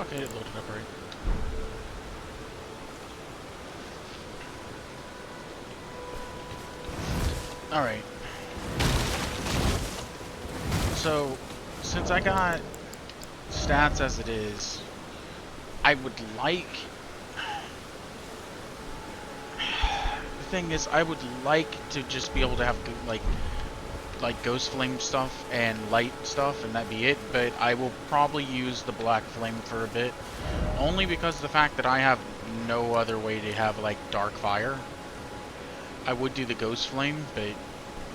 Okay, it loaded up right. Alright. So, since I got stats as it is, I would like... The thing is, I would like to just be able to have, like Ghostflame stuff and light stuff, and that be it, but I will probably use the Black Flame for a bit, only because of the fact that I have no other way to have, like, Dark Fire. I would do the Ghostflame, but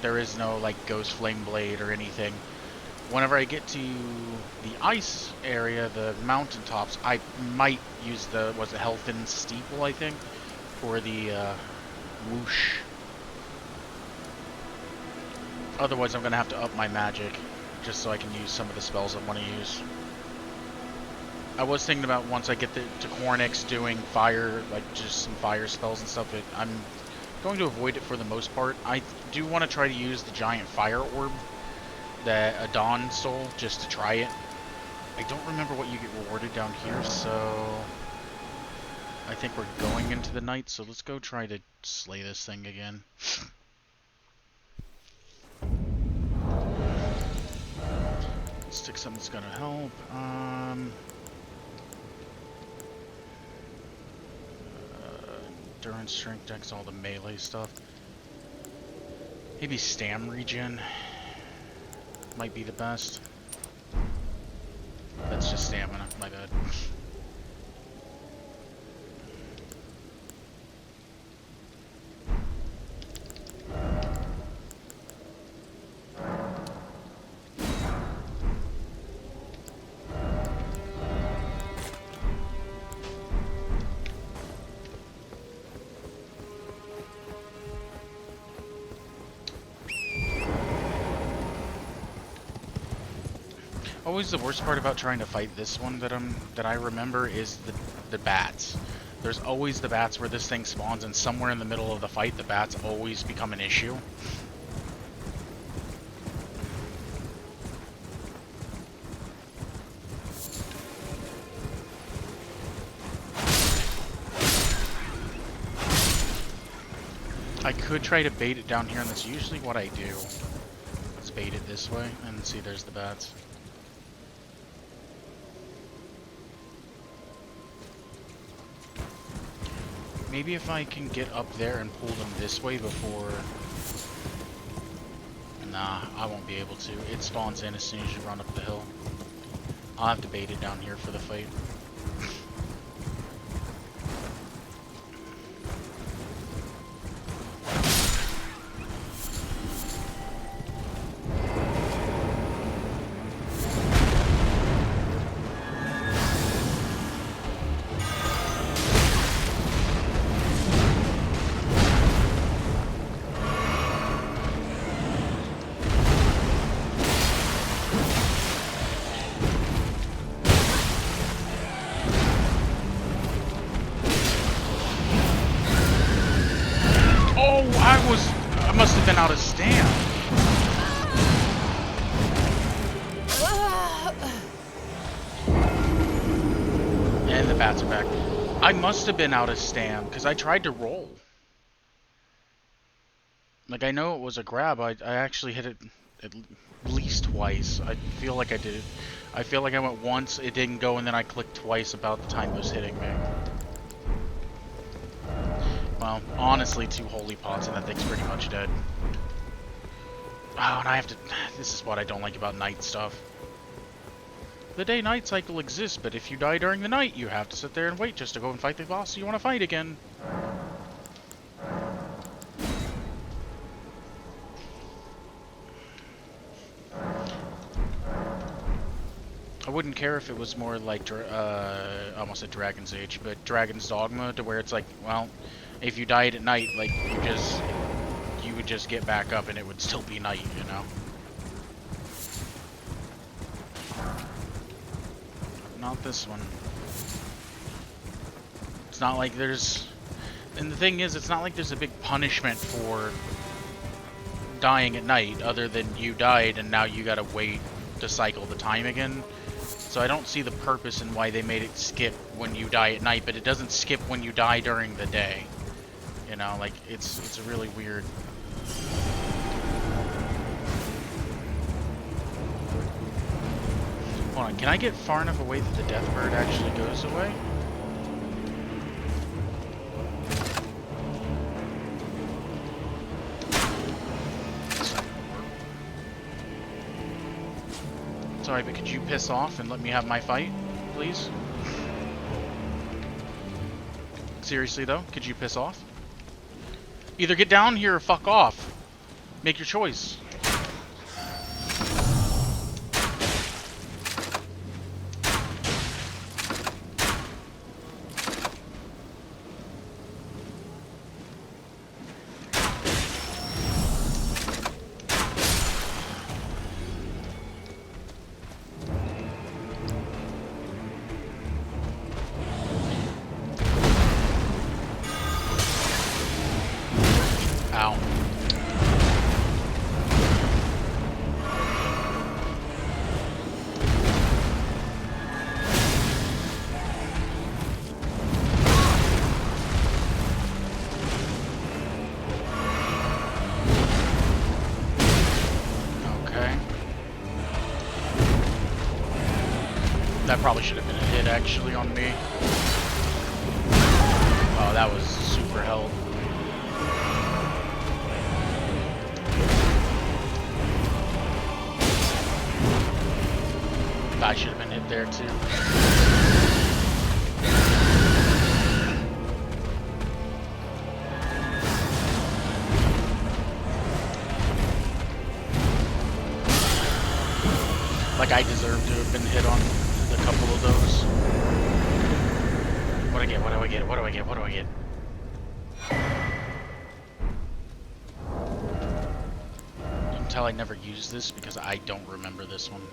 there is no, like, Ghostflame Blade or anything. Whenever I get to the ice area, the mountaintops, I might use the, was it Healthen Steeple, I think, for the, whoosh. Otherwise, I'm going to have to up my magic, just so I can use some of the spells I want to use. I was thinking about once I get to Cornyx doing fire, like just some fire spells and stuff, but I'm going to avoid it for the most part. I do want to try to use the giant fire orb that Adon stole, just to try it. I don't remember what you get rewarded down here, so I think we're going into the night, so let's go try to slay this thing again. Stick something that's gonna help. Endurance, strength, dex, all the melee stuff. Maybe stam regen might be the best. That's just stamina, my bad. Always the worst part about trying to fight this one that I remember is the bats. There's always the bats where this thing spawns, and somewhere in the middle of the fight, the bats always become an issue. I could try to bait it down here, and that's usually what I do. Let's bait it this way, and see, there's the bats. Maybe if I can get up there and pull them this way before... Nah, I won't be able to. It spawns in as soon as you run up the hill. I'll have to bait it down here for the fight. I must have been out of stam. And the bats are back. I must have been out of stam, because I tried to roll. Like, I know it was a grab. I actually hit it at least twice. I feel like I did it. I feel like I went once, it didn't go, and then I clicked twice about the time it was hitting me. Well, honestly, 2 holy pots and that thing's pretty much dead. Oh, and I have to... This is what I don't like about night stuff. The day-night cycle exists, but if you die during the night, you have to sit there and wait just to go and fight the boss you want to fight again. I wouldn't care if it was more like, almost a Dragon's Age, but Dragon's Dogma, to where it's like, well... If you died at night, like, you would just get back up and it would still be night, you know? Not this one. It's not like there's... And the thing is, it's not like there's a big punishment for dying at night, other than you died and now you gotta wait to cycle the time again. So I don't see the purpose in why they made it skip when you die at night, but it doesn't skip when you die during the day. You know, like, it's really weird. Hold on, can I get far enough away that the death bird actually goes away? Sorry, but could you piss off and let me have my fight, please? Seriously, though, could you piss off? Either get down here or fuck off. Make your choice. Ow. Okay. That probably should have been a hit, actually, on me. Oh, that was super help. I should have been hit there too. Like I deserve to have been hit on a couple of those. What do I get? What do I get? What do I get? What do I get? You can tell I never used this because I don't remember this one.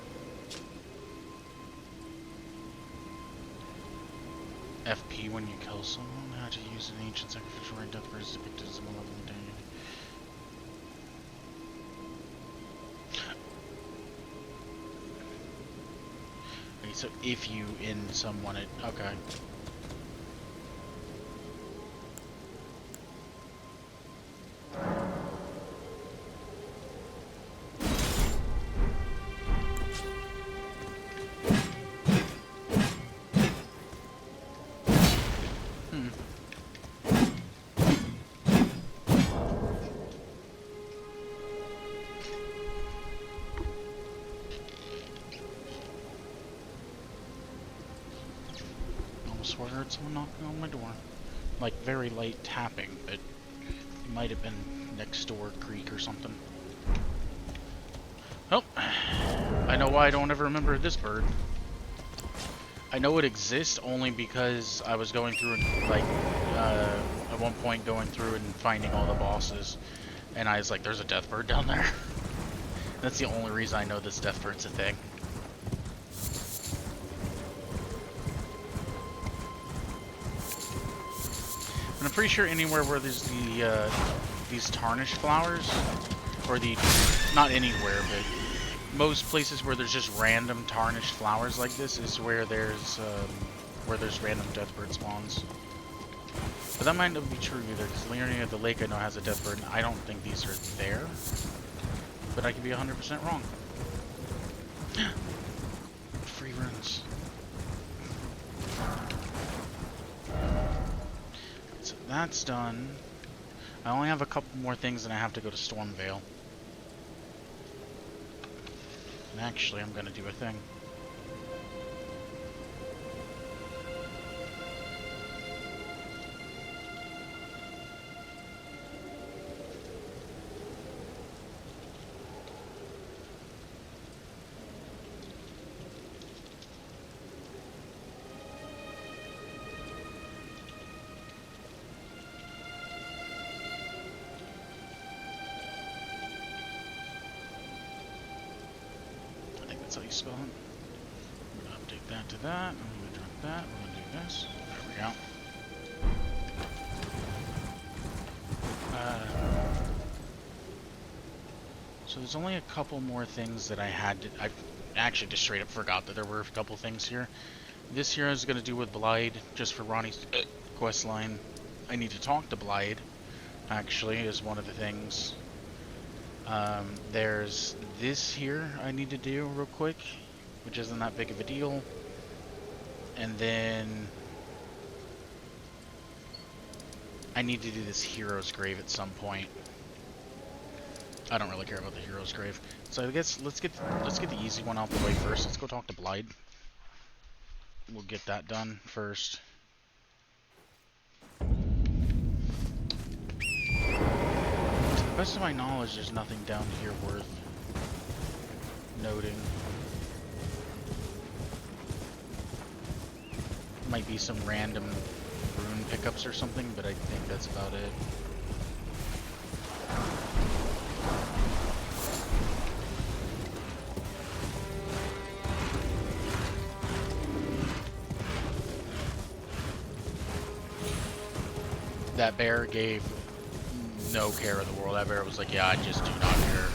FP when you kill someone. How to use an ancient sacrificial rite death bird is depicted as a malevolent deity. Okay, so if you end someone, it okay. Swear I heard someone knocking on my door. Like very light tapping, but it might have been next door creak or something. Oh, I know why I don't ever remember this bird. I know it exists only because I was going through and like at one point going through and finding all the bosses, and I was like, "There's a death bird down there." That's the only reason I know this death bird's a thing. And I'm pretty sure anywhere where there's the these tarnished flowers, or not anywhere, but most places where there's just random tarnished flowers like this is where there's random death bird spawns. But that might not be true either, because near the lake I know has a death bird, and I don't think these are there. But I could be 100% wrong. Free runes. So that's done. I only have a couple more things and I have to go to Stormvale. And actually, I'm gonna do a thing. That's how you spell it. I'm going to update that to that. I'm going to drop that. We're going to do this. There we go. So there's only a couple more things that I had to... actually just straight up forgot that there were a couple things here. This here I was gonna do with Blythe, just for Ronnie's quest line. I need to talk to Blythe, actually, is one of the things. There's this here I need to do real quick, which isn't that big of a deal. And then I need to do this hero's grave at some point. I don't really care about the hero's grave. So I guess let's get the easy one out the way first. Let's go talk to Blythe. We'll get that done first. To the best of my knowledge, there's nothing down here worth noting. Might be some random rune pickups or something, but I think that's about it. That bear gave no care in the world. That bear was like, yeah, I just do not care.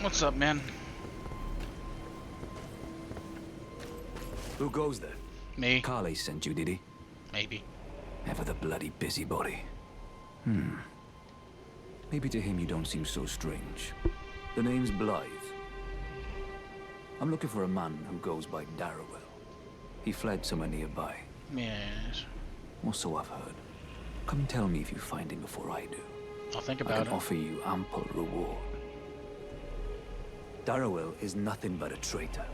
What's up, man? Who goes there? Me? Carly sent you, did he? Maybe. Ever the bloody busybody. Maybe to him you don't seem so strange. The name's Blythe. I'm looking for a man who goes by Darrowell. He fled somewhere nearby. Yes. Or so I've heard. Come tell me if you find him before I do. I'll think I about can it. offer you ample reward. Darrowell is nothing but a traitor,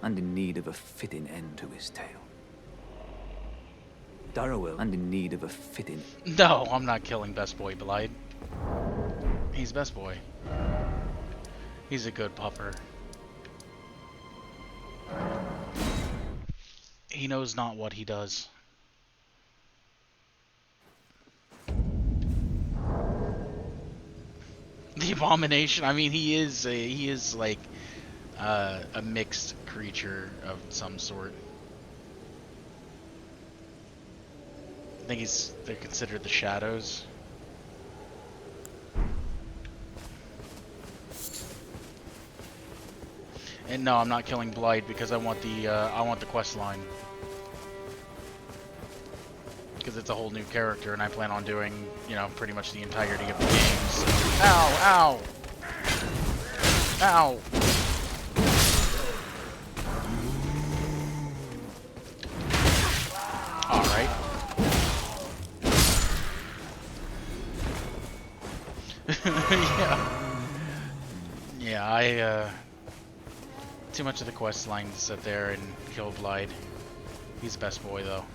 and in need of a fitting end to his tale. Darrowell, and in need of a fitting... No, I'm not killing Best Boy Blythe. He's Best Boy. He's a good pupper. He knows not what he does. The Abomination. I mean, he is like a mixed creature of some sort. I think they're considered the Shadows. And no, I'm not killing Blythe because I want the quest line. Because it's a whole new character, and I plan on doing, you know, pretty much the entirety of the game. So. Ow! Ow! Ow! Alright. Yeah, too much of the quest line to sit there and kill Blythe. He's Best Boy, though.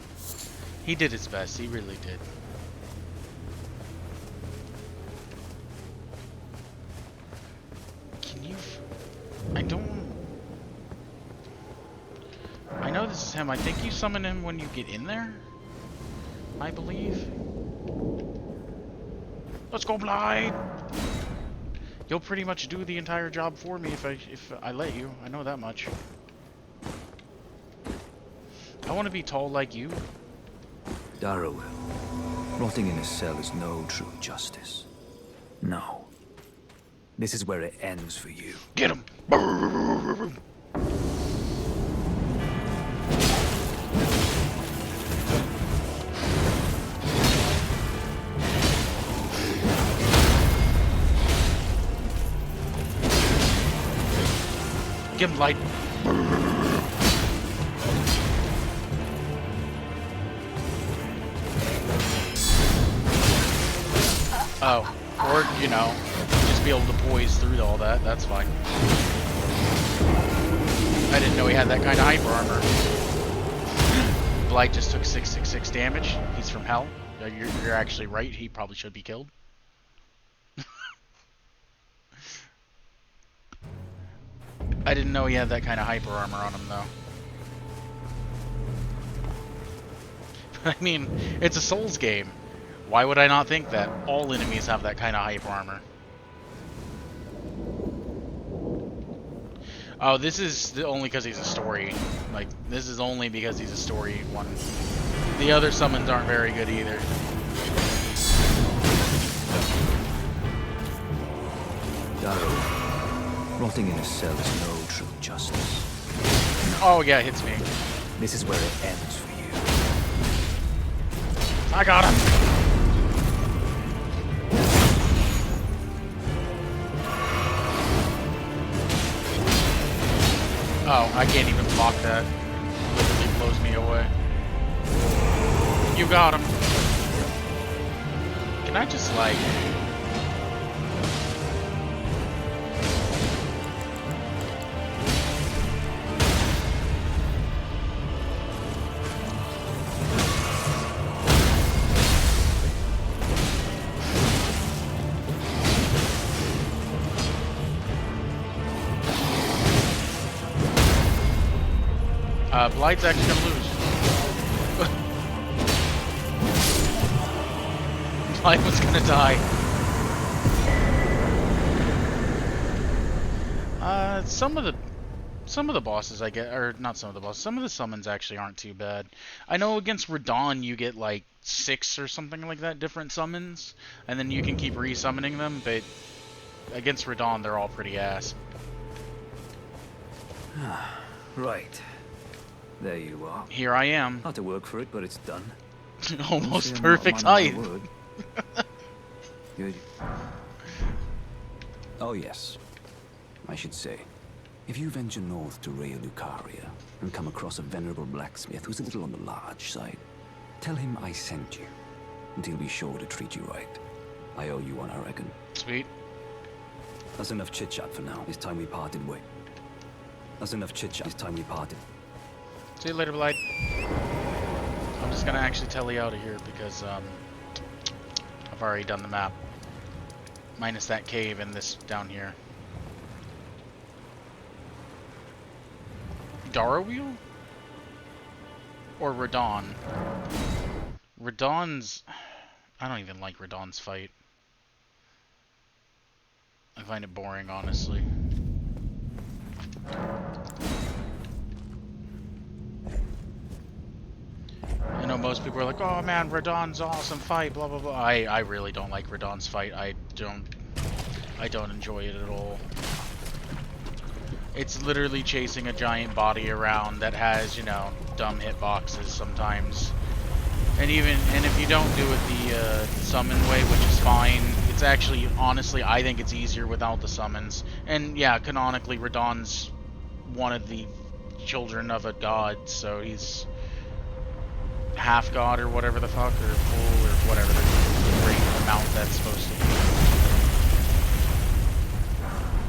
He did his best, he really did. Can you... I know this is him. I think you summon him when you get in there, I believe. Let's go, Blythe! You'll pretty much do the entire job for me if I let you. I know that much. I want to be tall like you. Darrowell. Rotting in a cell is no true justice. No. This is where it ends for you. Get him! Give him light. you know, just be able to poise through all that. That's fine. I didn't know he had that kind of hyper armor. Blight just took 666 damage. He's from hell. You're actually right. He probably should be killed. I didn't know he had that kind of hyper armor on him, though. I mean, it's a Souls game. Why would I not think that all enemies have that kind of hyper armor? Oh, this is only because he's a story. Like, this is only because he's a story one. The other summons aren't very good either. Darrow, rotting in a cell is no true justice. Oh, yeah, it hits me. This is where it ends for you. I got him! Oh, I can't even block that. It literally blows me away. You got him. Can I just, like... Blight's actually gonna lose. Blight was gonna die. Some of the bosses I get, or not some of the bosses, some of the summons actually aren't too bad. I know against Radon you get like 6 or something like that different summons, and then you can keep resummoning them, but against Radon they're all pretty ass. Right. There you are. Here I am. Had to work for it, but it's done. Almost perfect height. Good. Oh yes. I should say, if you venture north to Rea Lucaria and come across a venerable blacksmith who's a little on the large side, tell him I sent you, and he'll be sure to treat you right. I owe you one, I reckon. Sweet. That's enough chit-chat for now. It's time we parted ways. That's enough chit-chat. It's time we parted. See you later, Blight. I'm just gonna actually tele out of here because I've already done the map. Minus that cave and this down here. Dara Wheel? Or Radon? Radon's... I don't even like Radon's fight. I find it boring, honestly. I know most people are like, oh man, Radon's awesome fight, blah blah blah. I really don't like Radon's fight. I don't enjoy it at all. It's literally chasing a giant body around that has, you know, dumb hitboxes sometimes. And if you don't do it the summon way, which is fine, it's actually, honestly, I think it's easier without the summons. And yeah, canonically, Radon's one of the children of a god, so he's half god or whatever the fuck, or full, or whatever the great amount that's supposed to be.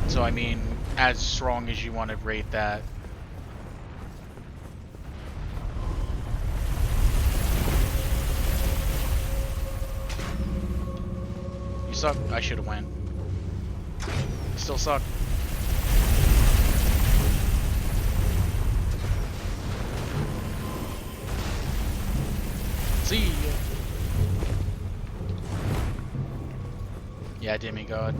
So I mean, as strong as you want to rate that. You suck. I should have went. Still suck. See ya. Yeah, demigod.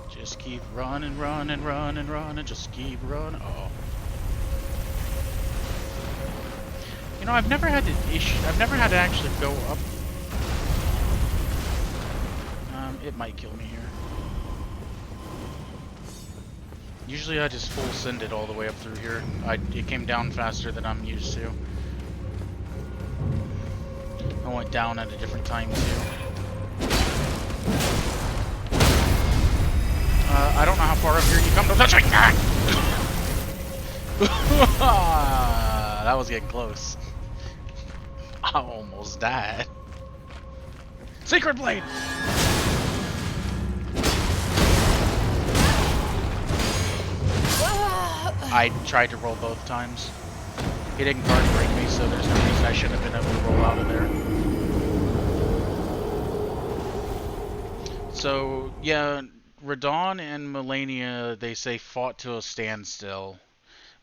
Just keep running, running, running, running. Just keep running. Oh. You know, I've never had to actually go up. It might kill me here. Usually I just full send it all the way up through here. It came down faster than I'm used to. I went down at a different time too. I don't know how far up here you come. Don't touch me! That was getting close. I almost died. Secret Blade! I tried to roll both times. He didn't card break me, so there's no reason I shouldn't have been able to roll out of there. So, yeah, Radon and Melania, they say, fought to a standstill.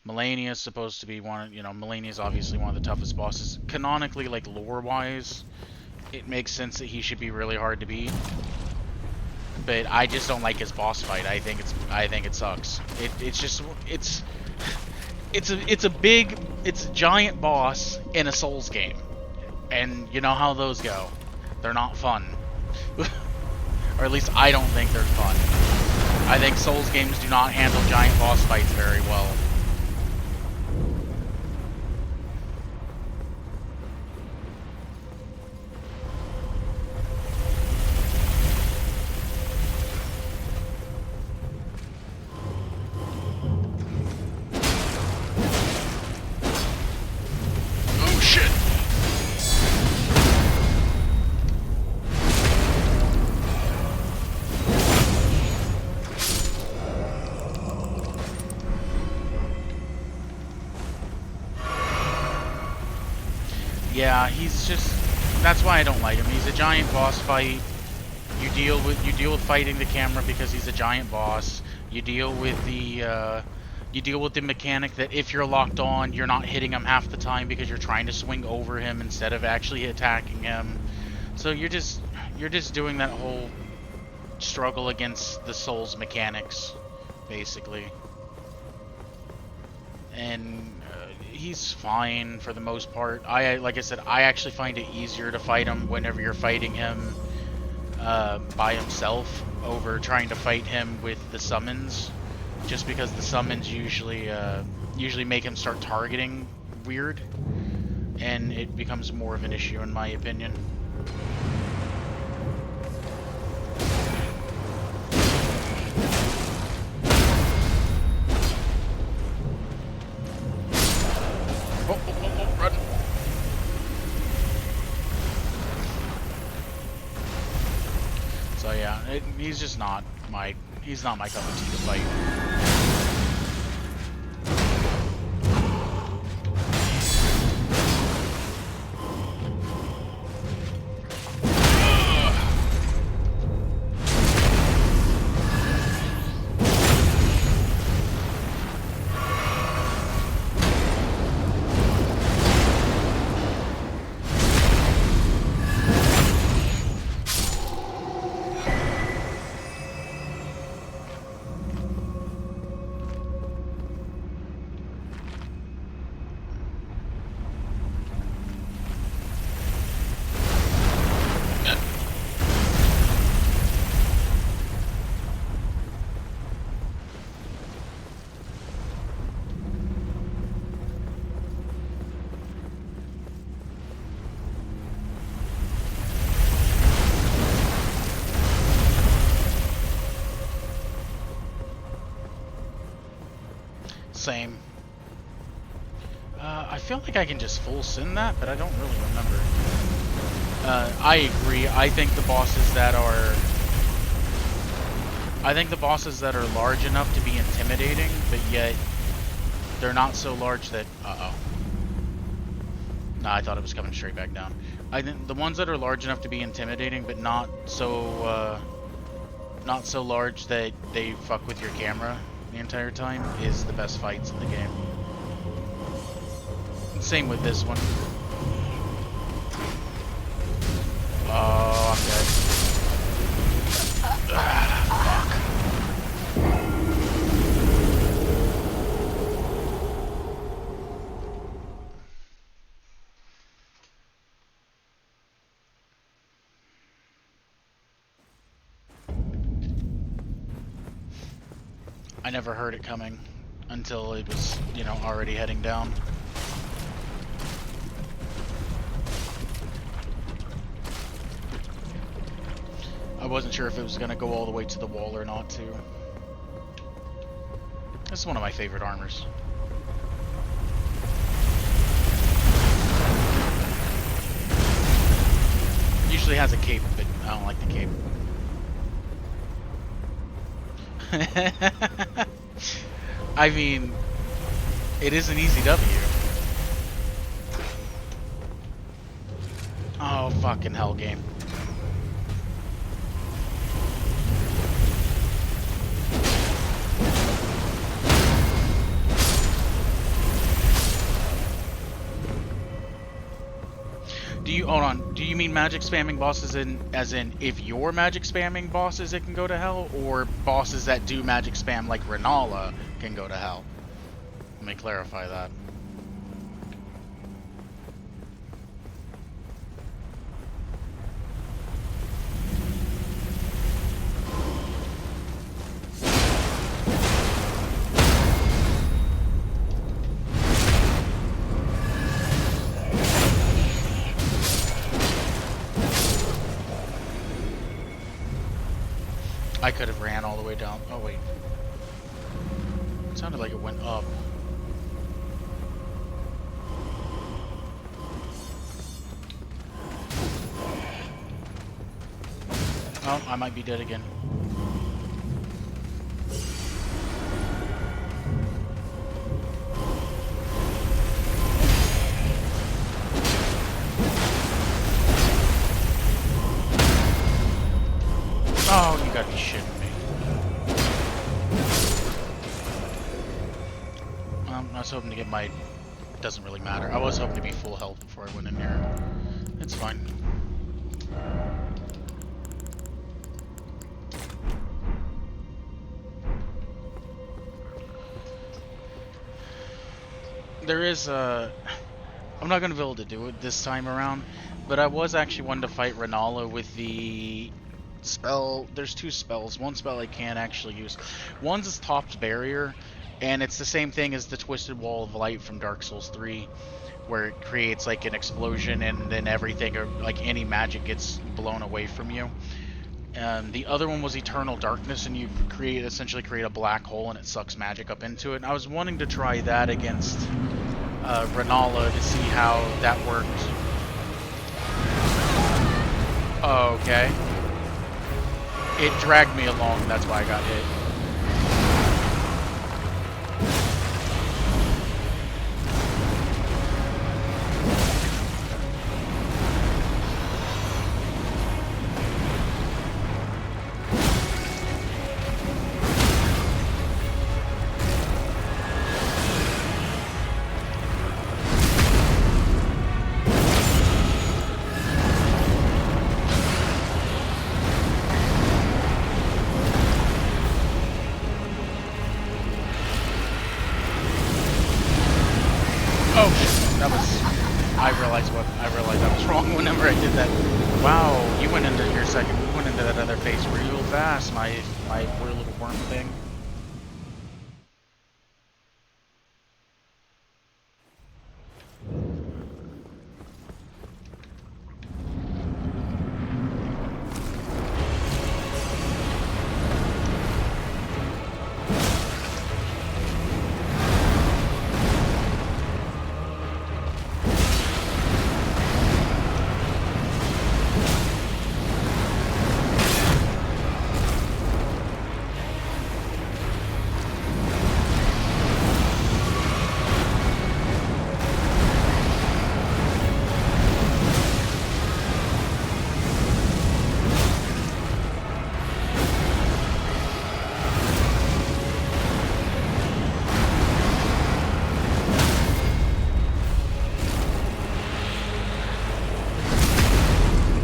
Melania is supposed to be one, Melania is obviously one of the toughest bosses. Canonically, like, lore-wise, it makes sense that he should be really hard to beat. But I just don't like his boss fight. I think it sucks. It's a giant boss in a Souls game. And you know how those go. They're not fun. Or at least I don't think they're fun. I think Souls games do not handle giant boss fights very well. Oh shit! Yeah, he's just... That's why I don't like him. He's a giant boss fight. You deal with fighting the camera because he's a giant boss. You deal with the mechanic that if you're locked on, you're not hitting him half the time because you're trying to swing over him instead of actually attacking him. So you're just doing that whole struggle against the Souls mechanics, basically. And he's fine for the most part. Like I said, I actually find it easier to fight him whenever you're fighting him by himself over trying to fight him with the summons, just because the summons usually make him start targeting weird, and it becomes more of an issue in my opinion. Run. So yeah, he's just not my cup of tea to fight. Same. I feel like I can just full send that, but I don't really remember. I agree. I think the bosses that are large enough to be intimidating, but yet they're not so large that... Uh-oh. Nah, I thought it was coming straight back down. I think the ones that are large enough to be intimidating, but not so large that they fuck with your camera the entire time, is the best fights in the game. Same with this one. Oh, I'm dead. Fuck. I never heard it coming until it was, already heading down. I wasn't sure if it was going to go all the way to the wall or not, too. is one of my favorite armors. Usually has a cape, but I don't like the cape. I mean, it is an easy W. Oh, fucking hell, game. Do you, hold on, do you mean magic spamming bosses as in if you're magic spamming bosses it can go to hell, or bosses that do magic spam like Renala can go to hell? Let me clarify that. I could have ran all the way down. Oh, wait. It sounded like it went up. Oh, I might be dead again. Oh, you gotta be shitting me. I was hoping to get my... Doesn't really matter. I was hoping to be full health before I went in there. It's fine. There is a... I'm not gonna be able to do it this time around, but I was actually wanting to fight Renala with the... spell. There's two spells. One spell I can actually use. One's is Top's Barrier, and it's the same thing as the Twisted Wall of Light from Dark Souls 3, where it creates like an explosion and then everything, or like any magic gets blown away from you. The other one was Eternal Darkness, and you essentially create a black hole and it sucks magic up into it. And I was wanting to try that against Renala to see how that worked. Okay. It dragged me along, and that's why I got hit. Oh shit, that was... I realized I was wrong whenever I did that. Wow, you went into your second, you went into that other phase real fast, my poor little worm thing.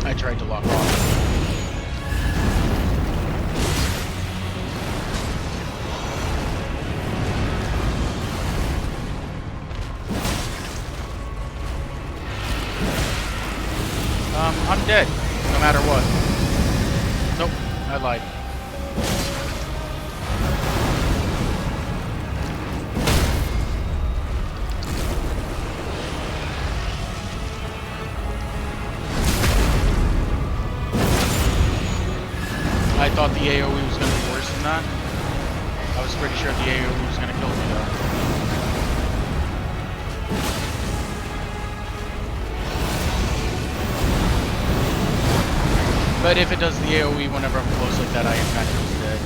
I tried to lock off. I'm dead, no matter what. Nope, I lied. I thought the AoE was going to be worse than that. I I was pretty sure the AoE was gonna kill me though. But if it does the AoE whenever I'm close like that, I am kind of dead.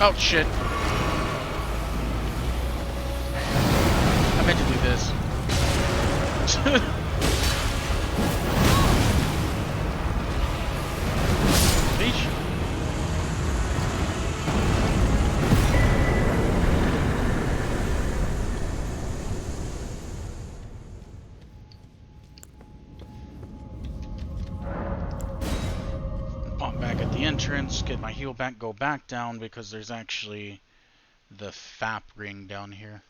Oh shit. I meant to do this. Beach. Pop back at the entrance, get my heal back, go back down because there's actually the FAP ring down here.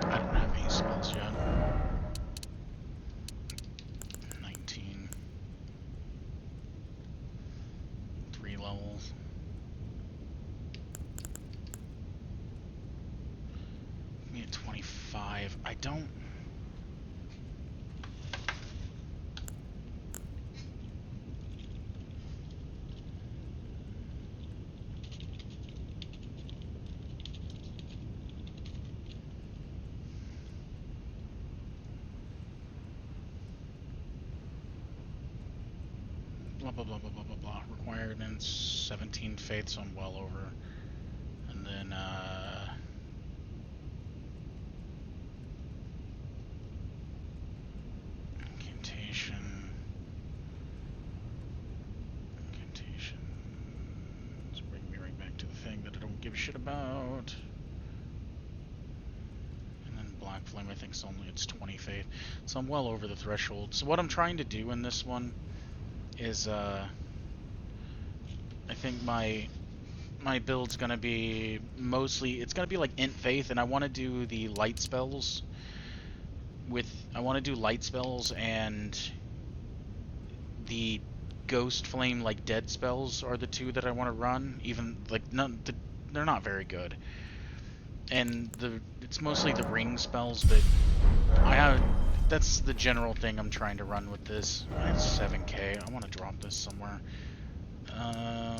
I don't have any spells yet. 19. 3 levels. Me at 25. I don't... Blah, blah, blah, blah, blah, blah, blah. Requirements, 17 faith, so I'm well over. And then, incantation. Incantations. Bring me right back to the thing that I don't give a shit about. And then Black Flame, I think it's 20 faith. So I'm well over the threshold. So what I'm trying to do in this one is, I think my build's gonna be mostly, it's gonna be like int faith, and I want to do the light spells I want to do light spells, and the Ghostflame like dead spells are the two that I want to run. Even like they're not very good, and it's mostly the ring spells that I have. That's the general thing I'm trying to run with this. I have 7k. I want to drop this somewhere. I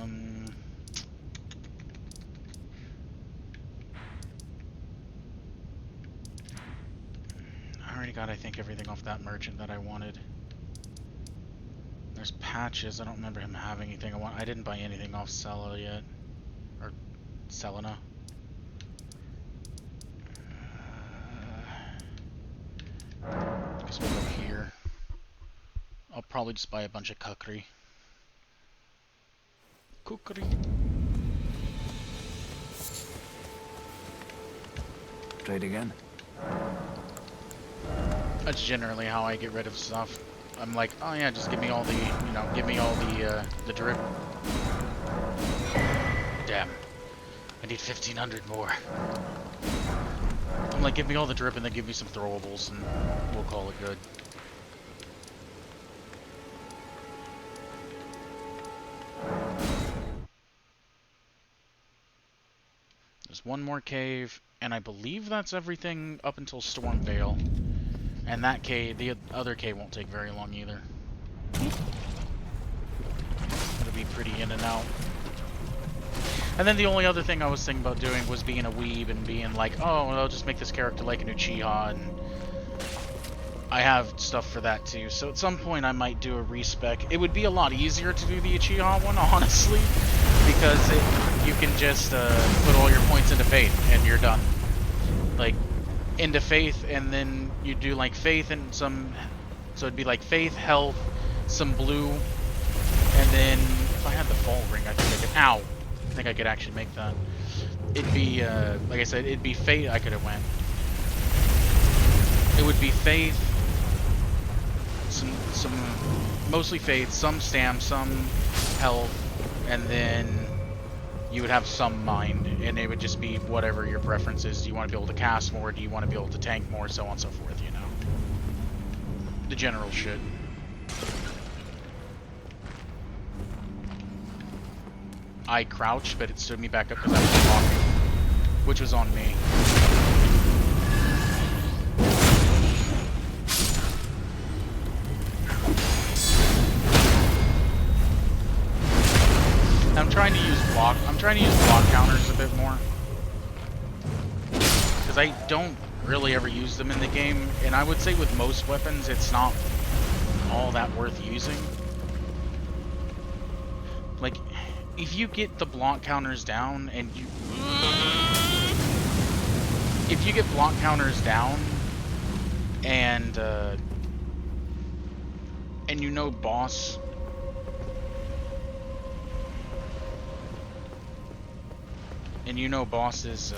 already got, I think, everything off that merchant that I wanted. There's Patches. I don't remember him having anything. I didn't buy anything off Sela yet. Or Selena. I guess we'll go here. I'll probably just buy a bunch of kukri. Kukri. Trade again? That's generally how I get rid of stuff. I'm like, oh yeah, just give me all the, give me all the drip. Damn. I need 1,500 more. I'm like, give me all the drip and then give me some throwables and we'll call it good. There's There's one more cave, and I believe that's everything up until Stormvale. And that cave, the other cave won't take very long either. It'll be pretty in and out. And then the only other thing I was thinking about doing was being a weeb and being like, oh, well, I'll just make this character like an Uchiha, and I have stuff for that too. So at some point I might do a respec. It would be a lot easier to do the Uchiha one, honestly, because you can just put all your points into Faith and you're done. Like, into Faith, and then you do like Faith and some, so it'd be like Faith, Health, some blue, and then if I had the Fall Ring, I think I could, ow, I think I could actually make that. It'd be, like I said, it'd be Faith, I could have went. It would be Faith, some, mostly Faith, some Stam, some Health, and then you would have some Mind, and it would just be whatever your preference is. Do you want to be able to cast more? Do you want to be able to tank more? So on and so forth, you know. The general shit. I crouched, but it stood me back up because I was walking, which was on me. I'm trying to use block counters a bit more, because I don't really ever use them in the game, and I would say with most weapons it's not all that worth using. Like, if you get the block counters down and if you get block counters down and you know boss is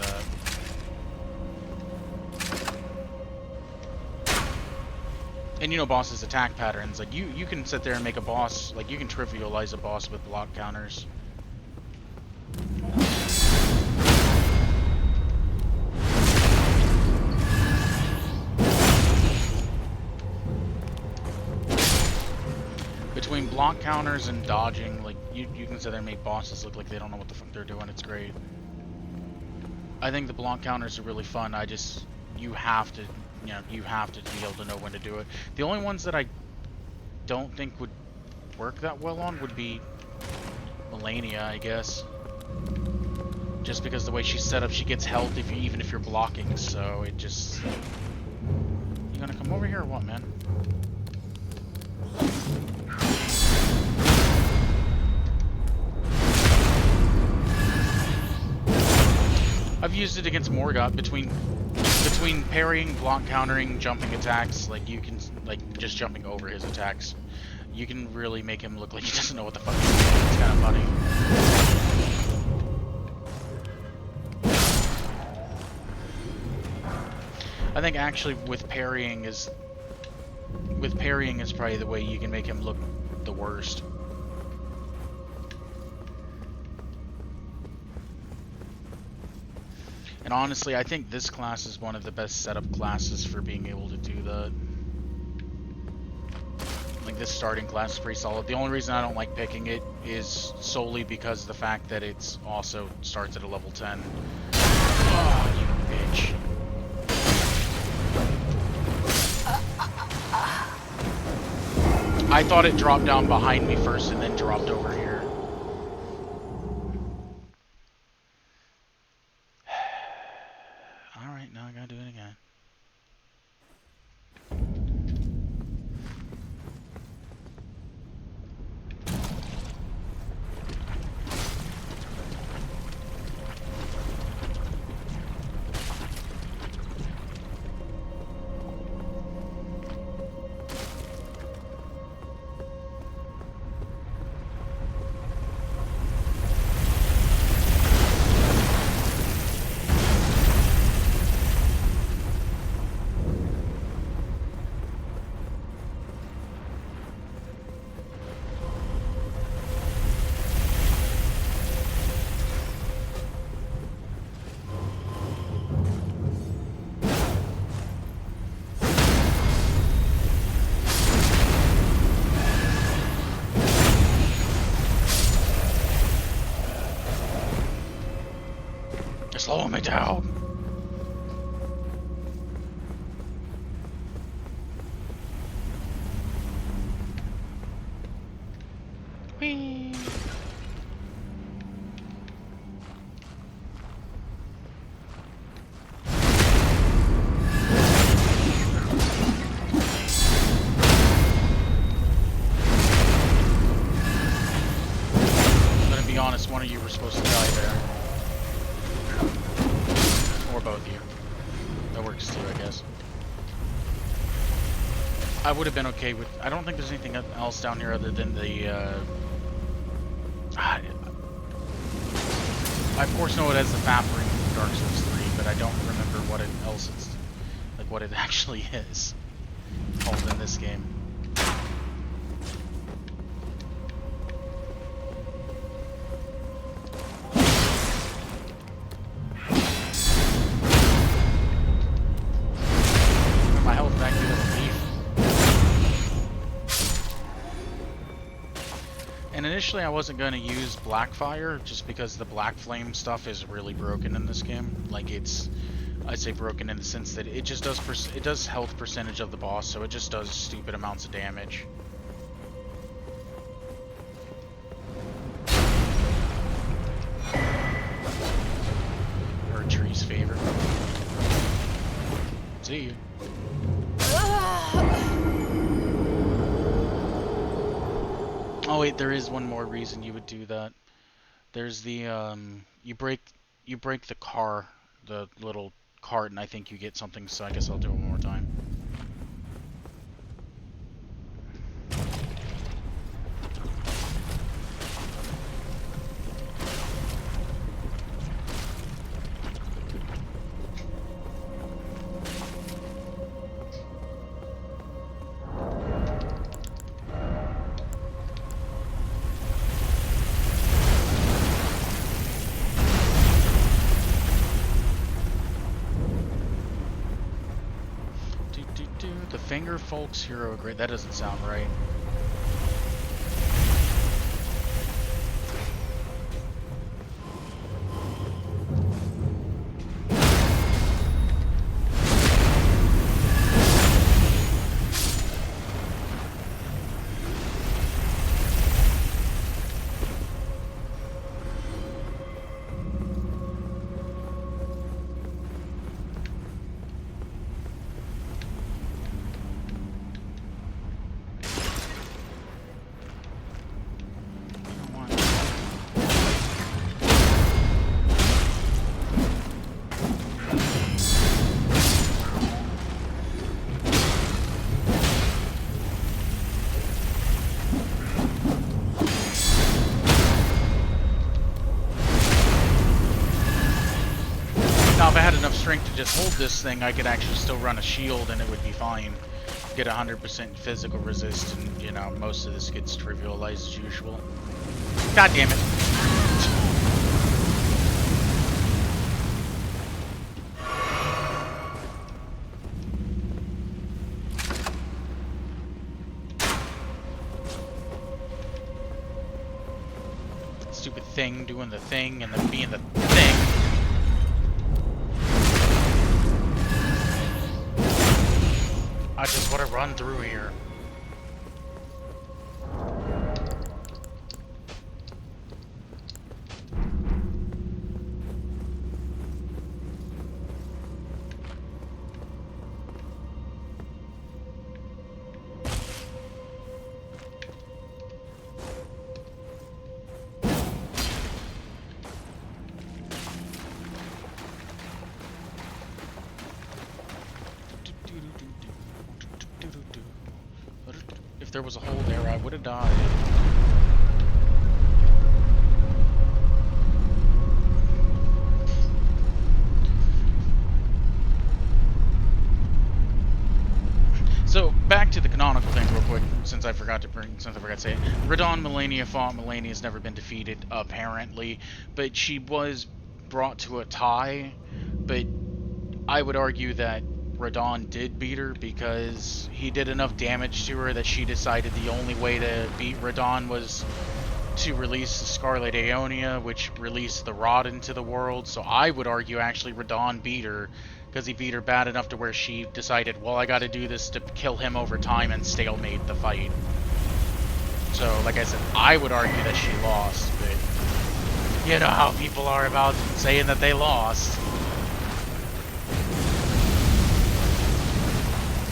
boss's attack patterns, like you can sit there and make a boss, like you can trivialize a boss with block counters. Between block counters and dodging, like you can sit there and make bosses look like they don't know what the fuck they're doing. It's great. I think the block counters are really fun. You have to be able to know when to do it. The only ones that I don't think would work that well on would be Melania, I guess. Just because the way she's set up, she gets health even if you're blocking, so it just... You gonna come over here or what, man? I've used it against Morgoth between parrying, block countering, jumping attacks. Like you can just jumping over his attacks. You can really make him look like he doesn't know what the fuck he's doing. It's kind of funny. I think actually with parrying is probably the way you can make him look the worst. And honestly, I think this class is one of the best setup classes for being able to do that. Like, this starting class is pretty solid. The only reason I don't like picking it is solely because of the fact that it's also starts at a level 10. Oh, you bitch. I thought it dropped down behind me first and then dropped over here. Alright, now I gotta do it again. Slow me down. Whee! I'm gonna be honest, one of you were supposed to die there. Or both of you. That works too, I guess. I would have been okay with... I don't think there's anything else down here other than the, I of course know it as the FAP ring from Dark Souls 3, but I don't remember what else it's... like, what it actually is called in this game. My health back to the relief. And initially I wasn't going to use Blackfire, just because the Black Flame stuff is really broken in this game. Like, it's... I'd say broken in the sense that it just does it does health percentage of the boss, so it just does stupid amounts of damage. Or a tree's favor. See you. Oh wait, there is one more reason you would do that. There's the you break the car, the little cart, and I think you get something, so I guess I'll do it one more time. The Finger Folks Hero Grade. That doesn't sound right. Now, if I had enough strength to just hold this thing, I could actually still run a shield and it would be fine. Get 100% physical resist, and, you know, most of this gets trivialized as usual. God damn it. Stupid thing doing the thing and then being the thing. I just want to run through here. If there was a hole there, I would have died. So, back to the canonical thing real quick, since I forgot to say it. Radon Melania fought. Melania's never been defeated, apparently, but she was brought to a tie, but I would argue that Radon did beat her because he did enough damage to her that she decided the only way to beat Radon was to release the Scarlet Aeonia, which released the Rod into the world. So I would argue actually Radon beat her, because he beat her bad enough to where she decided, well, I gotta do this to kill him over time and stalemate the fight. So, like I said, I would argue that she lost, but you know how people are about saying that they lost.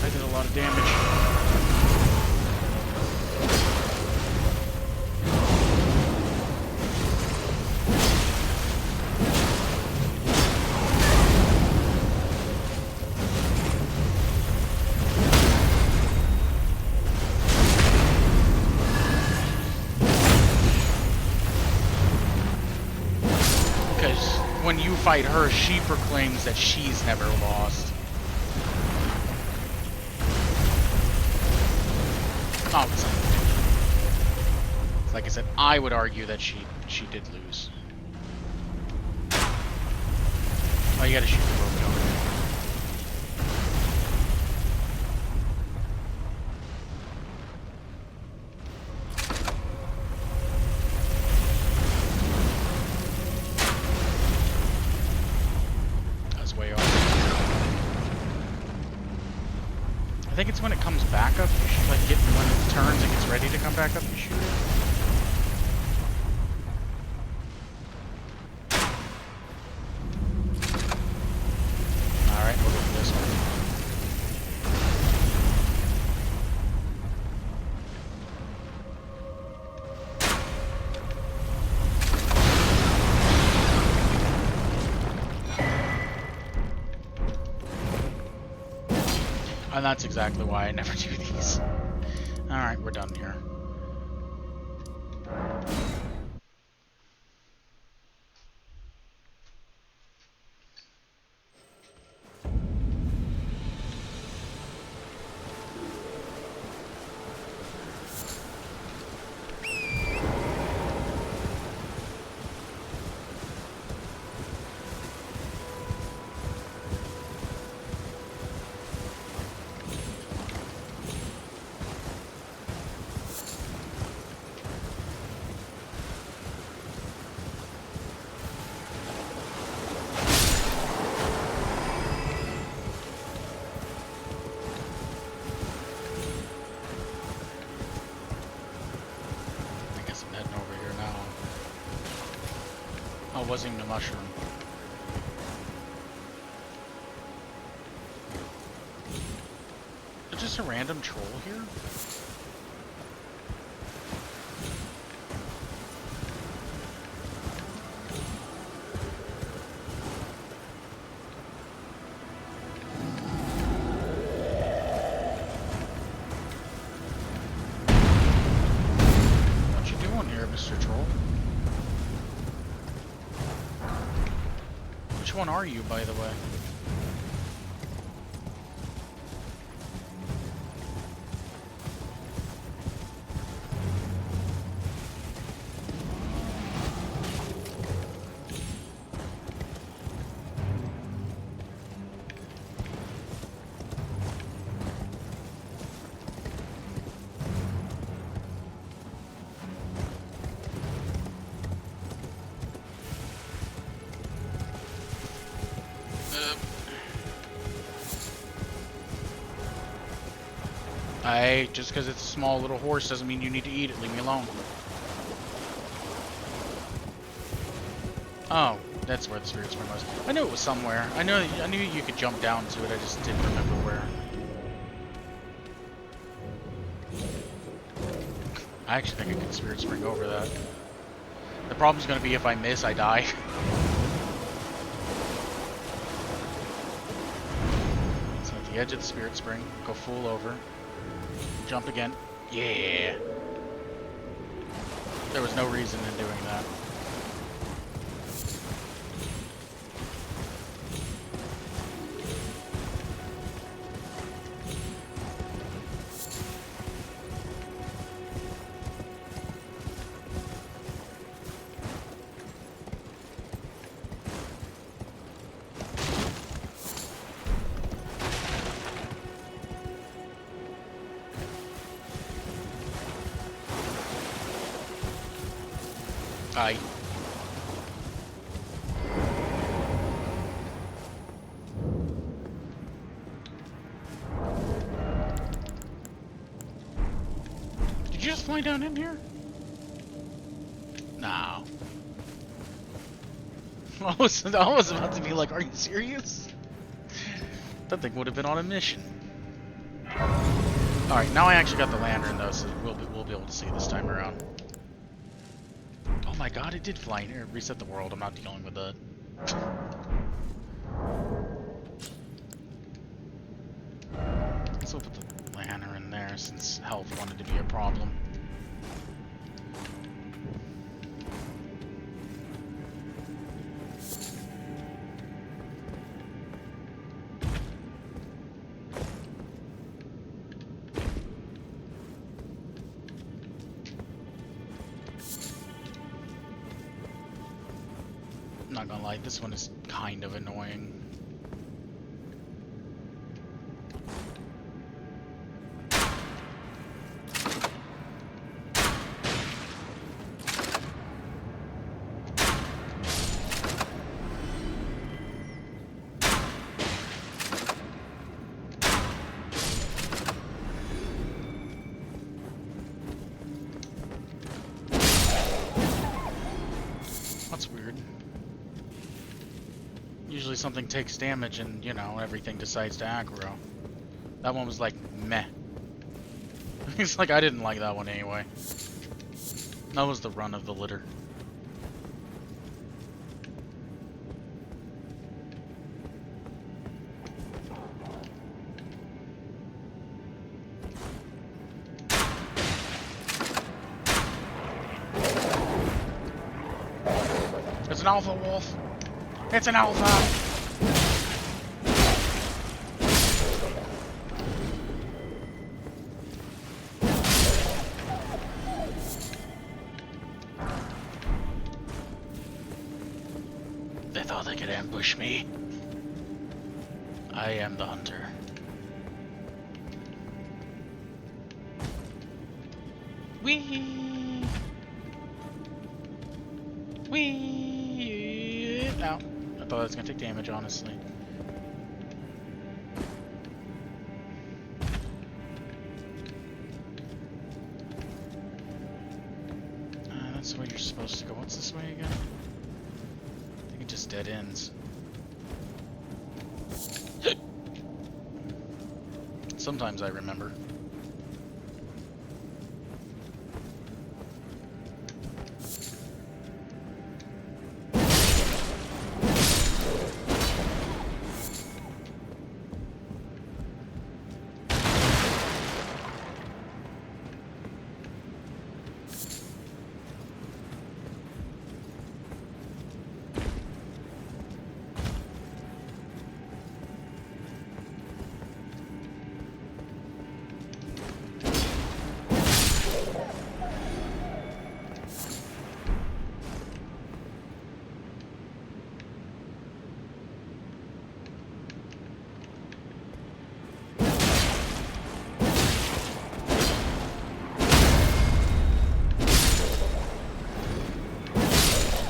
I did a lot of damage. When you fight her, she proclaims that she's never lost. Oh, like I said, I would argue that she did lose. Oh, you gotta shoot the robot over there. I think it's when it comes back up, you should like when it turns and gets ready to come back up, you shoot it. Alright, we'll go for this one. And that's exactly why I never do these. Alright, we're done here. Oh, it wasn't even a mushroom. Is just a random troll here? What you doing here, Mr. Troll? Which one are you, by the way? Just because it's a small little horse doesn't mean you need to eat it. Leave me alone. Oh, that's where the spirit spring was. I knew it was somewhere. I knew you could jump down to it. I just didn't remember where. I actually think I can spirit spring over that. The problem's going to be if I miss, I die. So at the edge of the spirit spring, go full over. Jump again. Yeah. There was no reason in doing that. Aye. Did you just fly down in here? No. I was about to be like, are you serious? That thing would have been on a mission. Alright, now I actually got the lantern though, so we'll be able to see this time around. Oh my god, it did fly in here. Reset the world, I'm not dealing with that. So we'll put the lantern in there since health wanted to be a problem. Not gonna lie, this one is kind of annoying. That's weird. Usually something takes damage and, you know, everything decides to aggro. That one was like, meh. It's like, I didn't like that one anyway. That was the run of the litter. It's an alpha wolf. It's an alpha. They thought they could ambush me. I am the hunter. Wee. Wee. Ow. I thought I was gonna take damage, honestly. That's where you're supposed to go. What's this way again? I think it just dead ends. Sometimes I remember.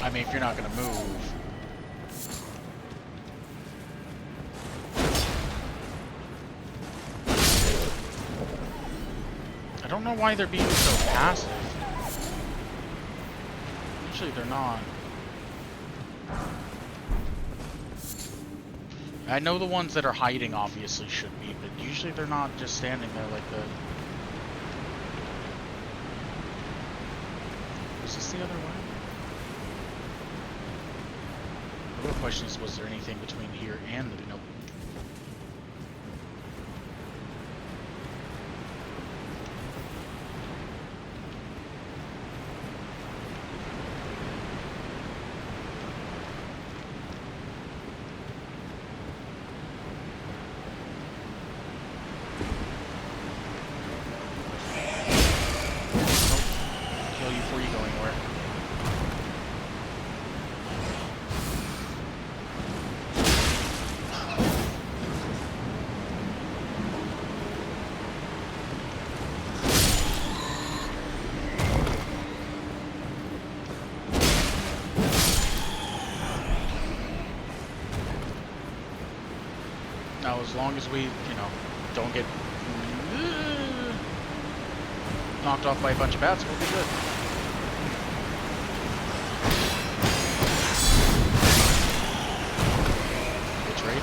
I mean, if you're not gonna move. I don't know why they're being so passive. Usually they're not. I know the ones that are hiding obviously should be, but usually they're not just standing there like that. Is this the other way? The real question is, was there anything between here and the... Nope. Kill you before you go anywhere. as long as we, don't get knocked off by a bunch of bats, we'll be good. Good trade.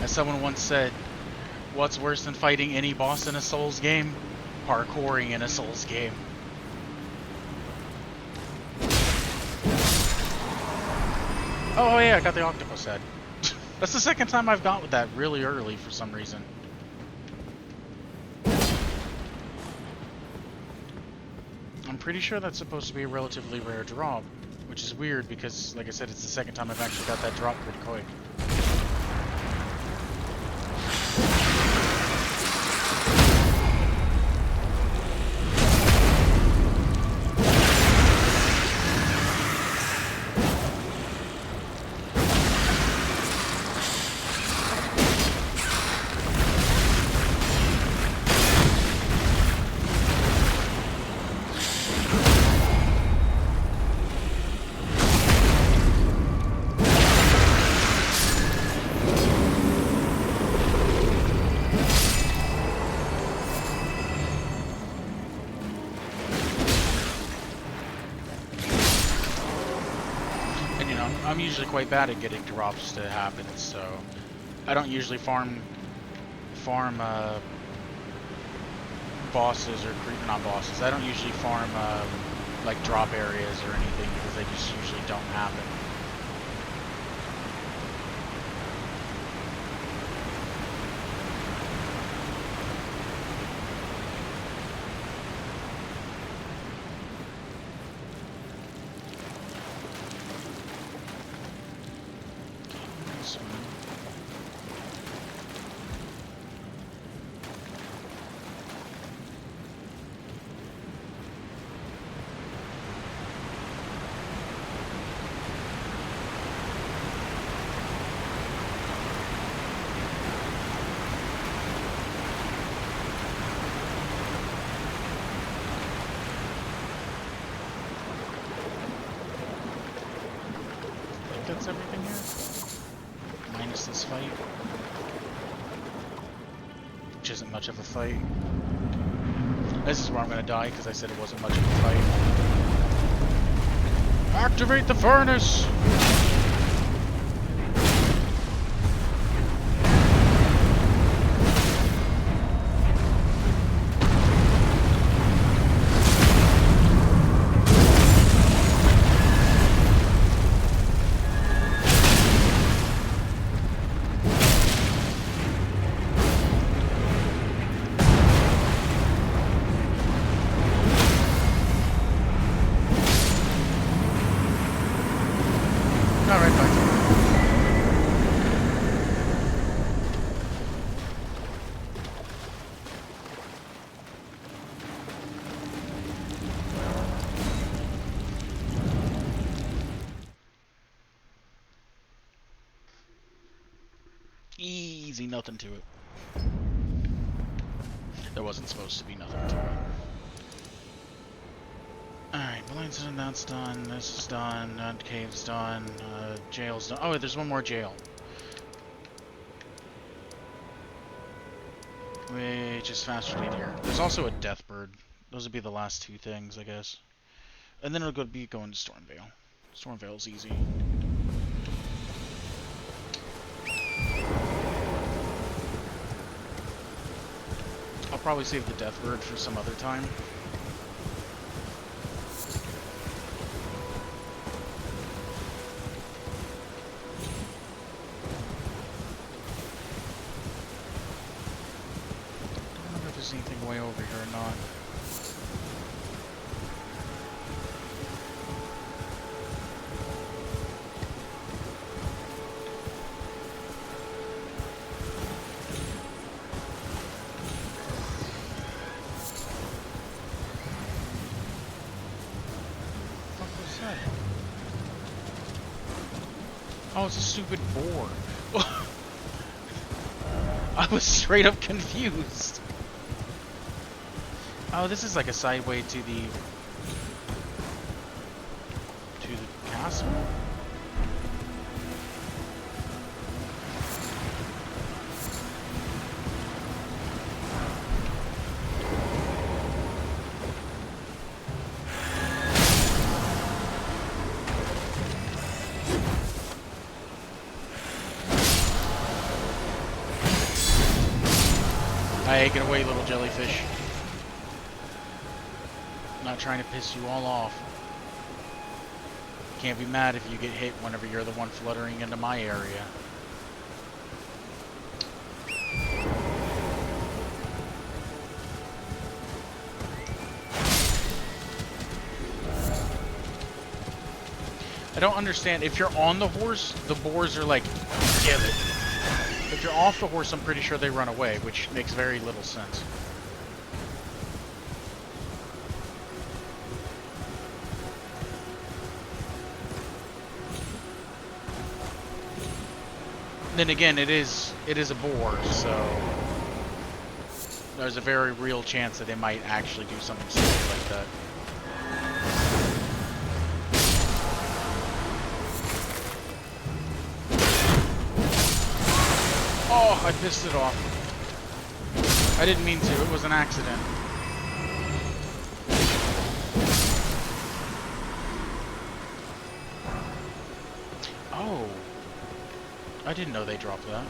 As someone once said, what's worse than fighting any boss in a Souls game? Parkouring in a Souls game. Oh yeah, I got the octopus head. That's the second time I've got with that really early for some reason. I'm pretty sure that's supposed to be a relatively rare drop, which is weird because, like I said, it's the second time I've actually got that drop pretty quick. I'm usually quite bad at getting drops to happen, so I don't usually farm bosses or not bosses. I don't usually farm like drop areas or anything because they just usually don't happen. That's everything here. Minus this fight. Which isn't much of a fight. This is where I'm gonna die because I said it wasn't much of a fight. Activate the furnace! Alright, fine. Easy, nothing to it. There wasn't supposed to be nothing to it. Alright. Blind's done, that's done, this is done, cave's done, jail's done. Oh, there's one more jail. Which is faster to get here. There's also a death bird. Those would be the last two things, I guess. And then it'll be going to Stormvale. Stormvale's easy. I'll probably save the death bird for some other time. Anything way over here or not. What was that? Oh, it's a stupid boar. I was straight up confused. Oh, this is like a side way to the castle. Hey, get away, little jellyfish. Not trying to piss you all off. Can't be mad if you get hit whenever you're the one fluttering into my area. I don't understand. If you're on the horse, the boars are like, give it. If you're off the horse, I'm pretty sure they run away, which makes very little sense. Then again, it is a boar, so there's a very real chance that they might actually do something stupid like that. Oh, I pissed it off. I didn't mean to, it was an accident. Oh. I didn't know they dropped that.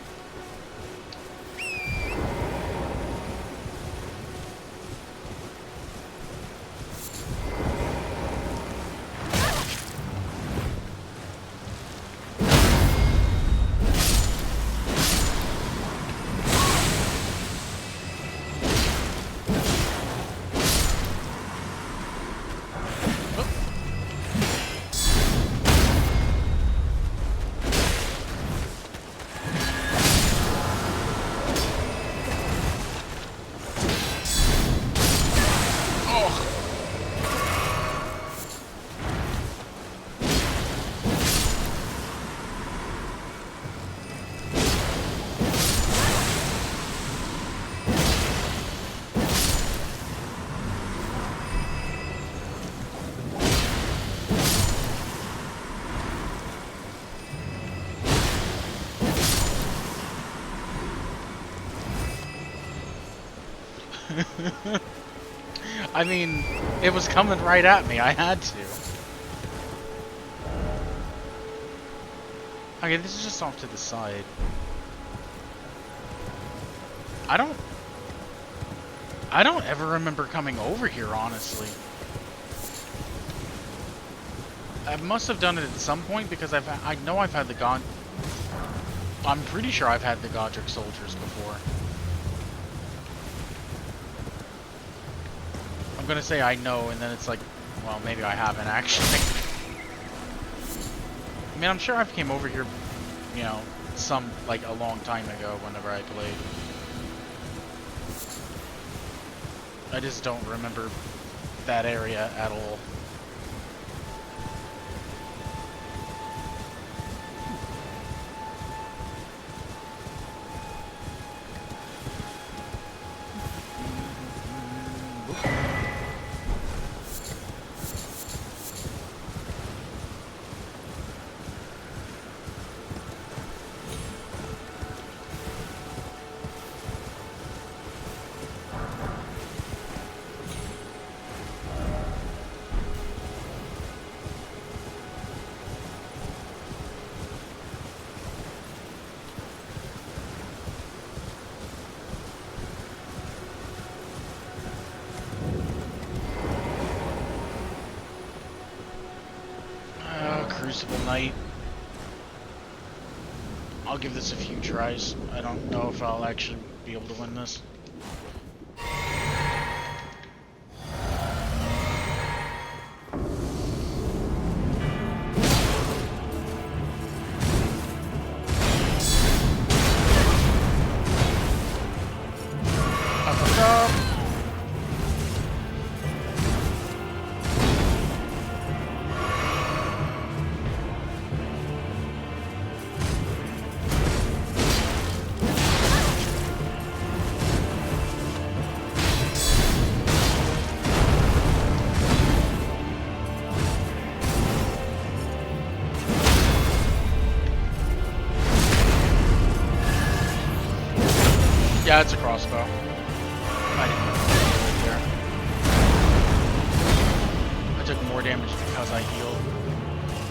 I mean, it was coming right at me. I had to. Okay, this is just off to the side. I don't ever remember coming over here, honestly. I must have done it at some point because I know I've had the God. I'm pretty sure I've had the Godric soldiers before. I'm gonna say I know, and then it's like, well, maybe I haven't actually. I mean, I'm sure I've came over here, you know, like a long time ago whenever I played. I just don't remember that area at all. Crucible Knight. I'll give this a few tries. I don't know if I'll actually be able to win this. Up. Yeah, it's a crossbow. I didn't know right there. I took more damage because I healed.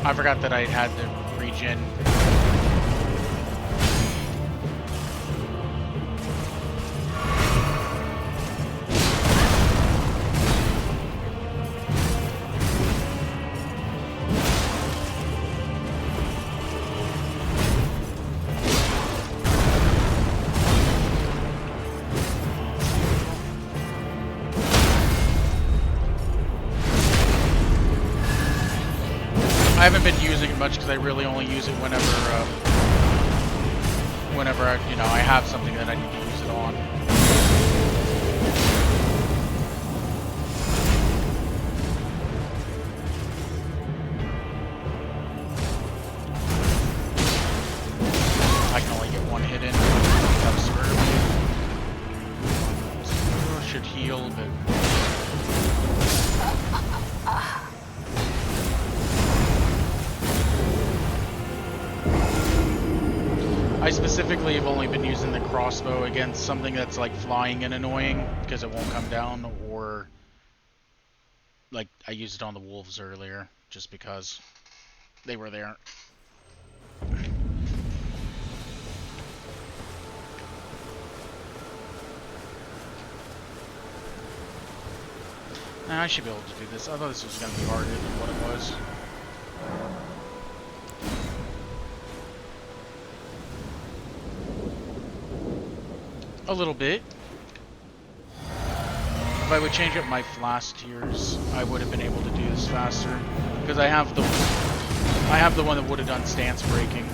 I forgot that I had the regen. I haven't been using it much because I really only use it whenever you know, I have something that I need to use it on. I can only get one hit in. That's screwed. Should heal, but. I specifically have only been using the crossbow against something that's like flying and annoying because it won't come down, or like I used it on the wolves earlier just because they were there. Nah, I should be able to do this. I thought this was going to be harder than what it was. A little bit. If I would change up my flask tiers, I would have been able to do this faster. Because I have the one that would have done stance breaking.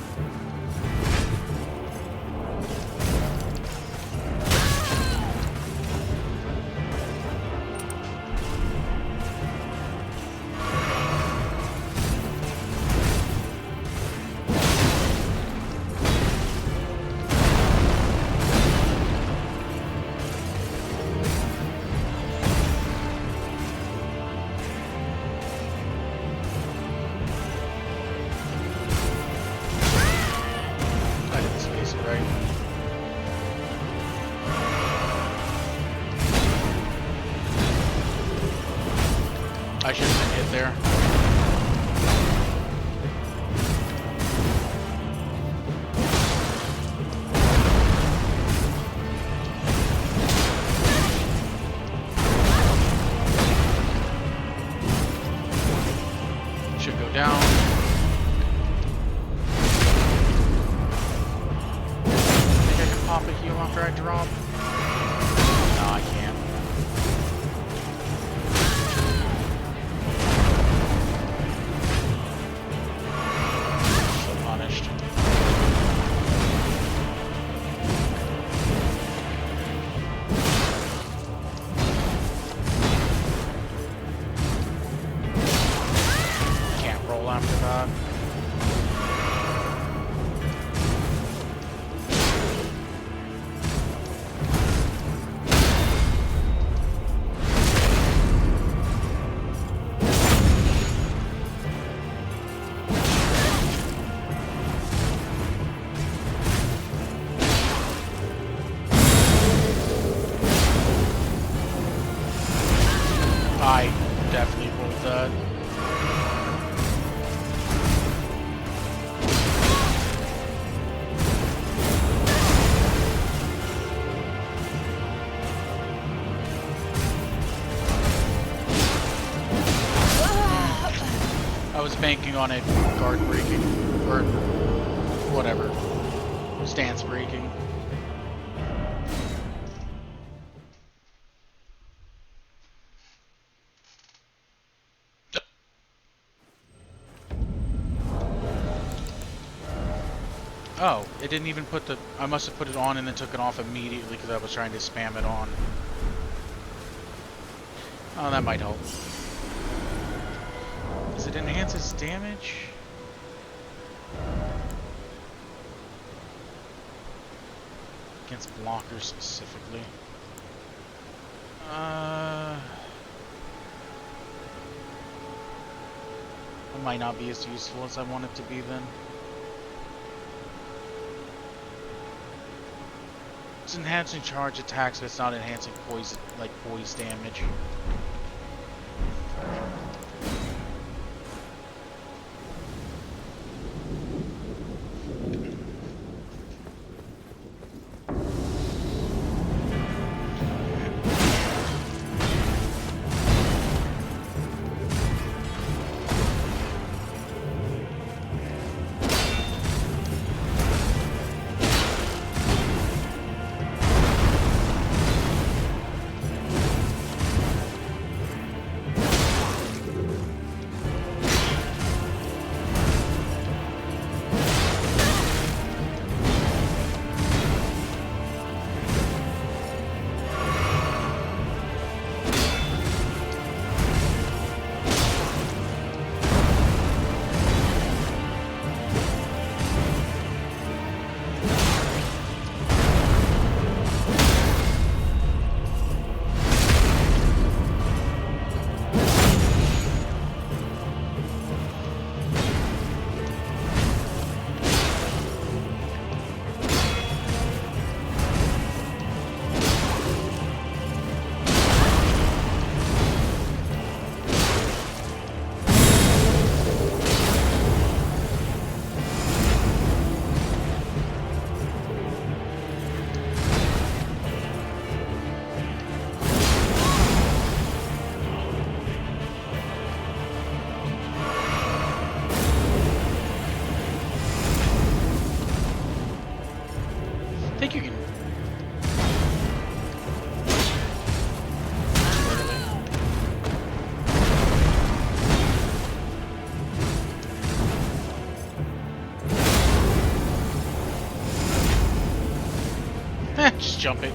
I should have been hit there. Should go down. Think I can pop a heal after I drop? No, I can't. After that. I definitely rolled that. was banking on it guard breaking, or whatever, stance breaking. Oh, it didn't even put the... I must have put it on and then took it off immediately because I was trying to spam it on. Oh, that might help. Does it enhance its damage? Against blockers specifically. It might not be as useful as I want it to be then. It's enhancing charge attacks, but it's not enhancing poison, like poise damage. I think you can... just jump it.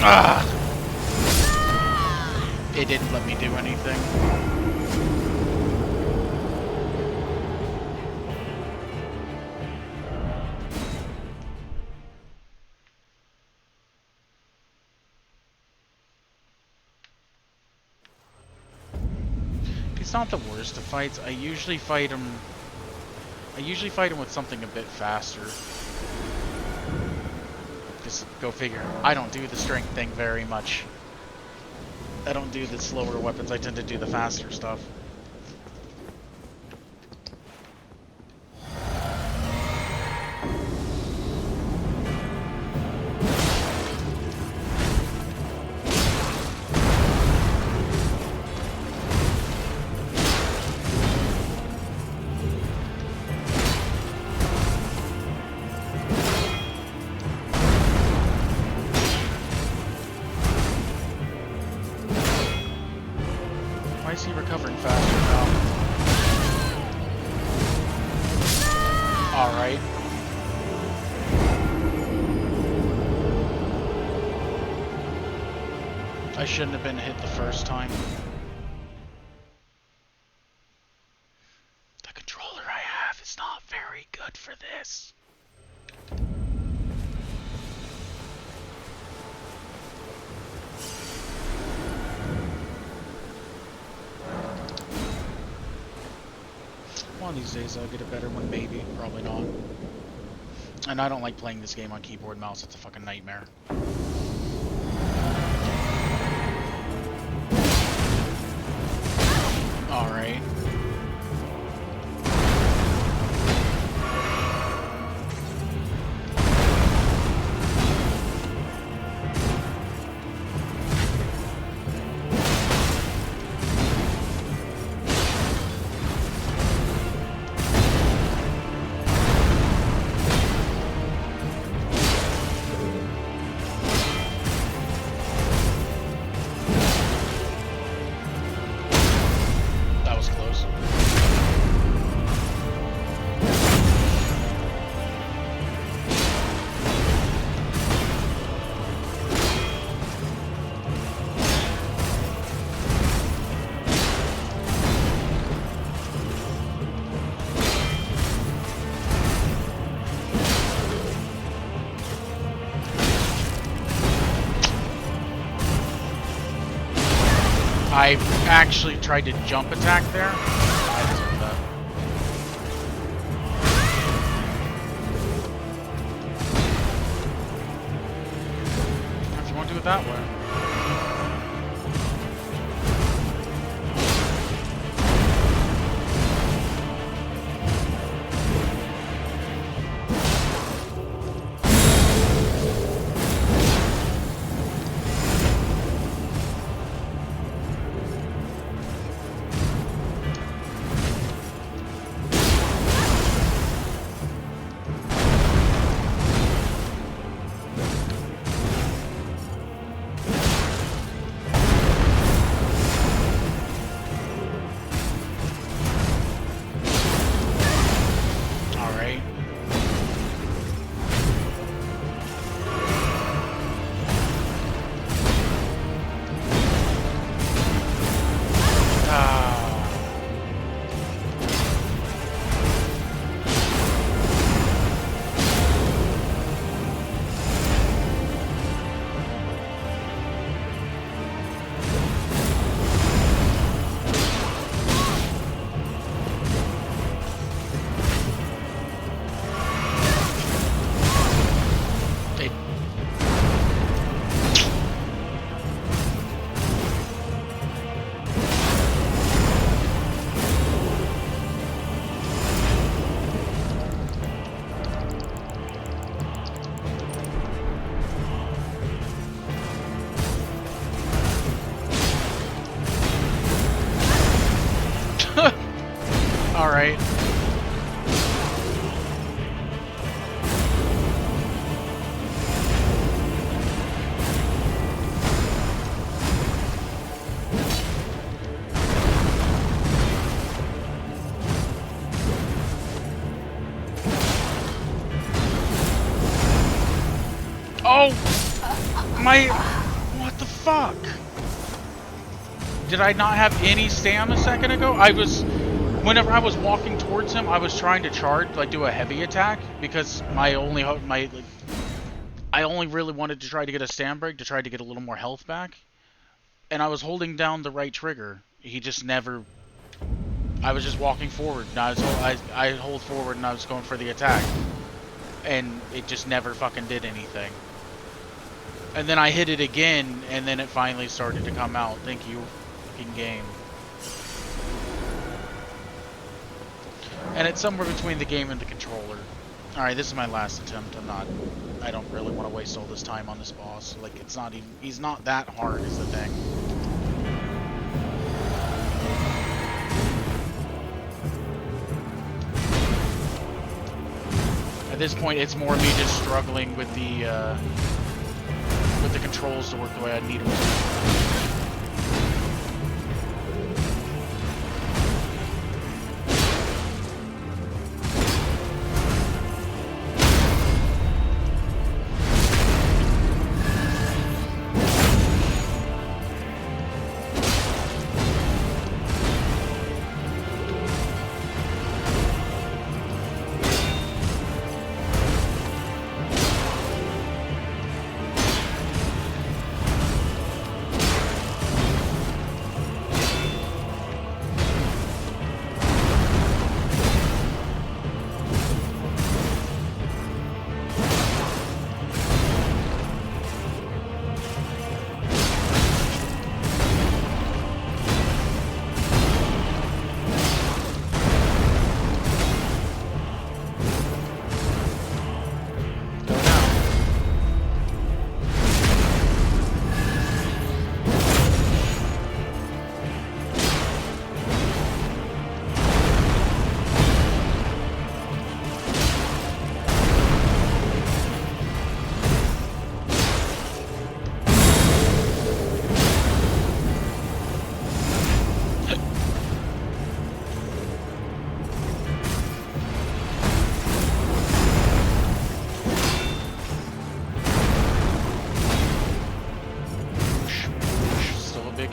Ah! It didn't let me do anything. It's not the worst of fights. I usually fight him with something a bit faster. Just go figure. I don't do the strength thing very much. I don't do the slower weapons, I tend to do the faster stuff. Why is he recovering faster now? Alright. I shouldn't have been hit the first time. The controller I have is not very good for this. One of these days I'll get a better one, maybe. Probably not. And I don't like playing this game on keyboard and mouse. It's a fucking nightmare. Alright. I actually tried to jump attack there. I deserve that. If you want to do it that way. Alright. Oh! What the fuck? Did I not have any stam a second ago? Whenever I was walking towards him, I was trying to charge, like do a heavy attack, because I only really wanted to try to get a stam break to try to get a little more health back. And I was holding down the right trigger. He just never... I was just walking forward, and I hold forward and I was going for the attack. And it just never fucking did anything. And then I hit it again, and then it finally started to come out. Thank you, fucking game. And it's somewhere between the game and the controller. Alright, this is my last attempt. I don't really want to waste all this time on this boss. Like, it's not even, he's not that hard is the thing. At this point, it's more me just struggling with the controls to work the way I need them to.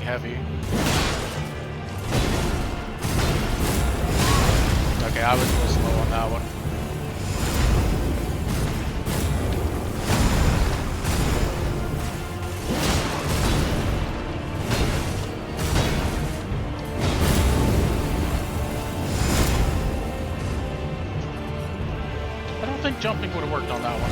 heavy. Okay, I was a little slow on that one. I don't think jumping would have worked on that one.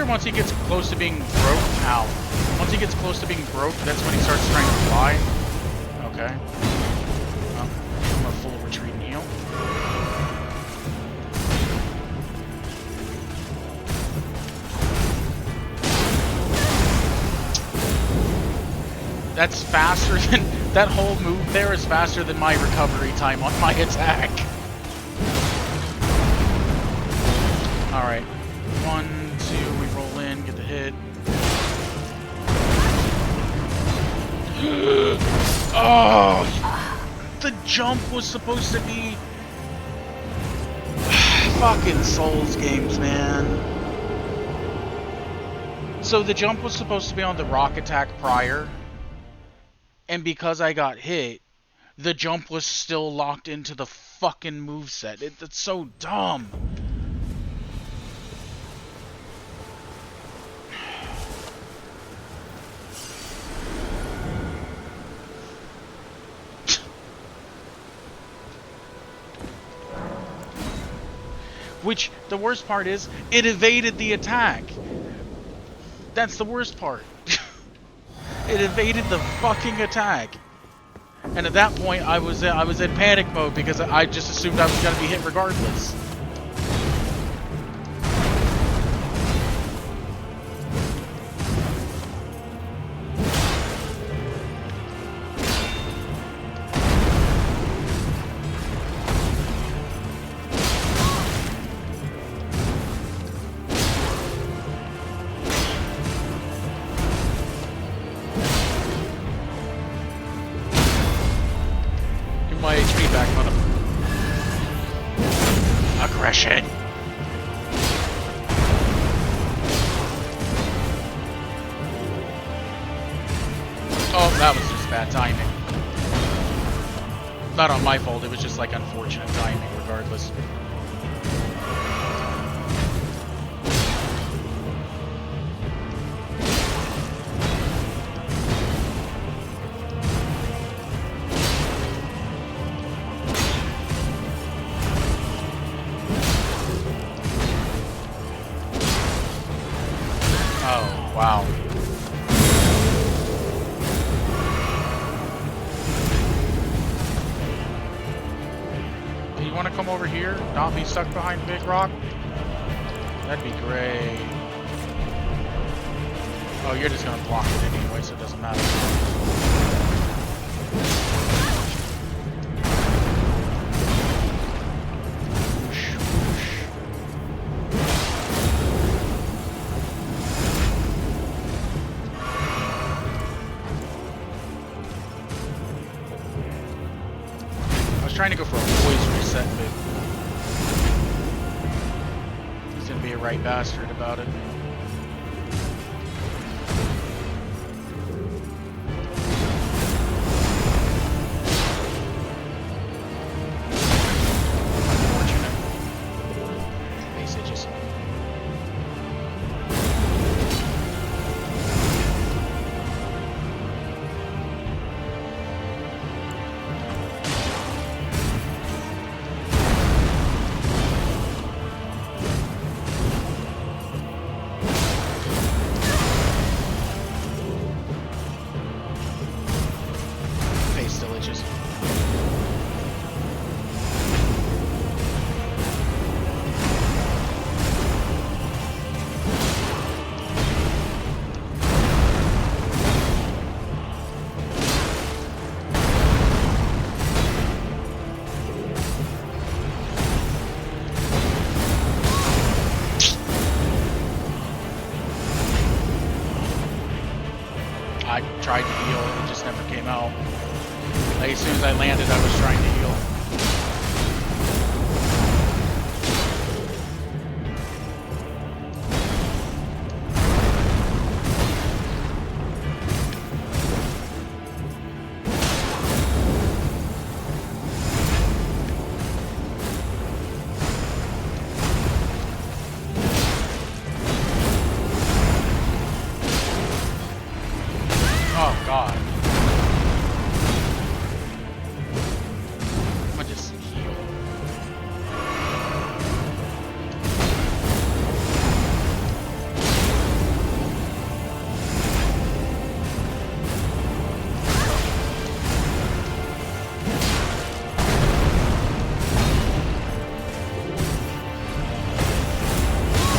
Once he gets close to being broke, once he gets close to being broke, that's when he starts trying to fly. Okay. Well, I'm a full retreat and heal. That's faster than that whole move there is faster than my recovery time on my attack. Alright. 1, 2, we roll in, get the hit. Oh! The jump was supposed to be... Fucking Souls games, man. So the jump was supposed to be on the rock attack prior. And because I got hit, the jump was still locked into the fucking moveset. It's so dumb. Which, the worst part is, it evaded the attack. That's the worst part. It evaded the fucking attack. And at that point, I was in panic mode because I just assumed I was going to be hit regardless. Aggression. Oh, that was just bad timing. Not on my fault, it was just like unfortunate timing regardless. Wow. Do you want to come over here? Not be stuck behind the big rock? That'd be great. Oh, you're just going to block it anyway, so it doesn't matter. Trying to go for a voice reset, but he's gonna be a right bastard about it. Unfortunate. Base just. still itches. I tried to heal, it just never came out. Like, as soon as I landed, I was trying to heal. Oh, God. I'm gonna just heal.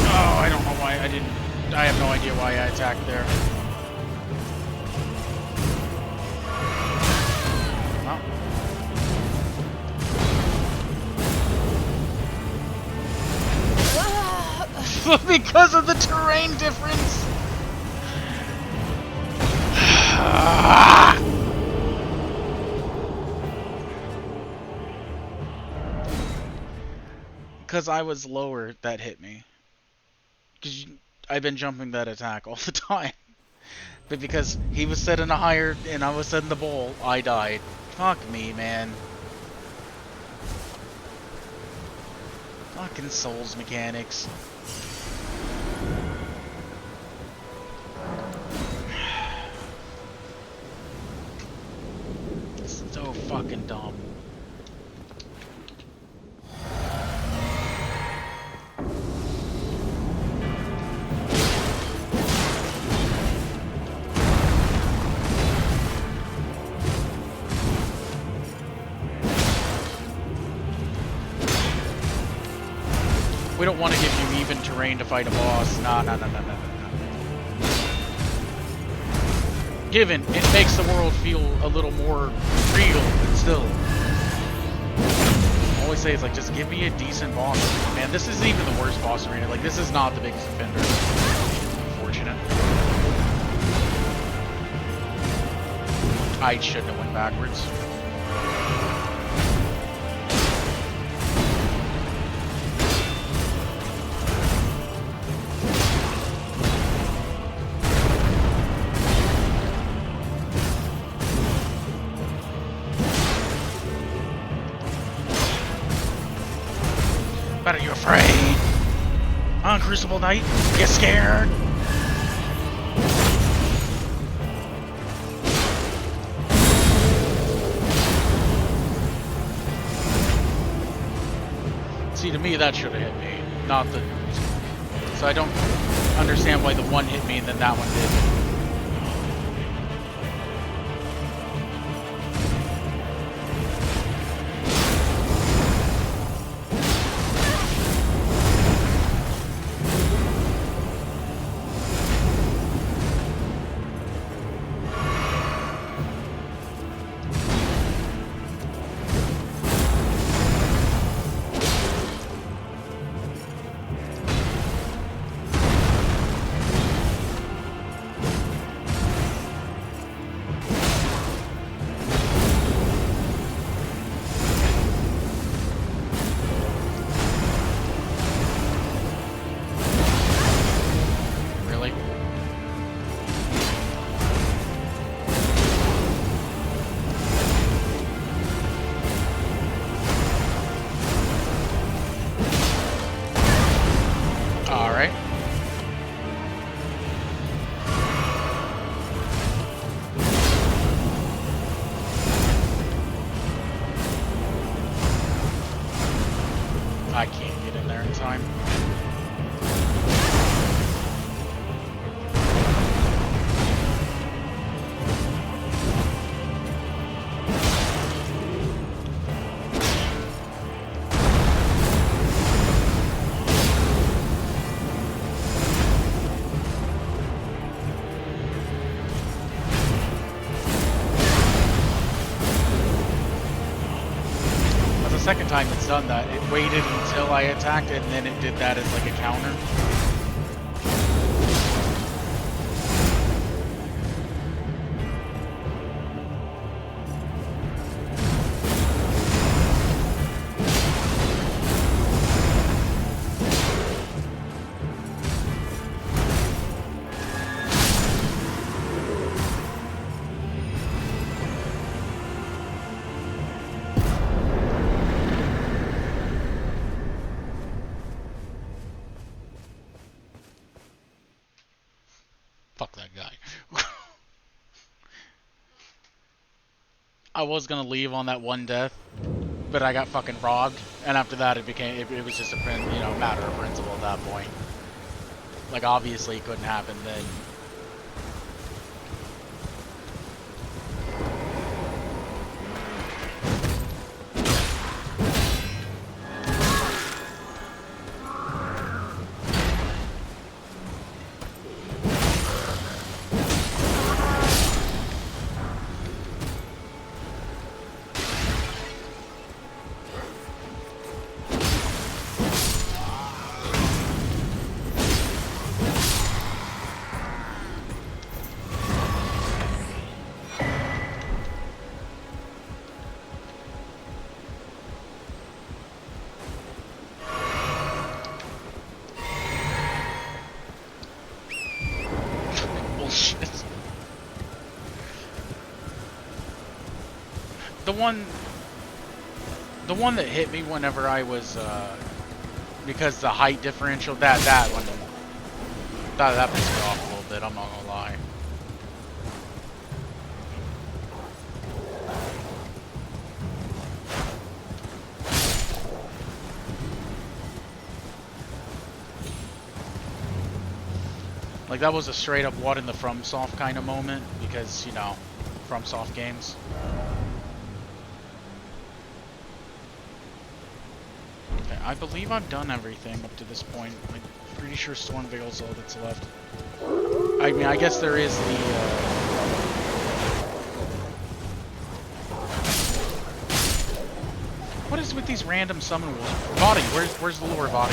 Oh, I don't know why I didn't... I have no idea why I attacked there. Because of the terrain difference. Because I was lower, that hit me. Because I've been jumping that attack all the time. But because he was set in a higher and I was set in the bowl, I died. Fuck me, man. Fucking Souls mechanics. So fucking dumb. We don't want to give you even terrain to fight a boss. Nah. Given, it makes the world feel a little more real, but still. I always say, it's like, just give me a decent boss arena. Man, this isn't even the worst boss arena. Like, this is not the biggest offender. Unfortunate. I shouldn't have went backwards. But are you afraid? On Crucible Knight? You scared? See, to me, that should have hit me, not the... So I don't understand why the one hit me and then that one did. second time it's done that. It waited until I attacked, and then it did that as like a counter. Fuck that guy. I was gonna leave on that one death, but I got fucking robbed, and after that it was just a matter of principle at that point. Like, obviously it couldn't happen then. Bullshit. The one that hit me whenever I was, because the height differential, that one, that pissed me off a little bit, I'm not gonna lie. Like, that was a straight up what in the FromSoft kind of moment, because, you know, FromSoft games. Okay, I believe I've done everything up to this point. I'm pretty sure Stormveil's all that's left. I mean, I guess there is the, What is with these random summon wolves? Vadi, where's the lure, Vadi?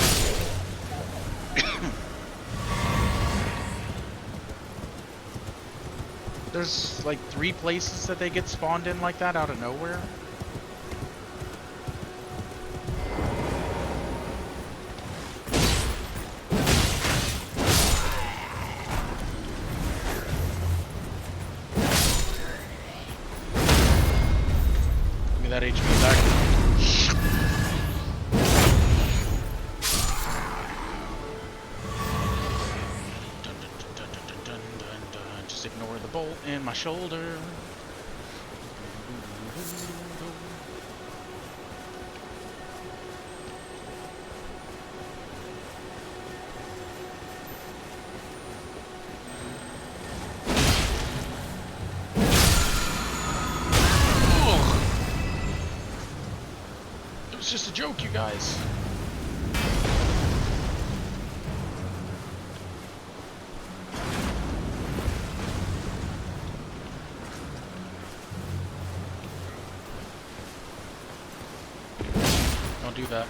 There's like 3 places that they get spawned in like that out of nowhere. Give me that HP back. Ignore the bolt in my shoulder. It was just a joke, you guys. Don't do that.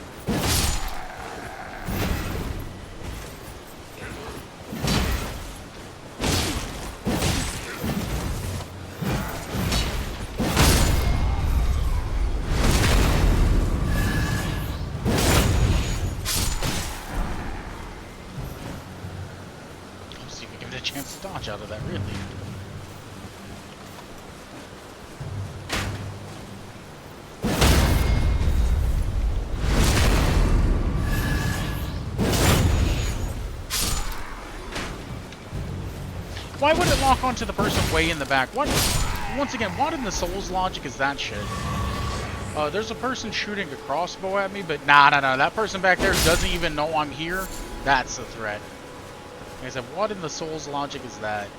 Let's see if we give it a chance to dodge out of that, really. Why would it lock onto the person way in the back? What? Once again, what in the Souls logic is that shit? There's a person shooting a crossbow at me, but nah, that person back there doesn't even know I'm here. That's a threat. Like I said, what in the Souls logic is that? It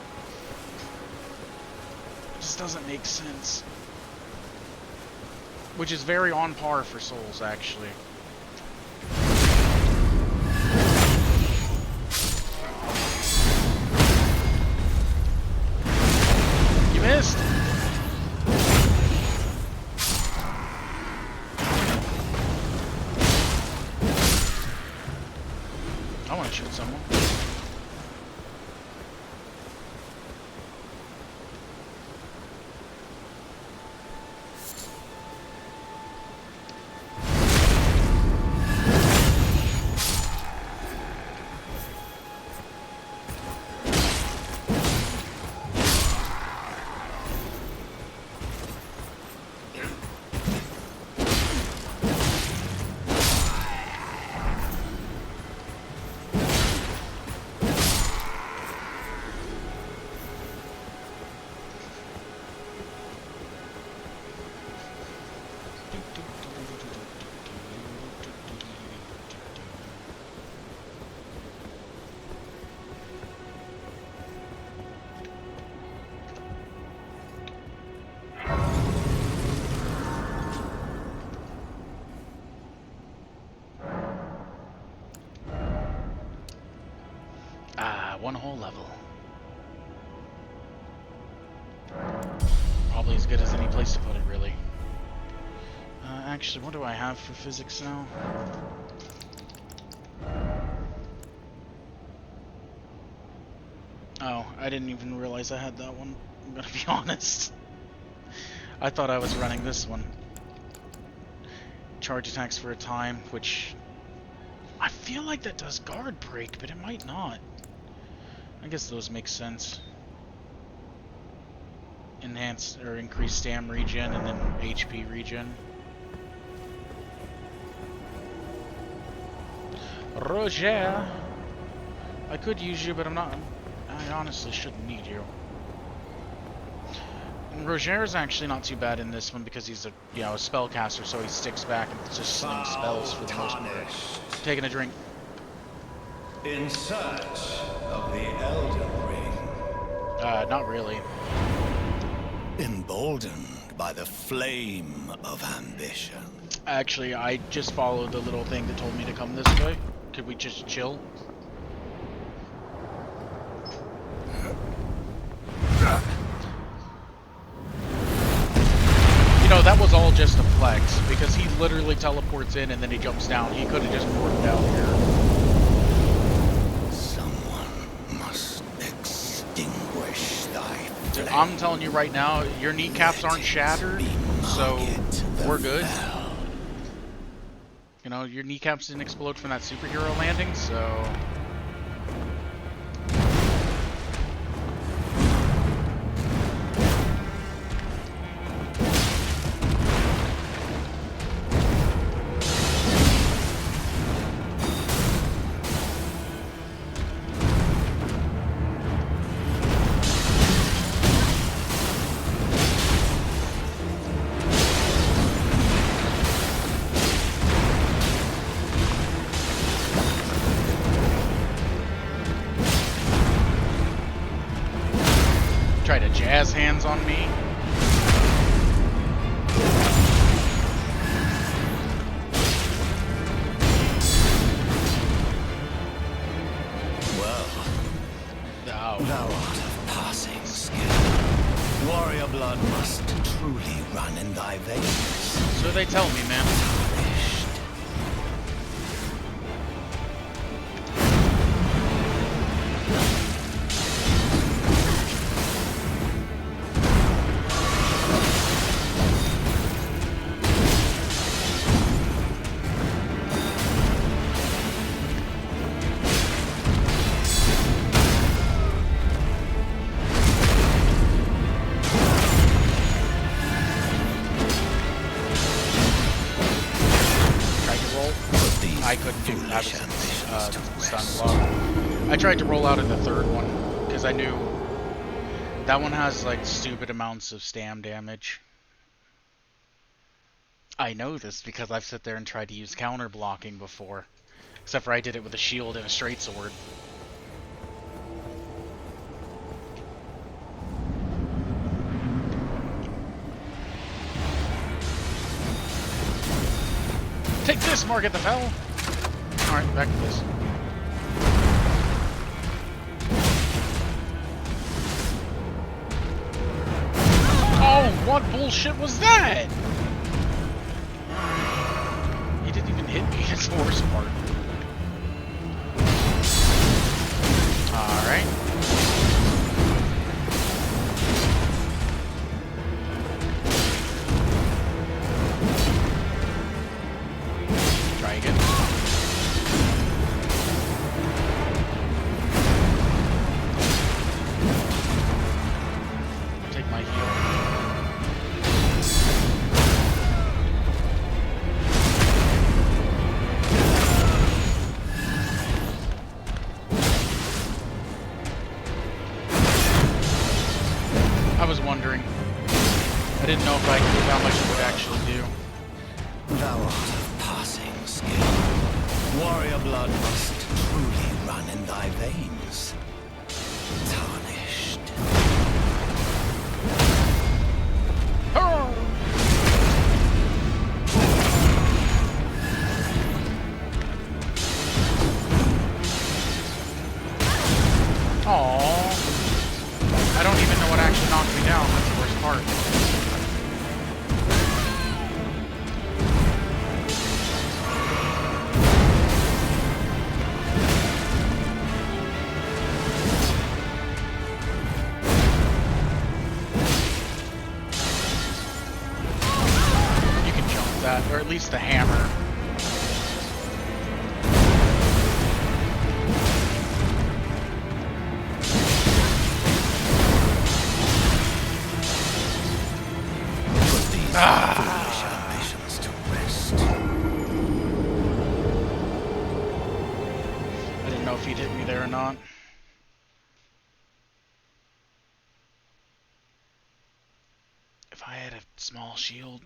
just doesn't make sense. Which is very on par for Souls, actually. Missed. shoot someone. Ah, one whole level. Probably as good as any place to put it, really. Actually, what do I have for physics now? Oh, I didn't even realize I had that one. I'm gonna be honest. I thought I was running this one. Charge attacks for a time, which... I feel like that does guard break, but it might not. I guess those make sense. Enhance or increase stam regen and then HP regen. Roger! I could use you, but I'm not... I honestly shouldn't need you. And Roger is actually not too bad in this one because he's a a spellcaster, so he sticks back and just slings spells for the most part. Taking a drink. In search of the Elden Ring. Not really. Emboldened by the flame of ambition. Actually, I just followed the little thing that told me to come this way. Could we just chill? You know, that was all just a flex, because he literally teleports in and then he jumps down. He could have just ported down here. Someone must extinguish thy flame. I'm telling you right now, your kneecaps aren't shattered, so we're good. You know, your kneecaps didn't explode from that superhero landing, so... Try to jazz hands on me. Well, Oh. thou art of passing skill. Warrior blood must truly run in thy veins. So they tell me, man. Tarnished. I couldn't do have it stun block. I tried to roll out in the third one because I knew that one has like stupid amounts of stam damage. I know this because I've sat there and tried to use counter blocking before, except for I did it with a shield and a straight sword. Take this, Margaret the Fell! Alright, back to this. Oh, what bullshit was that? He didn't even hit me, that's the worst part. much it would actually do. Thou art of passing skill. Warrior blood must truly run in thy veins. Tarnished. Aww. I don't even know what actually knocked me down. That's the worst part. You can jump that, or at least the hammer. Foolish ambitions to rest. I didn't know if he'd hit me there or not. If I had a small shield,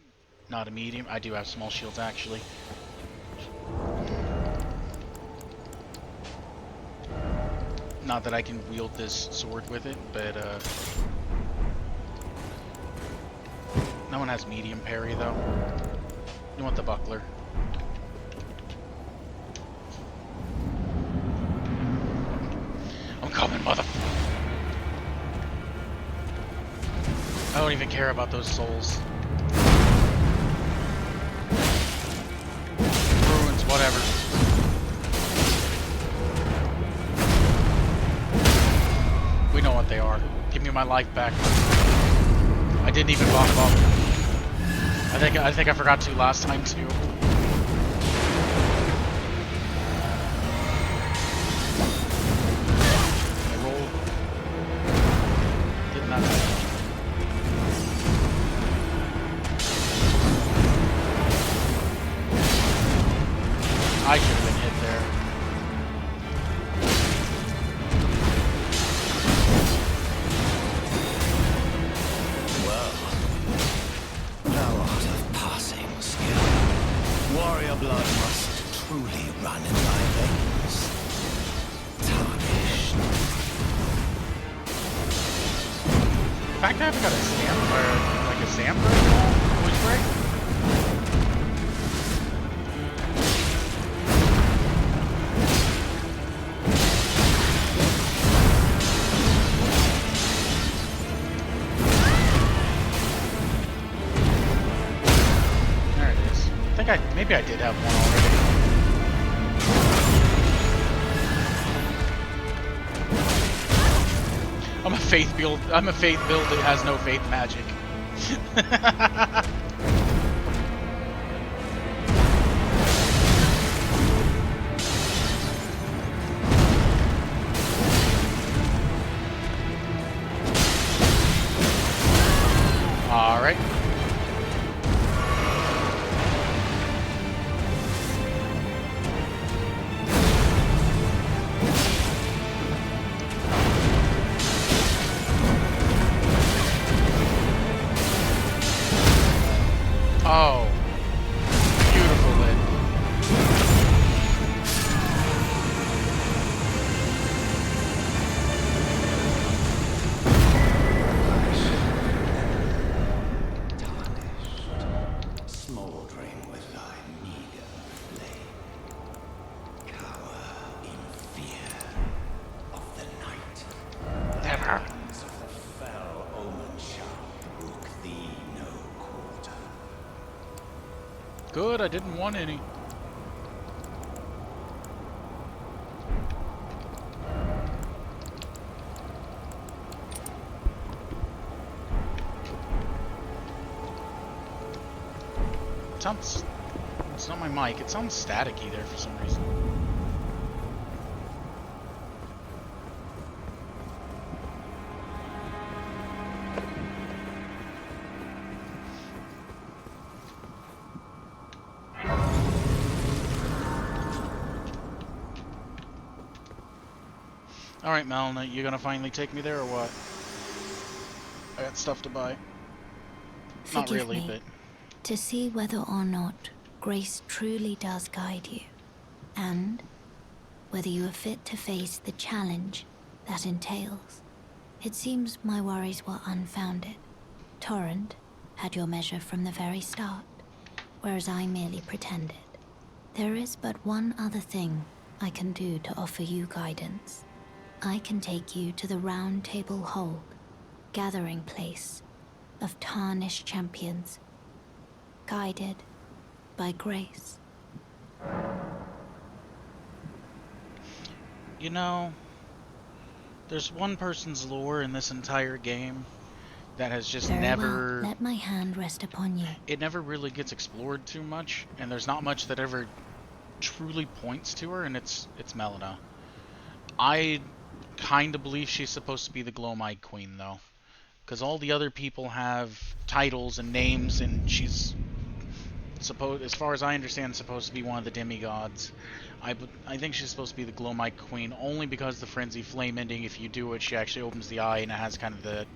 not a medium. I do have small shields actually. Not that I can wield this sword with it, but no one has medium parry though. You want the buckler. I'm coming, mother. I don't even care about those souls. Ruins, whatever. We know what they are. Give me my life back. I didn't even buff up. I think I forgot to last time too. I rolled. Did not touch. I should have been hit there. Well, thou art of passing skill. Warrior blood must truly run in thy veins. Tarnished. In fact, I haven't got a stamp or like a Sam break. Voice break. There it is. I think maybe I did have one already. I'm a faith build that has no faith magic. All right. Oh, beautiful lid. Smoldering with thy meager flame. Cower in fear of the night. The hands of the fell omen shall brook thee no quarter. Good, I didn't want any. It sounds... It's not my mic. It sounds staticky there for some reason. Alright, Melina, you gonna finally take me there or what? I got stuff to buy. Not Forgive really, me. but... to see whether or not grace truly does guide you, and whether you are fit to face the challenge that entails. It seems my worries were unfounded. Torrent had your measure from the very start, whereas I merely pretended. There is but one other thing I can do to offer you guidance. I can take you to the Round Table Hold, gathering place of tarnished champions, guided by grace. You know, there's one person's lore in this entire game that has just Very never... well. Let my hand rest upon you. It never really gets explored too much, and there's not much that ever truly points to her, and it's Melina. I kind of believe she's supposed to be the Glowmite Queen, though. Because all the other people have titles and names, and she's supposed, as far as I understand, supposed to be one of the demigods. I think she's supposed to be the Glowmite Queen, only because the Frenzy Flame ending, if you do it, she actually opens the eye, and it has kind of the,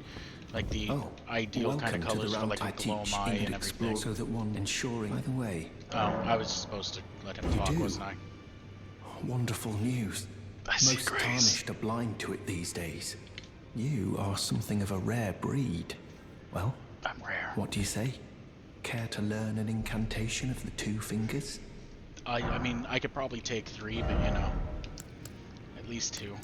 like, the ideal kind of colors for, like, a Glowmite and everything. So that one ensuring... By the way... Oh, I was supposed to let him talk, wasn't I? Wonderful news. I see Most grace. tarnished are blind to it these days. You are something of a rare breed. Well, I'm rare. what do you say? Care to learn an incantation of the two fingers? I mean, I could probably take 3, but, you know, at least 2.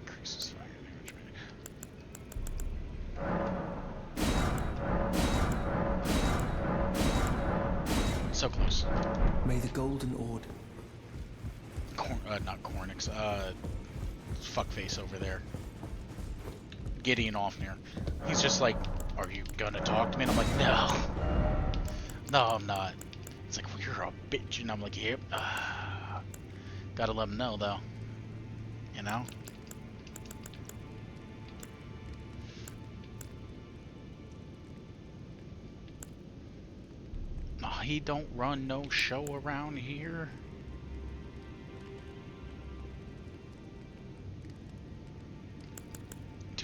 Increases fire damage. So close. May the Golden Order... Not Cornix, fuckface over there. Gideon Offnir. He's just like, are you gonna talk to me? And I'm like, no. No, I'm not. It's like, well, you're a bitch. And I'm like, yep. Gotta let him know, though. You know? Oh, he don't run no show around here.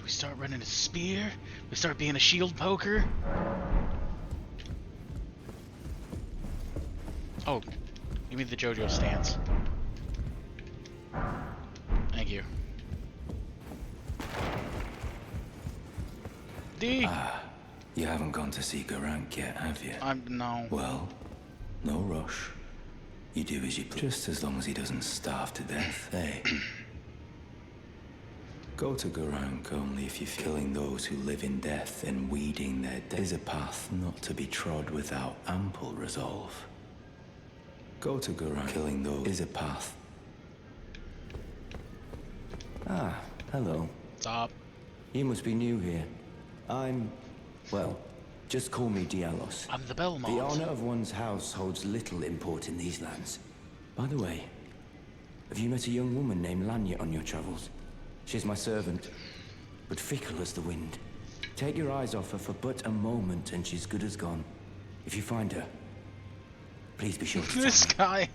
We start running a spear? We start being a shield poker? Oh, give me the JoJo stance. Thank you. D! You haven't gone to see Garank yet, have you? No. Well, no rush. You do as you please. Just as long as he doesn't starve to death, eh? Go to Garank only if you're killing those who live in death and weeding their death is a path not to be trod without ample resolve. Go to Garank. Killing those is a path. Ah, hello. Stop. You must be new here. Well, just call me Dialos. I'm the Belmont. The honor of one's house holds little import in these lands. By the way, have you met a young woman named Lanya on your travels? She's my servant, but fickle as the wind. Take your eyes off her for but a moment and she's good as gone. If you find her, please be sure to This tell me. guy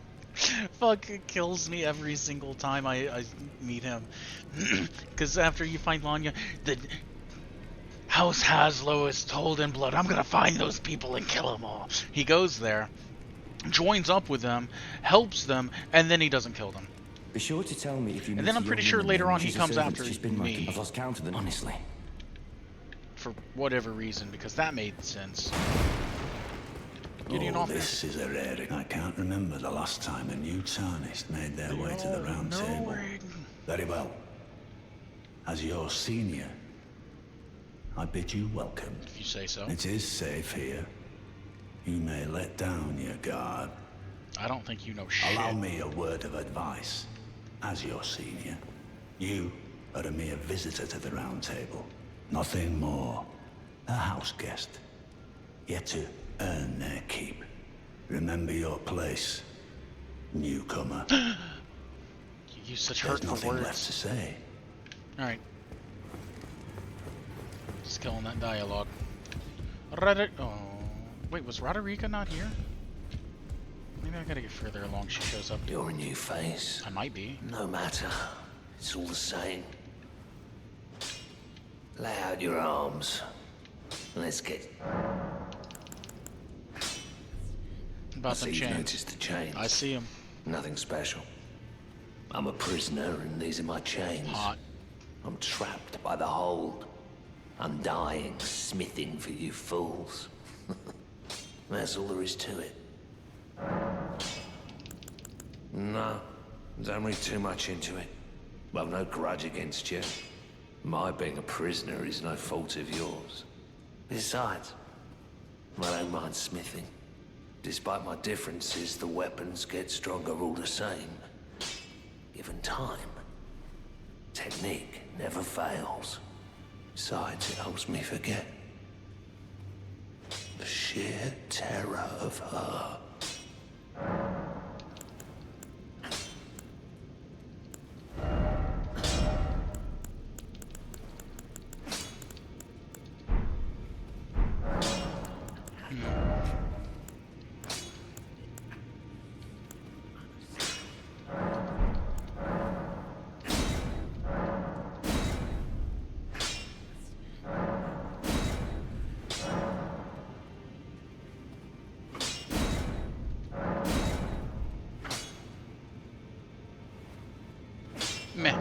fucking kills me every single time I meet him. Because after you find Lanya, the House Haslo is told in blood, I'm gonna find those people and kill them all. He goes there, joins up with them, helps them, and then he doesn't kill them. Be sure to tell me if you. And then I'm pretty sure later on he comes after me. I've lost count of them, honestly. For whatever reason, because that made sense. Gideon Oh, off this is a rare. I can't remember the last time a new Tarnished made their way to the round table. Very well. As your senior, I bid you welcome. If you say so. It is safe here. You may let down your guard. I don't think you know shit. Allow me a word of advice. As your senior, you are a mere visitor to the round table. Nothing more. A house guest. Yet to earn their keep. Remember your place, newcomer. You use such There's hurtful nothing words. left to say. Alright. Just killing that dialogue. Oh. Wait, was Roderica not here? Maybe I gotta get further along. She shows up. You're a new face. I might be. No matter. It's all the same. Lay out your arms. Let's get... About I them see you've chains. noticed the chains. I see them. Nothing special. I'm a prisoner and these are my chains. Hot. I'm trapped by the hold. Undying, smithing for you fools. That's all there is to it. No, don't read too much into it. Well, no grudge against you. My being a prisoner is no fault of yours. Besides, I don't mind smithing. Despite my differences, the weapons get stronger all the same. Given time, technique never fails. Besides, it helps me forget the sheer terror of her. Meh.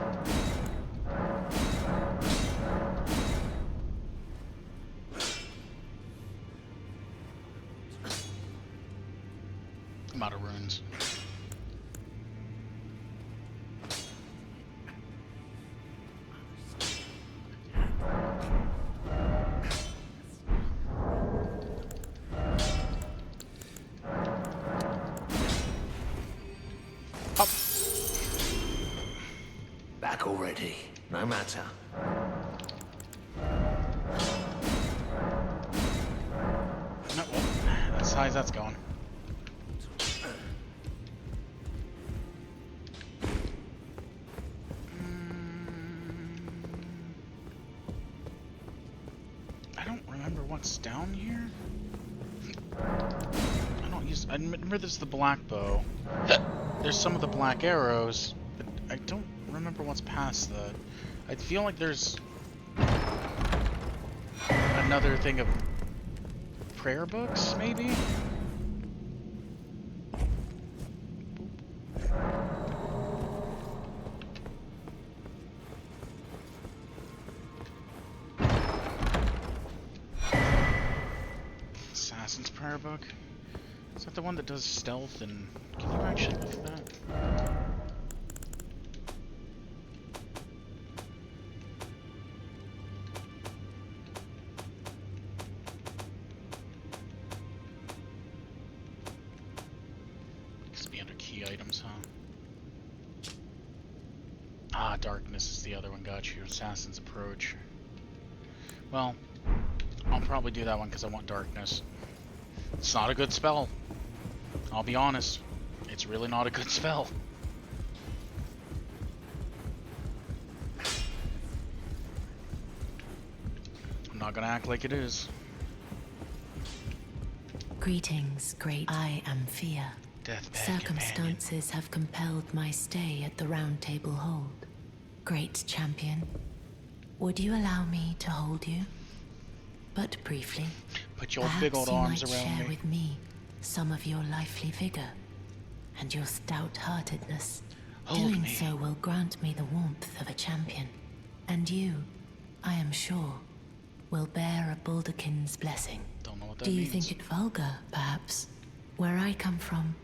I'm out of runes. Back already. No matter. No, well, that's as high as that's going. I don't remember what's down here. I remember there's the black bow. There's some of the black arrows, but I don't remember what's past that. I feel like there's another thing of prayer books, maybe? Assassin's prayer book? Is that the one that does stealth and... Can you actually lift that? Items, huh? Ah, darkness is the other one. Got you. Assassin's approach. Well, I'll probably do that one because I want darkness. It's not a good spell. I'll be honest. It's really not a good spell. I'm not gonna act like it is. Greetings, great. I am Fear. Deathbed Circumstances have compelled my stay at the Round Table Hold. Great champion, would you allow me to hold you? But briefly. Put your big old arms around me. Perhaps you might share me. with me some of your lively vigor and your stout-heartedness. Doing so will grant me the warmth of a champion. And you, I am sure, will bear a Baldakin's blessing. Don't know what that Do you means. think it vulgar, perhaps? Where I come from,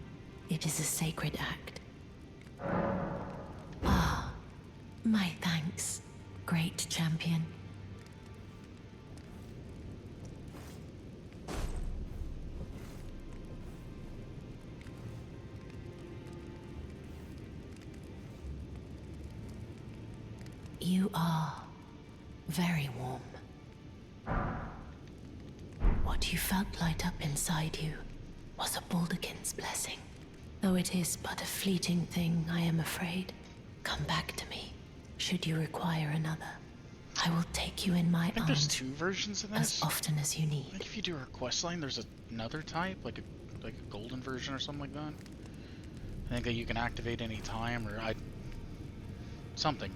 it is a sacred act. Ah, my thanks, great champion. You are very warm. What you felt light up inside you was a Baldakin's blessing. Though it is but a fleeting thing, I am afraid. Come back to me, should you require another. I will take you in my arms. There's two versions of this. As often as you need. I think if you do a quest line, there's another type, like a golden version or something like that. I think that you can activate any time, or something.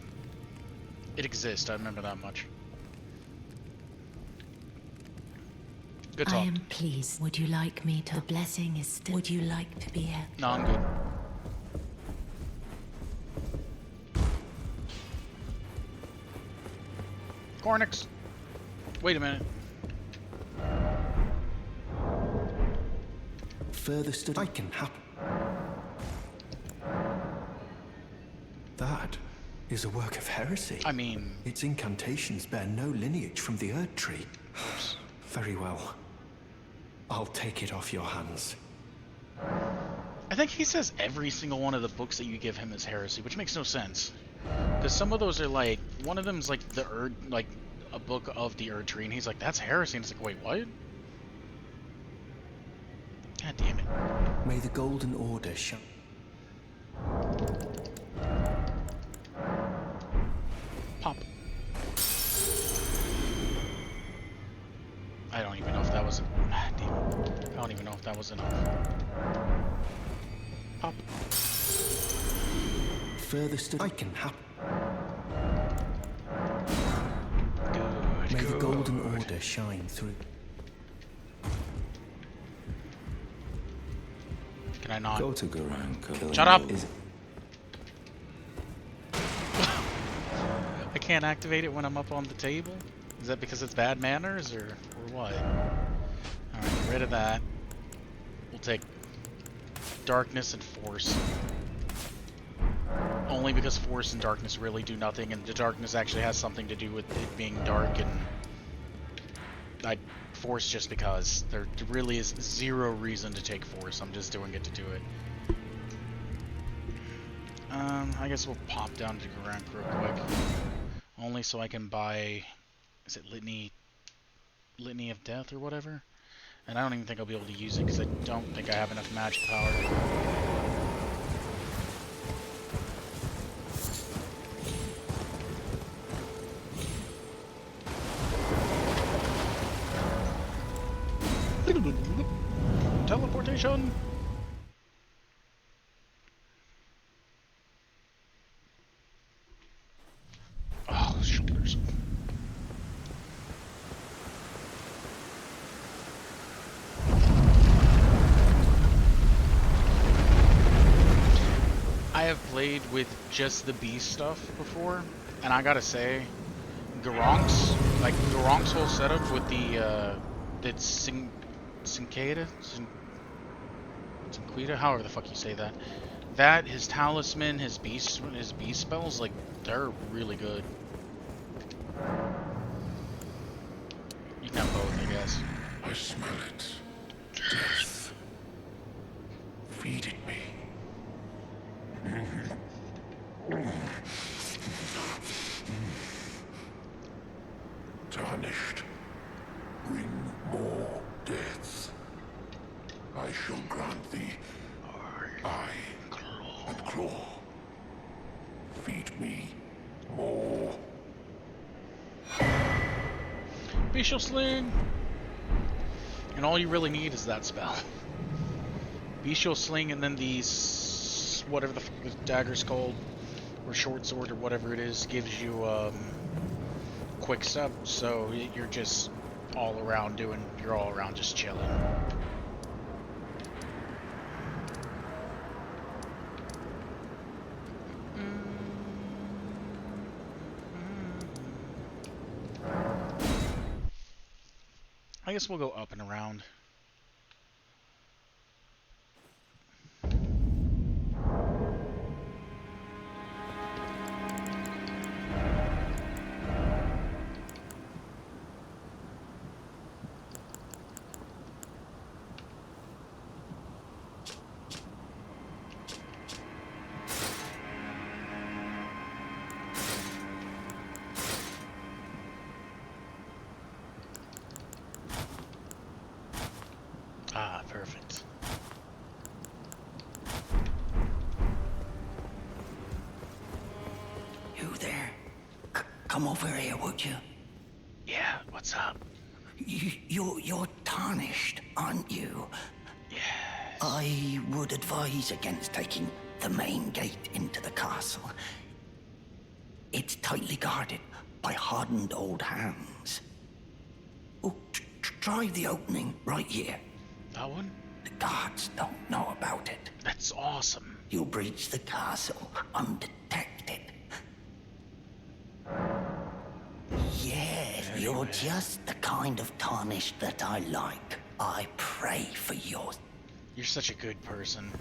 It exists. I remember that much. Good I talk. am pleased. Would you like me to? The blessing is still. Would you like to be here? No, I'm good. Cornix. Wait a minute. Further study can happen. That is a work of heresy. I mean, Its incantations bear no lineage from the Erd Tree. Very well. I'll take it off your hands. I think he says every single one of the books that you give him is heresy, which makes no sense. Because some of those are like, one of them's like the Erd, like a book of the Erd Tree, and he's like, that's heresy, and it's like, wait, what? God damn it. May the Golden Order shine. Pop. I don't even know if that was... damn it. I don't even know if that was enough. Pop. Further study can happen. Good, May good. the Golden Order shine through. Can I not? Go to Garanko. Shut up! Is I can't activate it when I'm up on the table? Is that because it's bad manners, or what? Alright, get rid of that. We'll take darkness and force. Only because force and darkness really do nothing, and the darkness actually has something to do with it being dark, and I force just because. There really is zero reason to take force, I'm just doing it to do it. I guess we'll pop down to Garank real quick. Only so I can buy... Is it Litany of Death or whatever? And I don't even think I'll be able to use it because I don't think I have enough magic power. Teleportation! Oh, shoulders. I have played with just the beast stuff before, and I gotta say, Garonk's whole setup with the Cinqueda, however the fuck you say that. That, his talisman, his beast spells, like, they're really good. You can have both, I guess. I smell it. Death. Feed it me. Tarnished. Bring more deaths. I shall grant thee eye and claw. Feed me more. Bestial Sling! And all you really need is that spell. Bestial Sling and then these... whatever the fuck this dagger's called, or short sword or whatever it is, gives you quick step, so you're just all around just chilling. I guess we'll go up and around. Ah, perfect. You there? Come over here, would you? Yeah, what's up? You're tarnished, aren't you? Yes. I would advise against taking the main gate into the castle. It's tightly guarded by hardened old hands. Oh, Try the opening right here. That one? The guards don't know about it. That's awesome. You'll breach the castle undetected. Yes, you're just the kind of tarnished that I like. I pray for your... You're such a good person.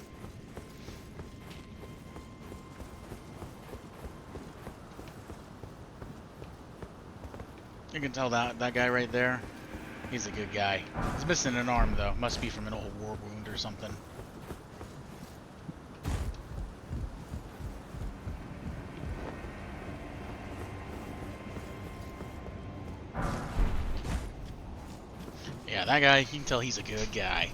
You can tell that guy right there, he's a good guy. He's missing an arm though. Must be from an old war wound or something. Yeah, that guy, you can tell he's a good guy.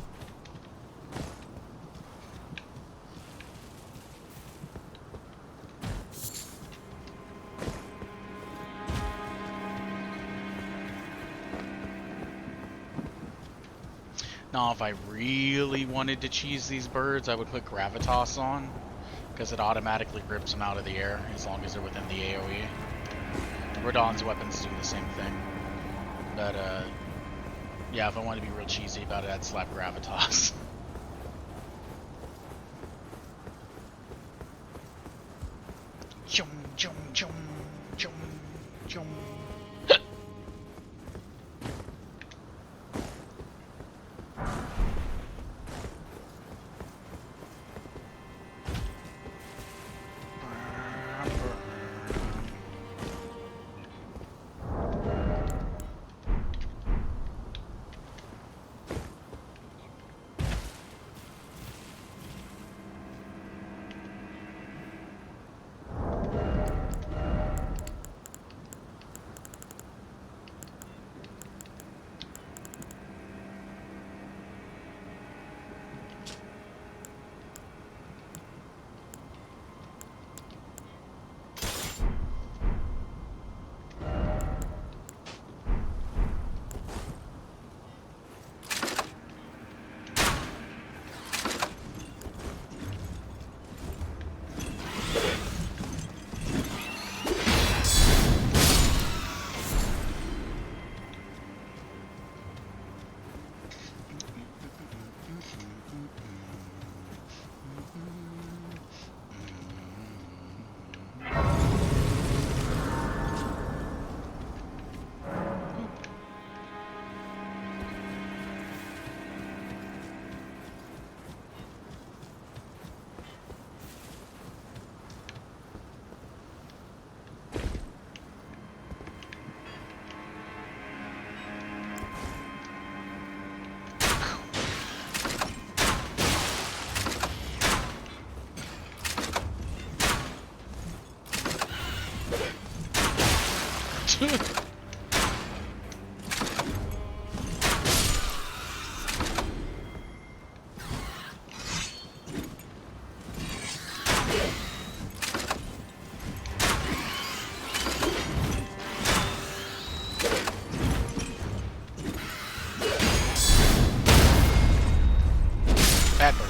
Now, if I really wanted to cheese these birds, I would put Gravitas on, because it automatically rips them out of the air as long as they're within the AoE. Rodon's weapons do the same thing. But, yeah, if I wanted to be real cheesy about it, I'd slap Gravitas. Chum, chum, chum, chum, chum. Bad bird.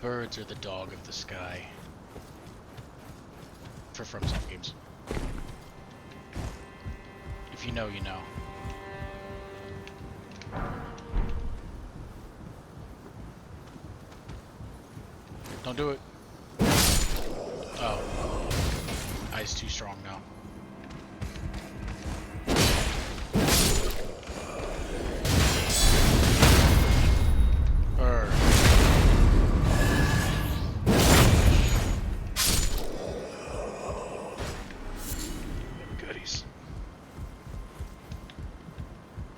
Birds are the dog of the sky. For FromSoft games. If you know, you know. Don't do it. Oh. Ice too strong now. Goodies.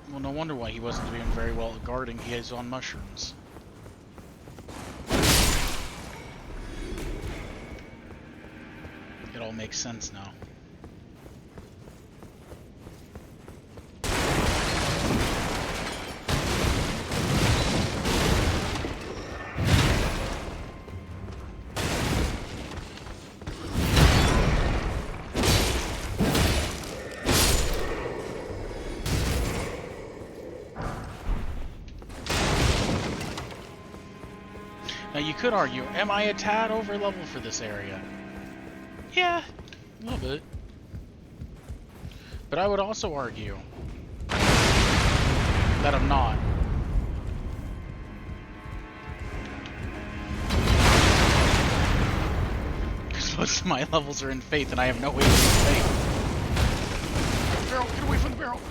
Well, no wonder why he wasn't doing very well at guarding his on mushrooms. It all makes sense now. Now you could argue, am I a tad over level for this area? Yeah, a little bit. But I would also argue that I'm not. Because most of my levels are in Faith and I have no way to use Faith. Barrel, get away from the barrel!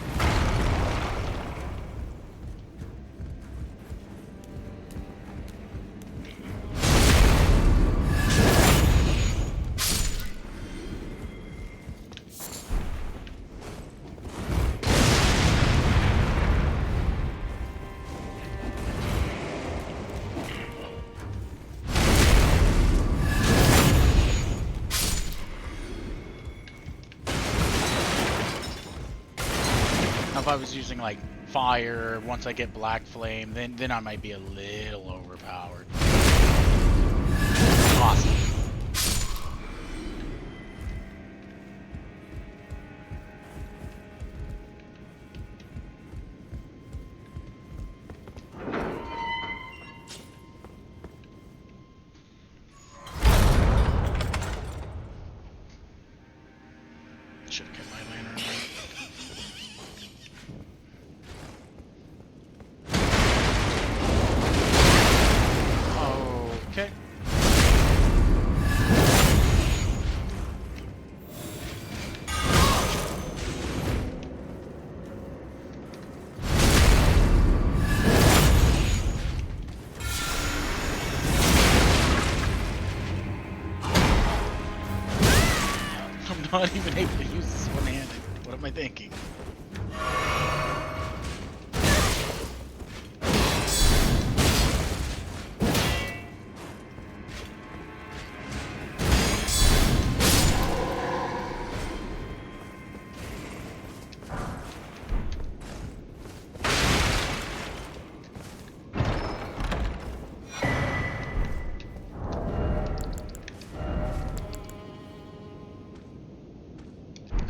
If I was using like fire, once I get black flame, then I might be a little overpowered. Awesome. Should have kept my lantern on. Okay. I'm not even able to use this one-handed. What am I thinking?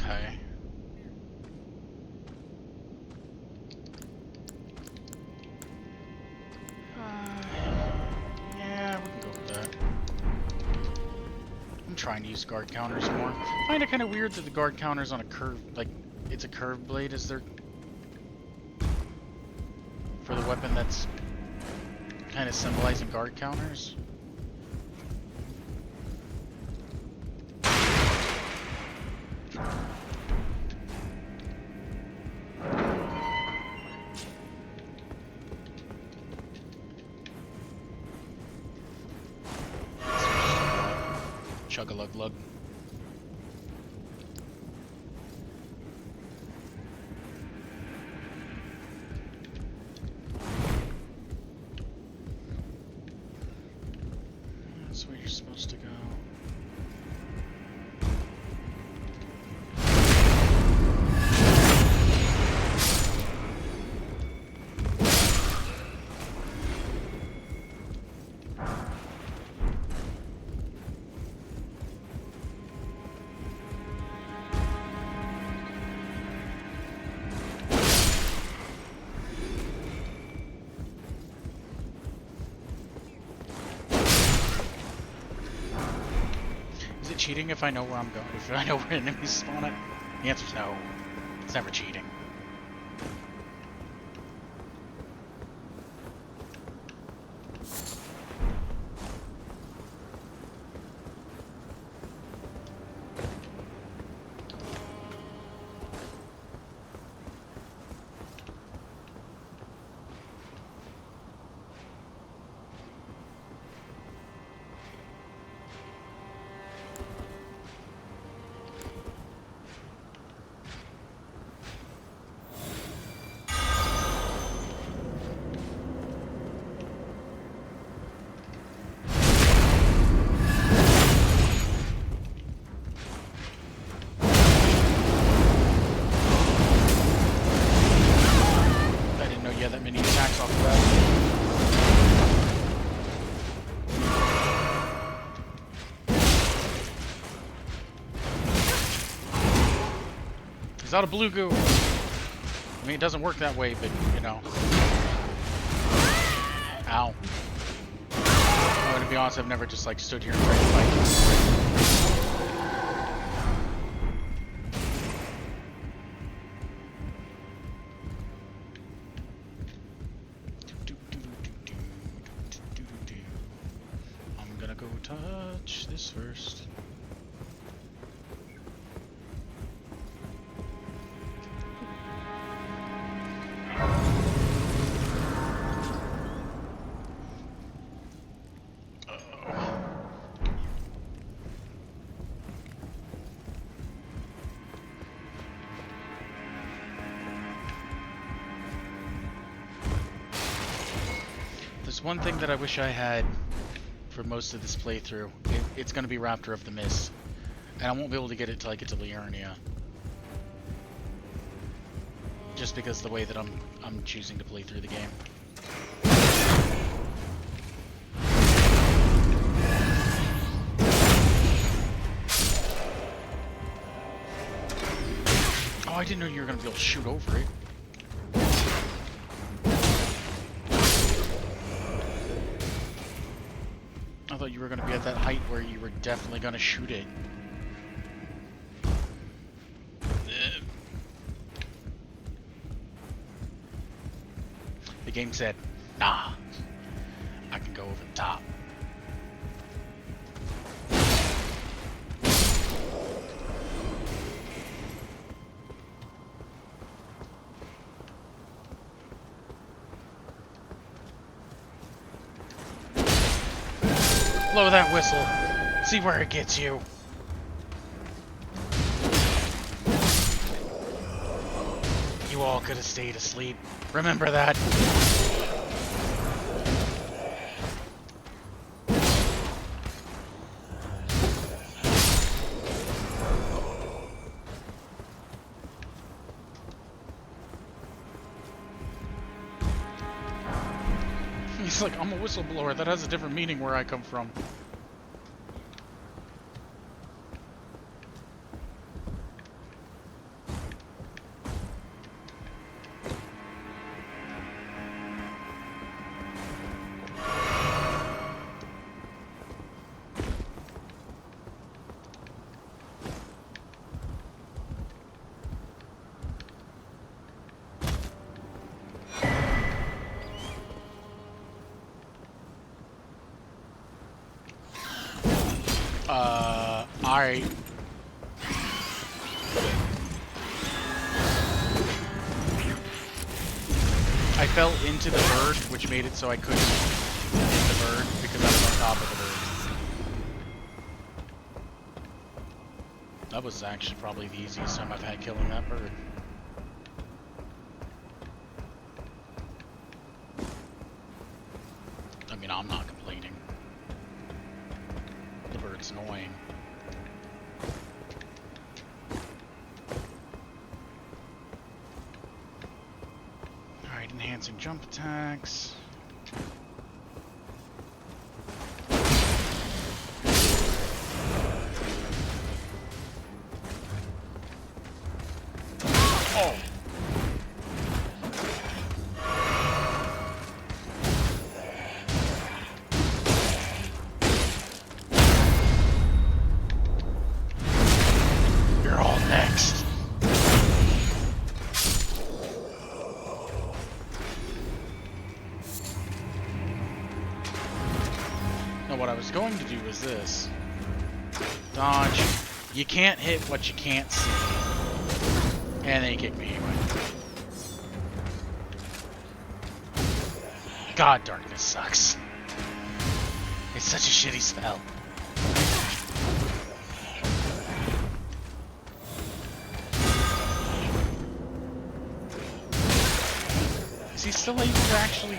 Okay. Yeah, we can go with that. I'm trying to use guard counters more. I find it kind of weird that the guard counters on a curve, like, it's a curved blade as their for the weapon that's kind of symbolizing guard counters. Chug-a-lug-lug. That's where you're supposed to go. cheating if I know where I'm going? If I know where enemies spawn at? The answer's no. It's never cheating. He's out of blue goo. I mean, it doesn't work that way, but, you know. Ow. Oh, to be honest, I've never just, like, stood here and tried to fight. I'm gonna go touch this first. There's one thing that I wish I had for most of this playthrough. It's going to be Raptor of the Mist. And I won't be able to get it till I get to Liurnia. Just because of the way that I'm choosing to play through the game. Oh, I didn't know you were going to be able to shoot over it. I thought you were going to be at that height where you were definitely going to shoot it. The game said, nah, I can go over the top. Blow that whistle. See where it gets you. You all could have stayed asleep. Remember that. He's like, I'm a whistleblower. That has a different meaning where I come from. I fell into the bird, which made it so I couldn't hit the bird because I was on top of the bird. That was actually probably the easiest time I've had killing that bird. I mean, I'm not complaining. The bird's annoying. Alright, enhancing jump attacks. Oh! was going to do was this. Dodge. You can't hit what you can't see. And then he kicked me anyway. God, darkness sucks. It's such a shitty spell. Is he still able to actually...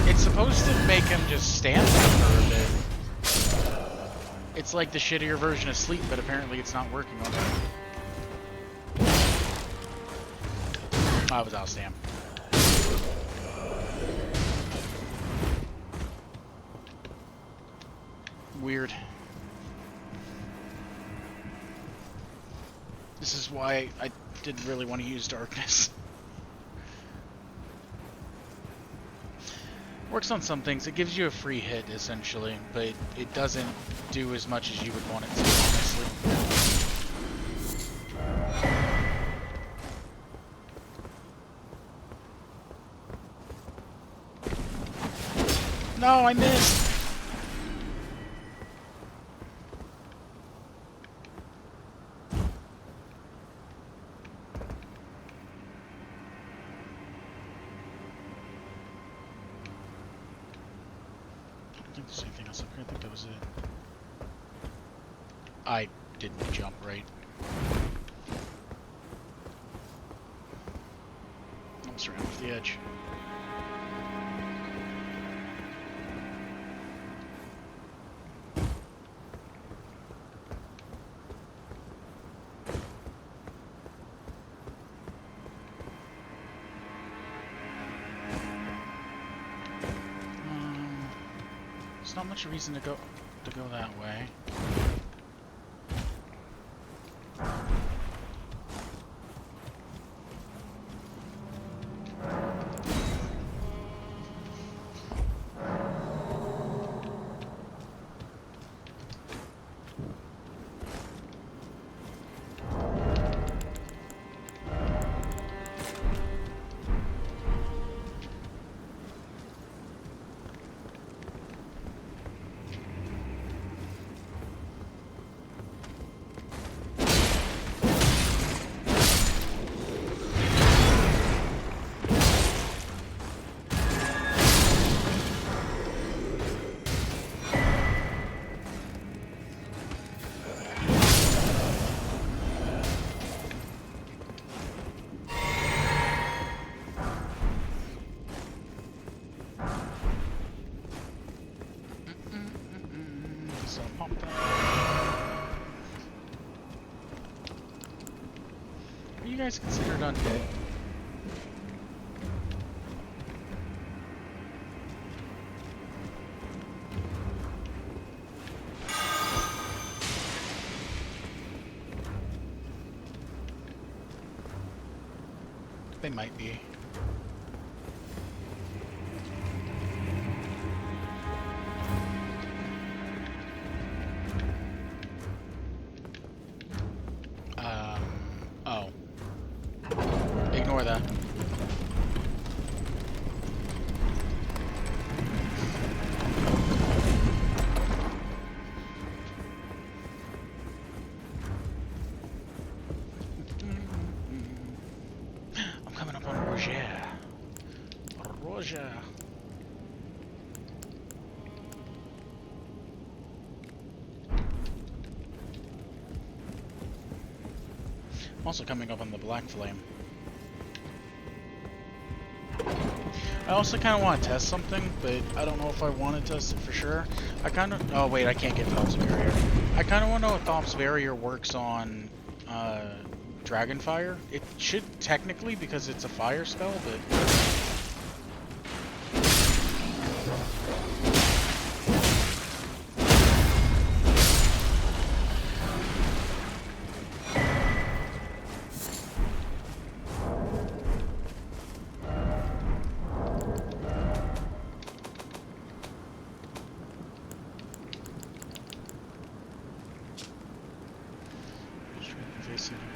It's supposed to make him just stand there for a bit. It's like the shittier version of sleep, but apparently it's not working on that. I was out, Sam. Weird. This is why I didn't really want to use darkness. Works on some things. It gives you a free hit, essentially, but it doesn't do as much as you would want it to, honestly. No, I missed! I don't think there's anything else up here. I think that was it. I didn't jump right. Almost ran off the edge. There's not much reason to go that way. Are you guys considered undead? They might be. Oh. Ignore that. I'm coming up on Roger. Roger. I'm also coming up on the Black Flame. I also kind of want to test something, but I don't know if I want to test it for sure. I kind of... Oh, wait, I can't get Thought's Barrier. I kind of want to know if Thought's Barrier works on Dragonfire. It should technically, because it's a fire spell, but...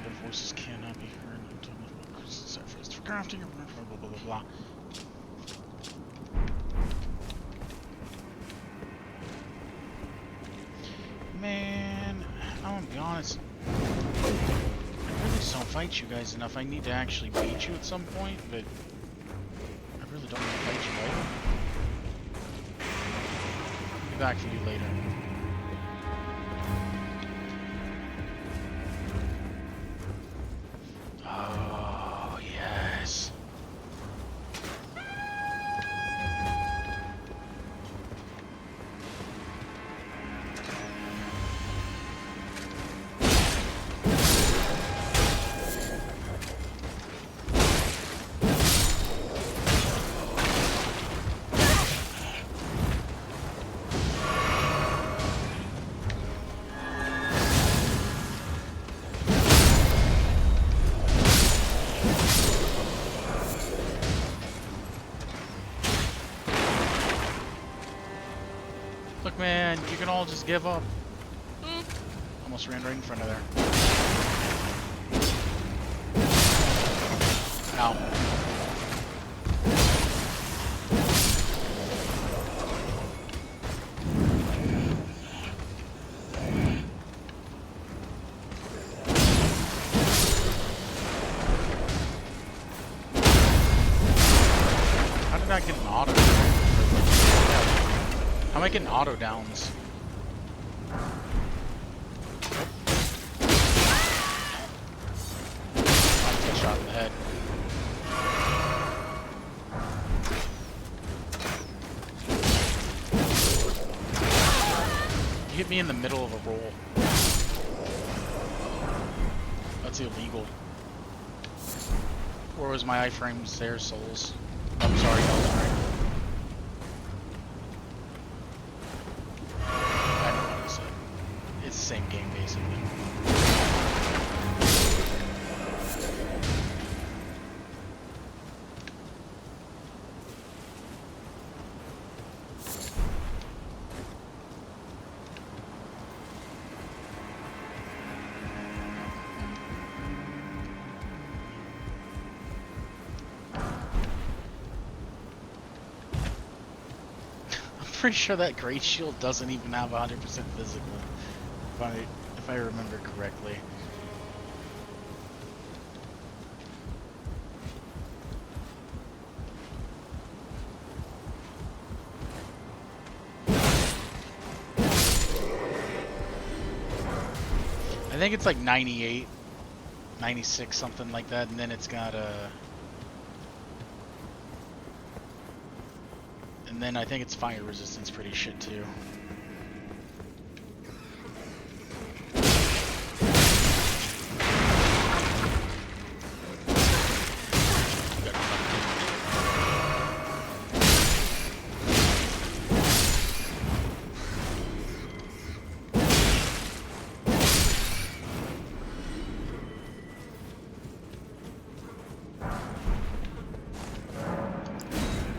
The voices cannot be heard until the surface. crafting, blah, blah, blah, blah. Man, I'm gonna be honest. I really just don't fight you guys enough. I need to actually beat you at some point, but I really don't want to fight you later. I'll be back for you later. Oh, yes. Look, man, you can all just give up. Almost ran right in front of there. Ow. How did I get an auto? How am I getting auto downs? I get shot in the head. You hit me in the middle of a roll. That's illegal. Or was my iframes their souls? I'm sorry, I'm sorry. I know what I said. It's the same game, basically. Pretty sure that great shield doesn't even have 100% physical, if I remember correctly. I think it's like 98, 96, something like that, and then it's got a... And then I think its fire resistance pretty shit too.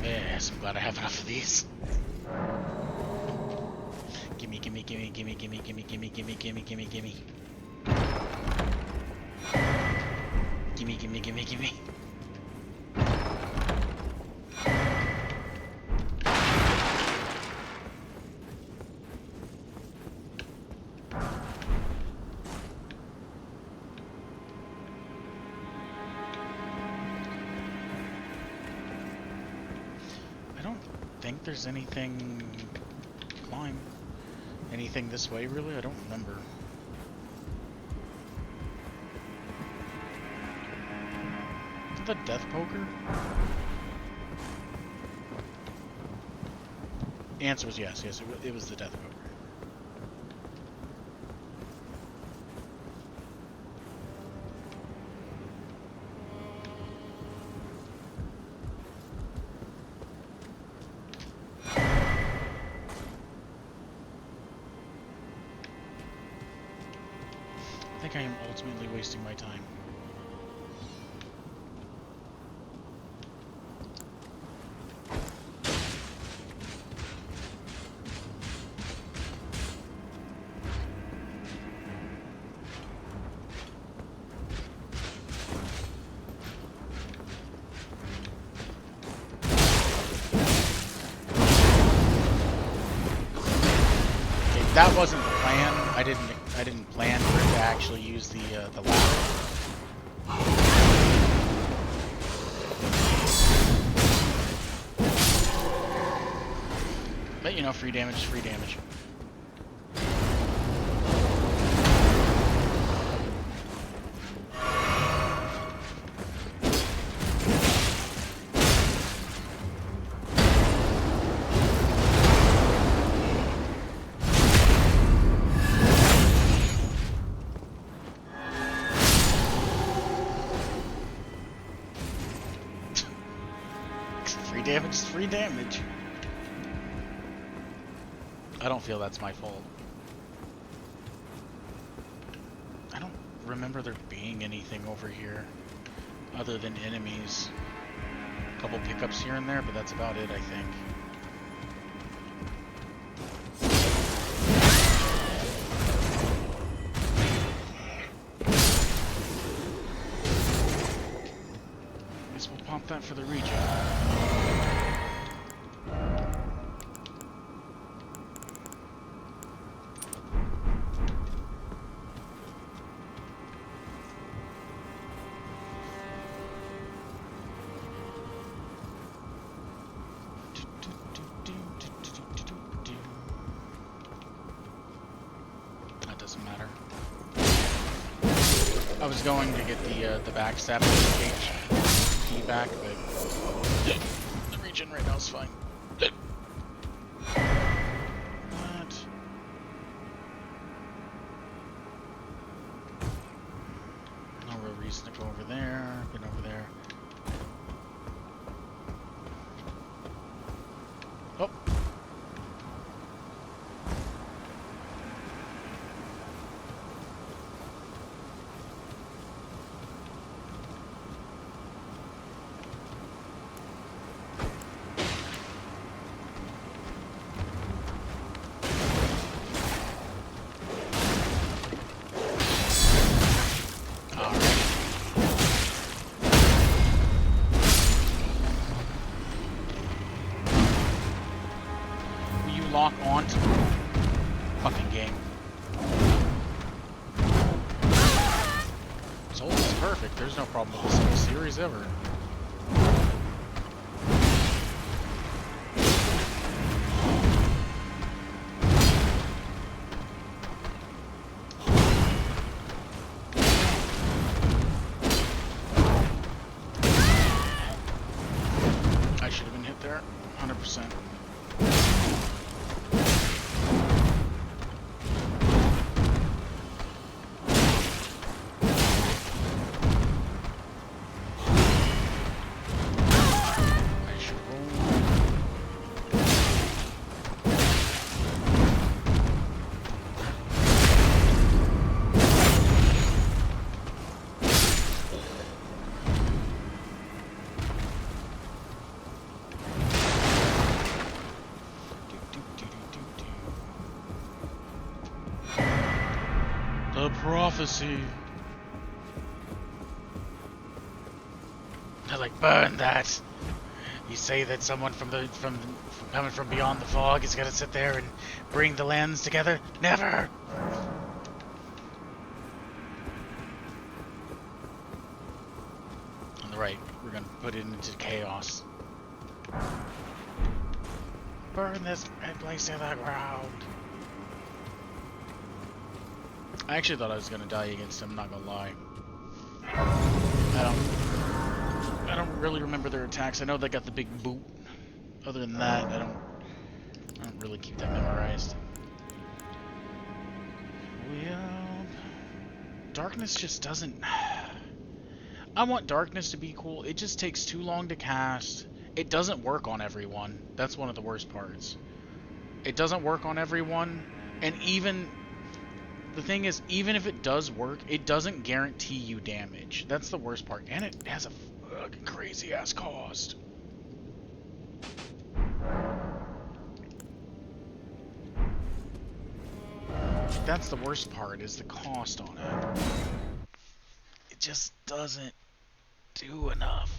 Yes, I'm glad I have enough of these. Gimme, gimme, gimme, gimme, gimme, gimme, gimme, gimme, gimme, gimme, gimme. Gimme, gimme, gimme, gimme. I don't think there's anything to climb. Anything this way, really? I don't remember. Is that the death poker? The answer was yes, yes, it was the death poker. I think I am ultimately wasting my time. that wasn't the plan. I didn't plan for it to actually use the ladder. But you know, free damage is free damage. Free damage is free damage. I don't feel that's my fault. I don't remember there being anything over here other than enemies. A couple pickups here and there, but that's about it, I think. Guess we'll pump that for the region. That doesn't matter. I was going to get the backstab HP back, but the region right now is fine. What? No real reason to go over there. Been over there. Oh. Lock onto fucking game. Soul is perfect. There's no problem with this whole series ever. I should have been hit there, 100%. The prophecy. I like burn that. You say that someone from coming from beyond the fog is gonna sit there and bring the lands together? Never. On the right, we're gonna put it into chaos. Burn this place to the ground. I actually thought I was gonna die against him, not gonna lie. I don't really remember their attacks. I know they got the big boot. Other than that, I don't really keep that memorized. Well, darkness just doesn't. I want darkness to be cool. It just takes too long to cast. It doesn't work on everyone. That's one of the worst parts. It doesn't work on everyone, and even the thing is, even if it does work, it doesn't guarantee you damage. That's the worst part, and it has a fucking crazy ass cost. That's the worst part, is the cost on it. It just doesn't do enough.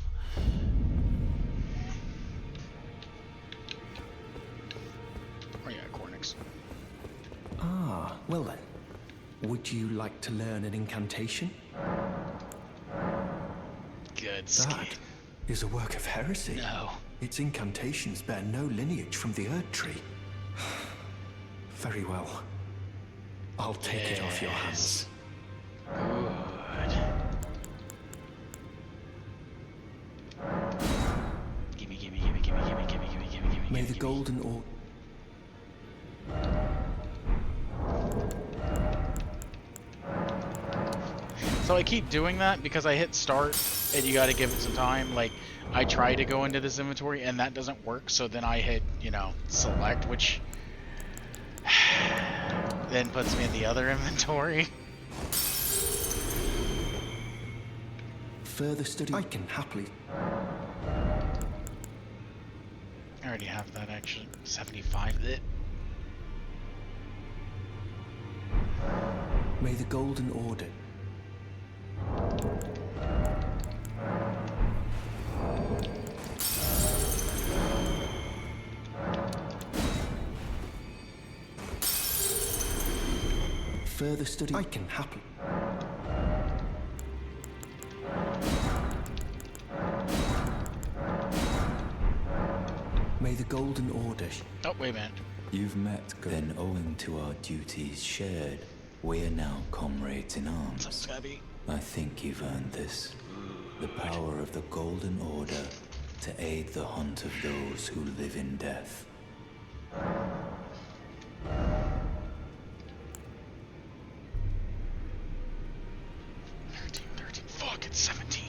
Oh yeah, Cornix. Ah, well then. Would you like to learn an incantation? Good That skate. is a work of heresy. No. Its incantations bear no lineage from the Erd Tree. Very well. I'll take it off your hands. Good. Gimme, gimme, gimme, gimme, gimme, gimme, gimme, gimme, gimme, May gimme, the gimme. golden orb. So I keep doing that because I hit start and you gotta give it some time. Like, I try to go into this inventory and that doesn't work, so then I hit, you know, select, which then puts me in the other inventory. Further study. I can happily. I already have that, actually. 75. Blech. May the golden order. Further study. I can happily. May the golden order. Oh, wait a minute. You've met, then owing to our duties shared, we are now comrades in What's up, arms. Scabby? I think you've earned this. The power of the Golden Order to aid the hunt of those who live in death. 13. Fuck, it's 17.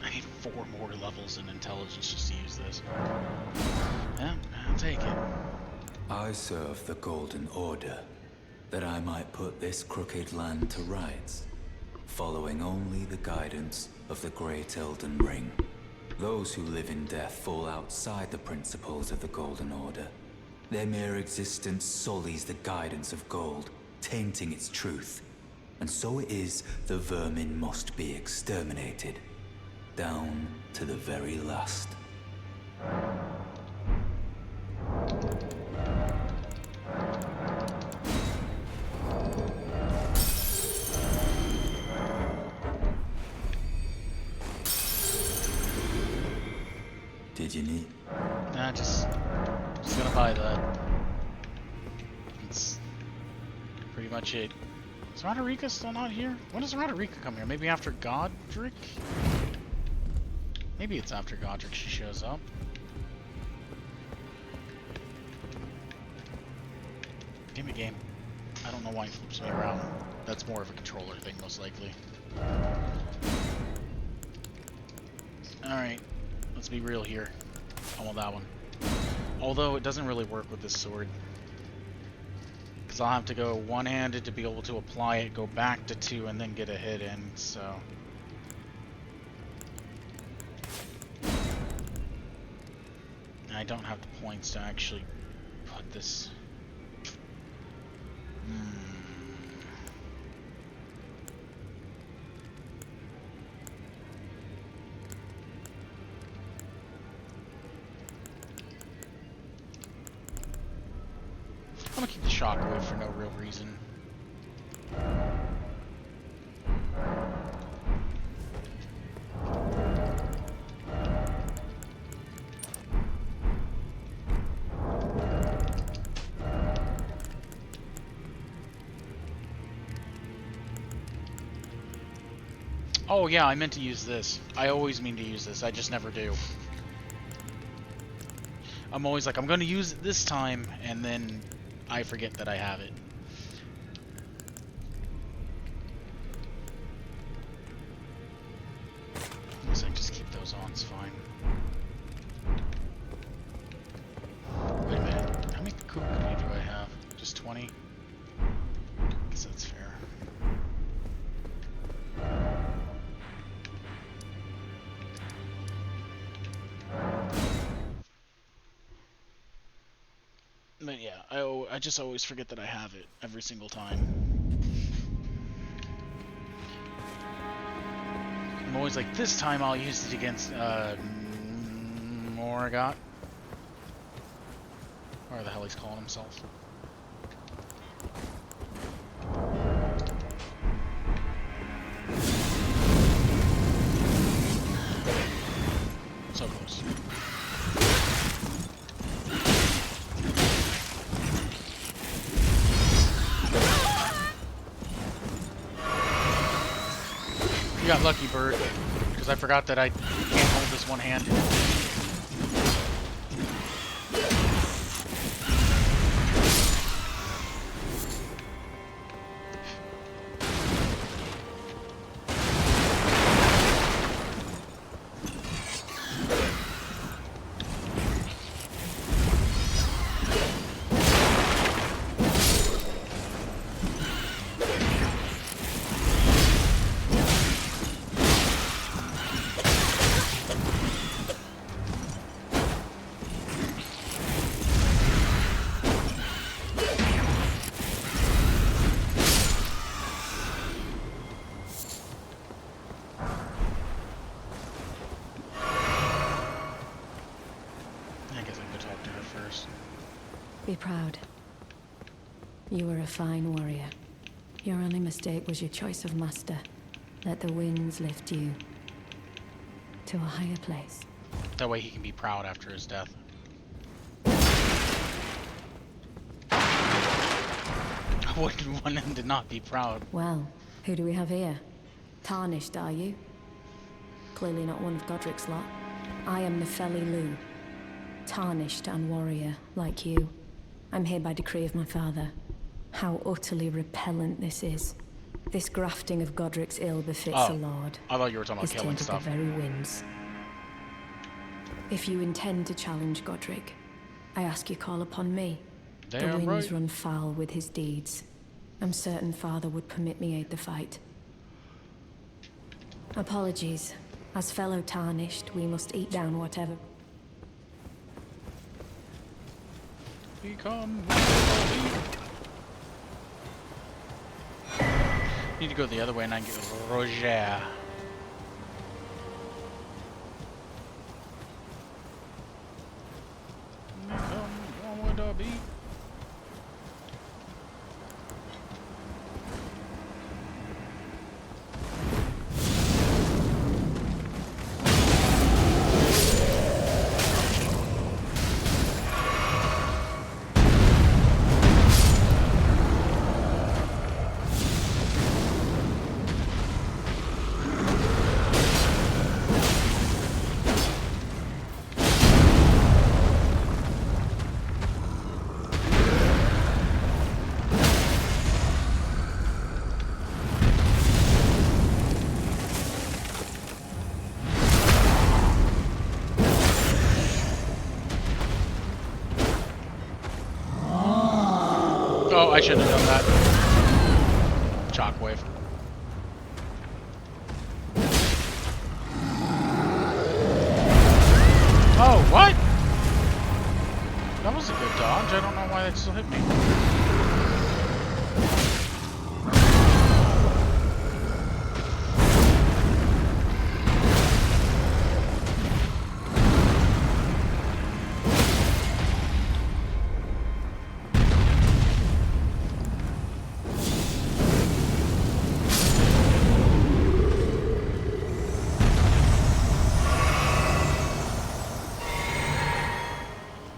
I need 4 more levels in intelligence just to use this. Yeah, I'll take it. I serve the Golden Order, that I might put this crooked land to rights, following only the guidance of the Great Elden Ring. Those who live in death fall outside the principles of the Golden Order. Their mere existence sullies the guidance of gold, tainting its truth. And so it is the vermin must be exterminated, down to the very last. Did you need? Nah, just gonna buy that. That's pretty much it. Is Roderica still not here? When does Roderica come here? Maybe after Godric? Maybe it's after Godric she shows up. Give me game. I don't know why it flips me around. That's more of a controller thing, most likely. Alright. Let's be real here. I want that one. Although it doesn't really work with this sword. Because I'll have to go one-handed to be able to apply it, go back to 2, and then get a hit in, so... And I don't have the points to actually put this... I'm gonna keep the shockwave for no real reason. Oh yeah, I meant to use this. I always mean to use this, I just never do. I'm always like, I'm gonna use it this time, and then I forget that I have it. So I can just keep those on, it's fine. Wait a minute, how many kukri do I have? Just 20? Guess that's fair. But yeah, I just always forget that I have it every single time. I'm always like, this time I'll use it against Morgott. Whatever the hell he's calling himself. So close. You got lucky, bird, because I forgot that I can't hold this one-handed. Be proud. You were a fine warrior. Your only mistake was your choice of master. Let the winds lift you to a higher place. That way he can be proud after his death. I wouldn't want him to not be proud. Well, who do we have here? Tarnished, are you? Clearly not one of Godric's lot. I am Nefeli Lu. Tarnished and warrior, like you. I'm here by decree of my father. How utterly repellent this is. This grafting of Godric's ill befits a lord. I thought you were talking about He's killing tainted stuff. the very winds. If you intend to challenge Godric, I ask you call upon me. Damn the winds right. run foul with his deeds. I'm certain father would permit me aid the fight. Apologies. As fellow tarnished, we must eat down whatever. Become. Need to go the other way and I get Roger. Become with the beat. Oh, I shouldn't have done that. Shockwave. Oh, what? That was a good dodge. I don't know why that still hit me.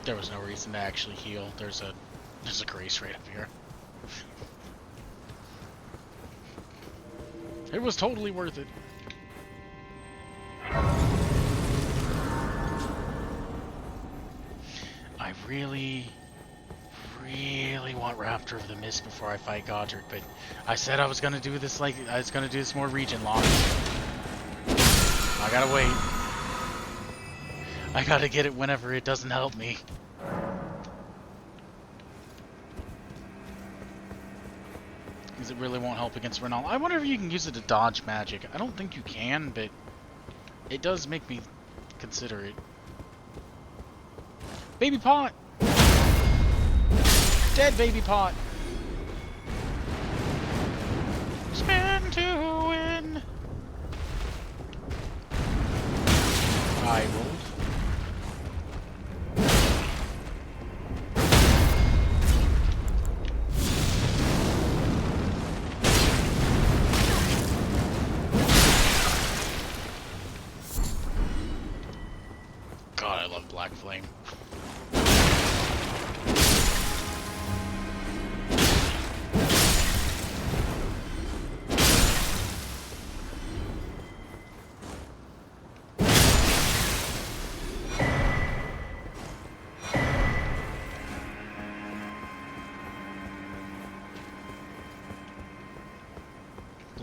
There was no reason to actually heal. There's a grace right up here. It was totally worth it. I really want Raptor of the Mist before I fight Godric, but I said I was gonna do this more region long. I gotta wait. I gotta get it whenever it doesn't help me. Because it really won't help against Renal. I wonder if you can use it to dodge magic. I don't think you can, but it does make me consider it. Baby pot! Dead baby pot! Spin to win! I rolled.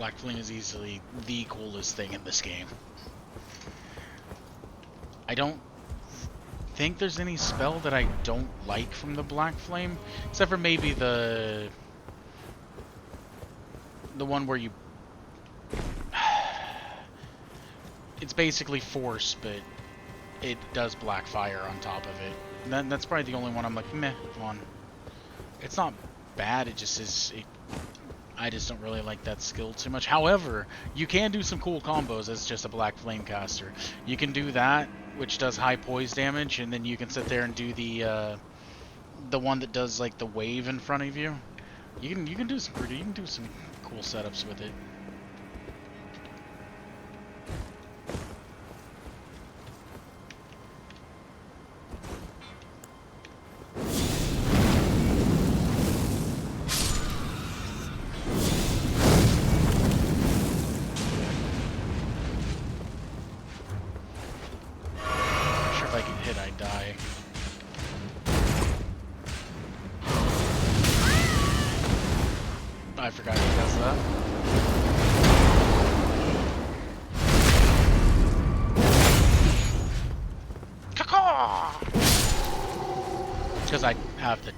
Black Flame is easily the coolest thing in this game. I don't think there's any spell that I don't like from the Black Flame, except for maybe the one where you... It's basically force, but it does black fire on top of it. That's probably the only one I'm like, meh, on. It's not bad, it just is... I just don't really like that skill too much. However, you can do some cool combos as just a Black Flame caster. You can do that, which does high poise damage, and then you can sit there and do the one that does like the wave in front of you. You can do some cool setups with it. I forgot he does that. Caw! Because I have the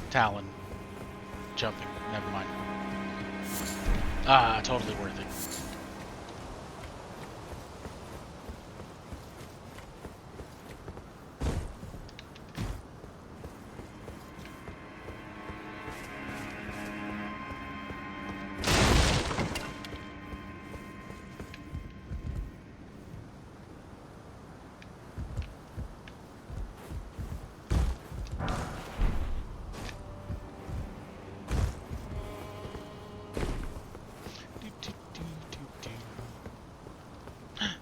Talon jumping. Never mind. Ah, totally worth it.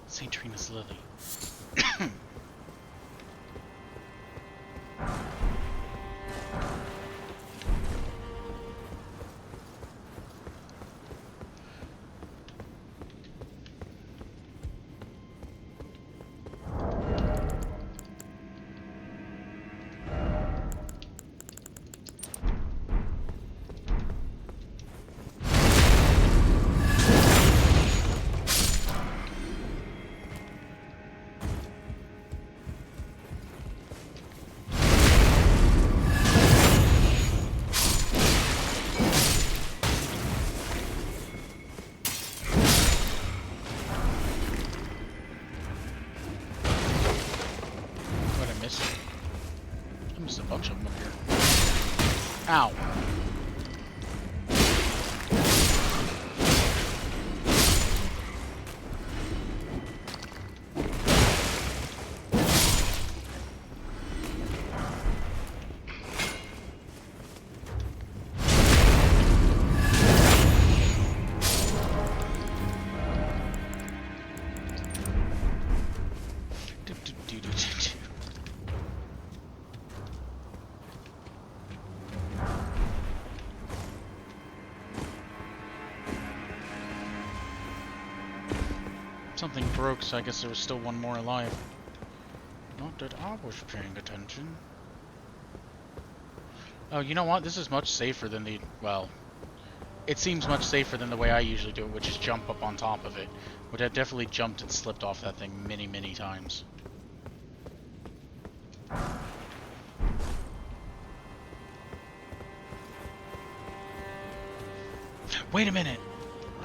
St. Trina's Lily. There's a bunch of them up here. Ow. Something broke, so I guess there was still one more alive. Not that I was paying attention. Oh, you know what? This is much safer than the... Well, it seems much safer than the way I usually do it, which is jump up on top of it. Which I definitely jumped and slipped off that thing many, many times. Wait a minute!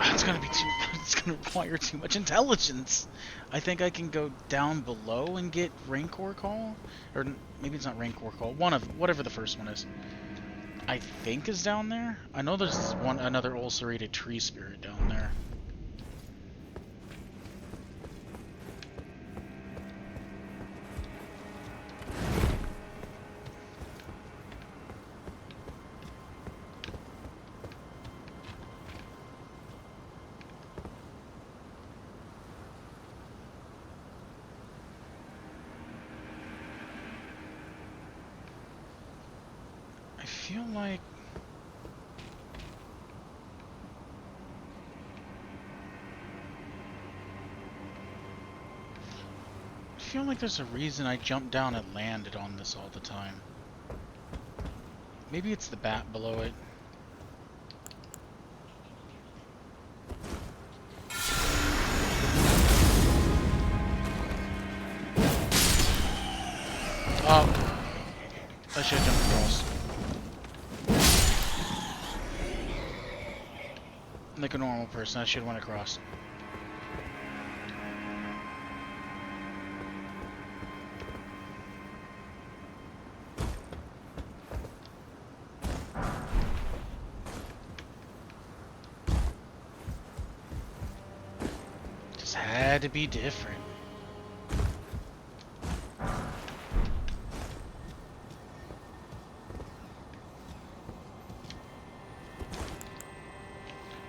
It's gonna be too... It's gonna require too much intelligence! I think I can go down below and get Rancor Call? Or maybe it's not Rancor Call. One of... Whatever the first one is. I think is down there? I know there's another ulcerated tree spirit down there. I feel like... I feel like there's a reason I jumped down and landed on this all the time. Maybe it's the bat below it. Like a normal person, I should have went across. Just had to be different.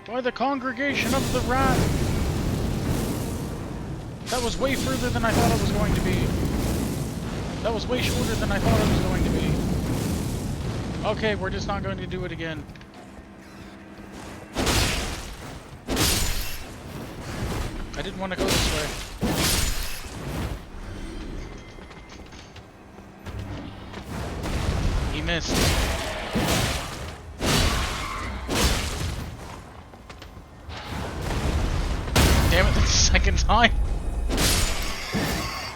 By the congregation of the rat. That was way further than I thought it was going to be. That was way shorter than I thought it was going to be. Okay, we're just not going to do it again. I didn't want to go this way. He missed. Damn it, that's the second time.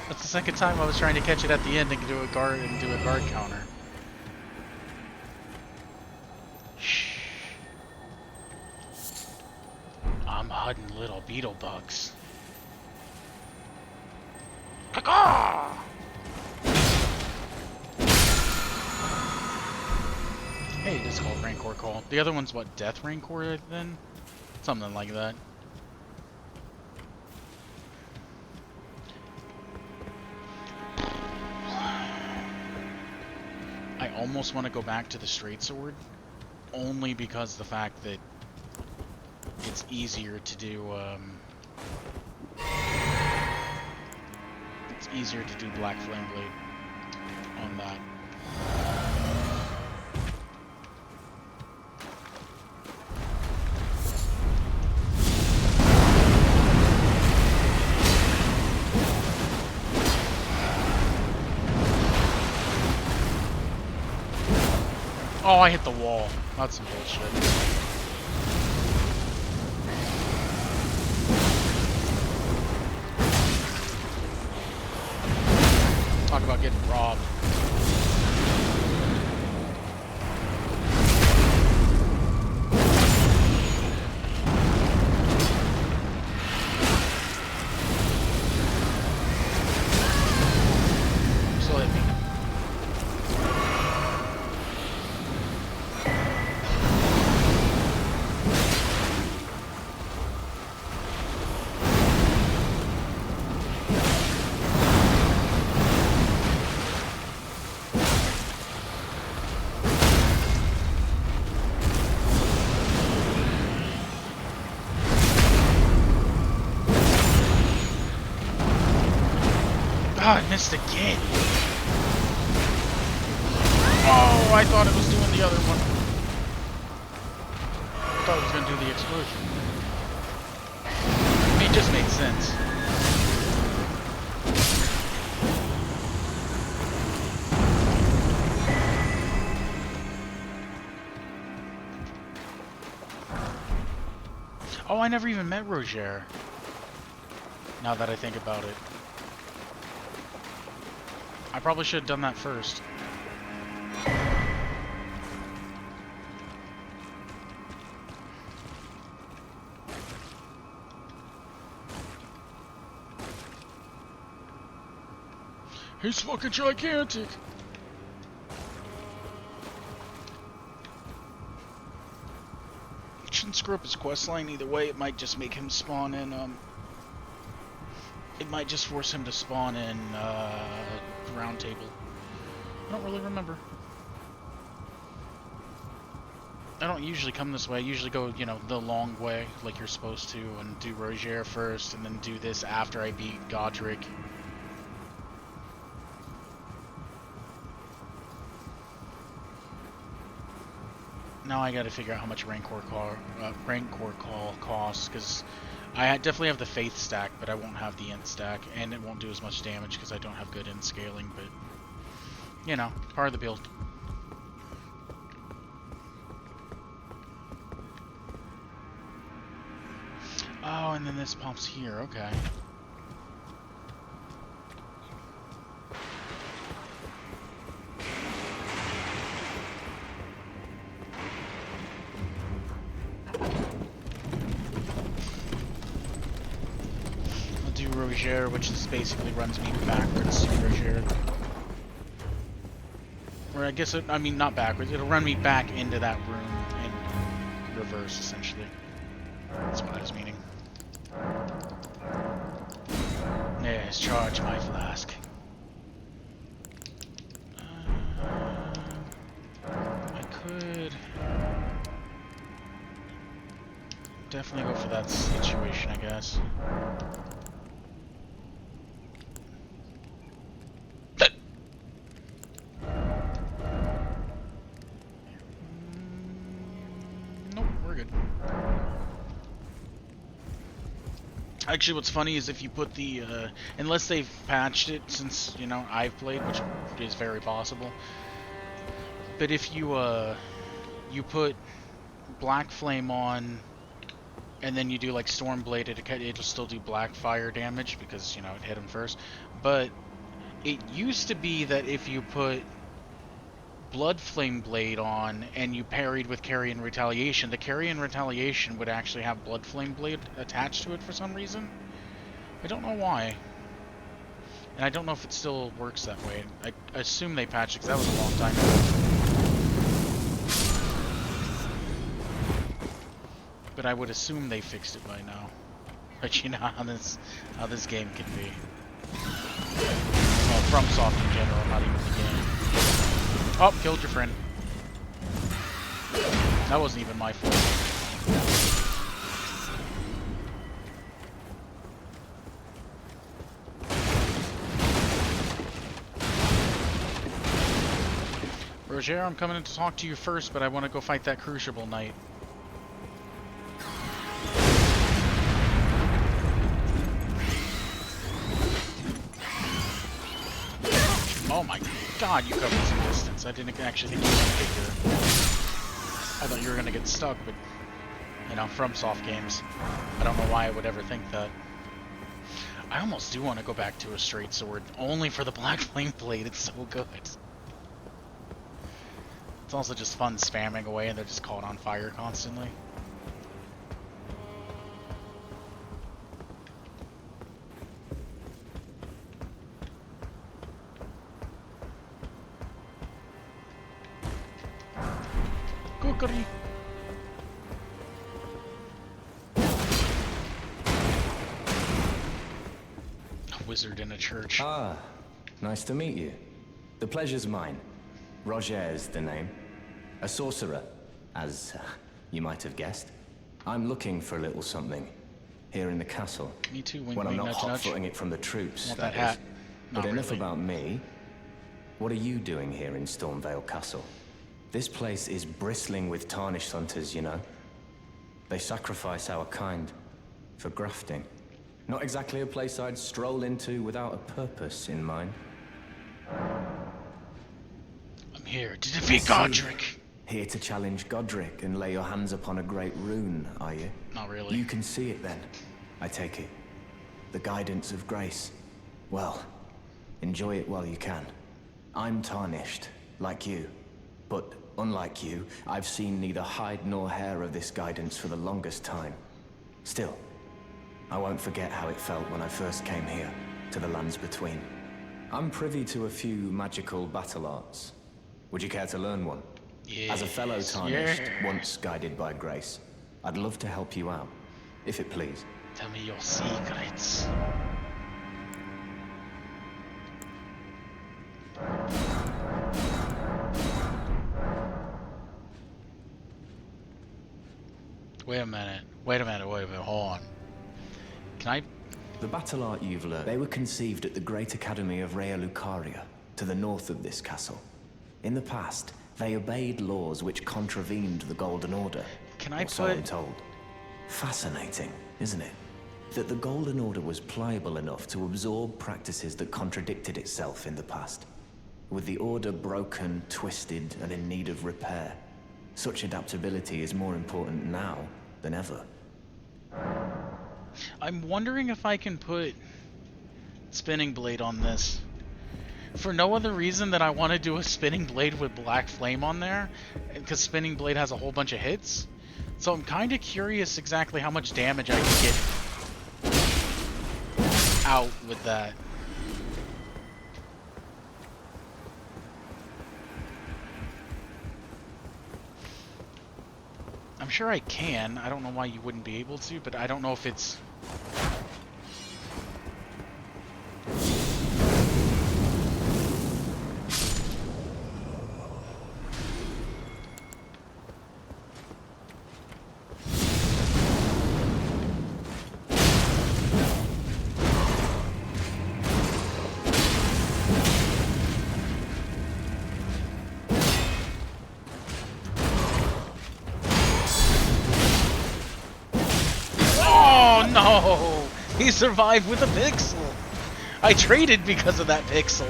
That's the second time I was trying to catch it at the end and do a guard counter. Shh. I'm hunting little beetle bugs. Caw! Hey, this is called Rancor Call. The other one's what, Death Rancor then? Something like that. I almost want to go back to the straight sword, only because the fact that it's easier to do, it's easier to do Black Flame Blade on that. Oh, I hit the wall. That's some bullshit. Talk about getting robbed. Still hit me. God, I missed again. Oh, I thought it was doing the other one. I thought it was going to do the explosion. It just made sense. Oh, I never even met Roger. Now that I think about it. I probably should have done that first. He's fucking gigantic! Shouldn't screw up his questline either way. It might just make him spawn in, it might just force him to spawn in, Round Table. I don't really remember. I don't usually come this way. I usually go, you know, the long way, like you're supposed to, and do Roger first, and then do this after I beat Godric. Now I gotta figure out how much Rancor Call costs, because I definitely have the Faith stack, but I won't have the Int stack, and it won't do as much damage because I don't have good Int scaling, but, you know, part of the build. Oh, and then this pops here, okay. Roger, which is basically runs me backwards to Roger. Or I guess, I mean, not backwards. It'll run me back into that room in reverse, essentially. That's what I was meaning. Yes, charge my flask. I could definitely go for that situation, I guess. Nope, we're good. Actually, what's funny is if you put the, unless they've patched it since, you know, I've played, which is very possible. But if you, you put Black Flame on, and then you do, like, Stormblade, it'll still do black fire damage, because, you know, it hit him first. But it used to be that if you put Blood Flame Blade on, and you parried with Carry and Retaliation, the Carry and Retaliation would actually have Blood Flame Blade attached to it for some reason. I don't know why. And I don't know if it still works that way. I assume they patched it, because that was a long time ago. But I would assume they fixed it by now. But you know how this game can be. Well, FromSoft in general, not even the game. Oh, killed your friend. That wasn't even my fault. Roger, I'm coming in to talk to you first, but I want to go fight that Crucible Knight. Oh my god, you covered some distance. I didn't actually think you were going to get your... I thought you were going to get stuck, but... You know, FromSoft games. I don't know why I would ever think that. I almost do want to go back to a straight sword, only for the Black Flame Blade. It's so good. It's also just fun spamming away and they're just caught on fire constantly. Cookery. A wizard in a church. Ah, nice to meet you. The pleasure's mine. Roger's the name. A sorcerer, as you might have guessed. I'm looking for a little something here in the castle. Me too, wink, when I'm wink, not nudge, hot-footing nudge. it from the troops, Want that that hat? is. Not But enough really. about me. What are you doing here in Stormvale Castle? This place is bristling with tarnished hunters, you know. They sacrifice our kind for grafting. Not exactly a place I'd stroll into without a purpose in mind. I'm here to defeat Godric. Here to challenge Godric and lay your hands upon a great rune, are you? Not really. You can see it then, I take it. The guidance of grace. Well, enjoy it while you can. I'm tarnished, like you. But unlike you, I've seen neither hide nor hair of this guidance for the longest time. Still, I won't forget how it felt when I first came here, to the lands between. I'm privy to a few magical battle arts. Would you care to learn one? Yes. As a fellow tarnished, once guided by grace, I'd love to help you out, if it please. Tell me your secrets. Wait a minute, hold on. Can I... The battle art you've learned, they were conceived at the Great Academy of Rea Lucaria, to the north of this castle. In the past, they obeyed laws which contravened the Golden Order. Can I or so I'm put... told. Fascinating, isn't it? That the Golden Order was pliable enough to absorb practices that contradicted itself in the past. With the Order broken, twisted, and in need of repair, such adaptability is more important now than ever. I'm wondering if I can put Spinning Blade on this. For no other reason than I want to do a Spinning Blade with Black Flame on there, because Spinning Blade has a whole bunch of hits. So I'm kind of curious exactly how much damage I can get. out with that. I'm sure I can. I don't know why you wouldn't be able to, but I don't know if it's... Oh no! He survived with a pixel! I traded because of that pixel!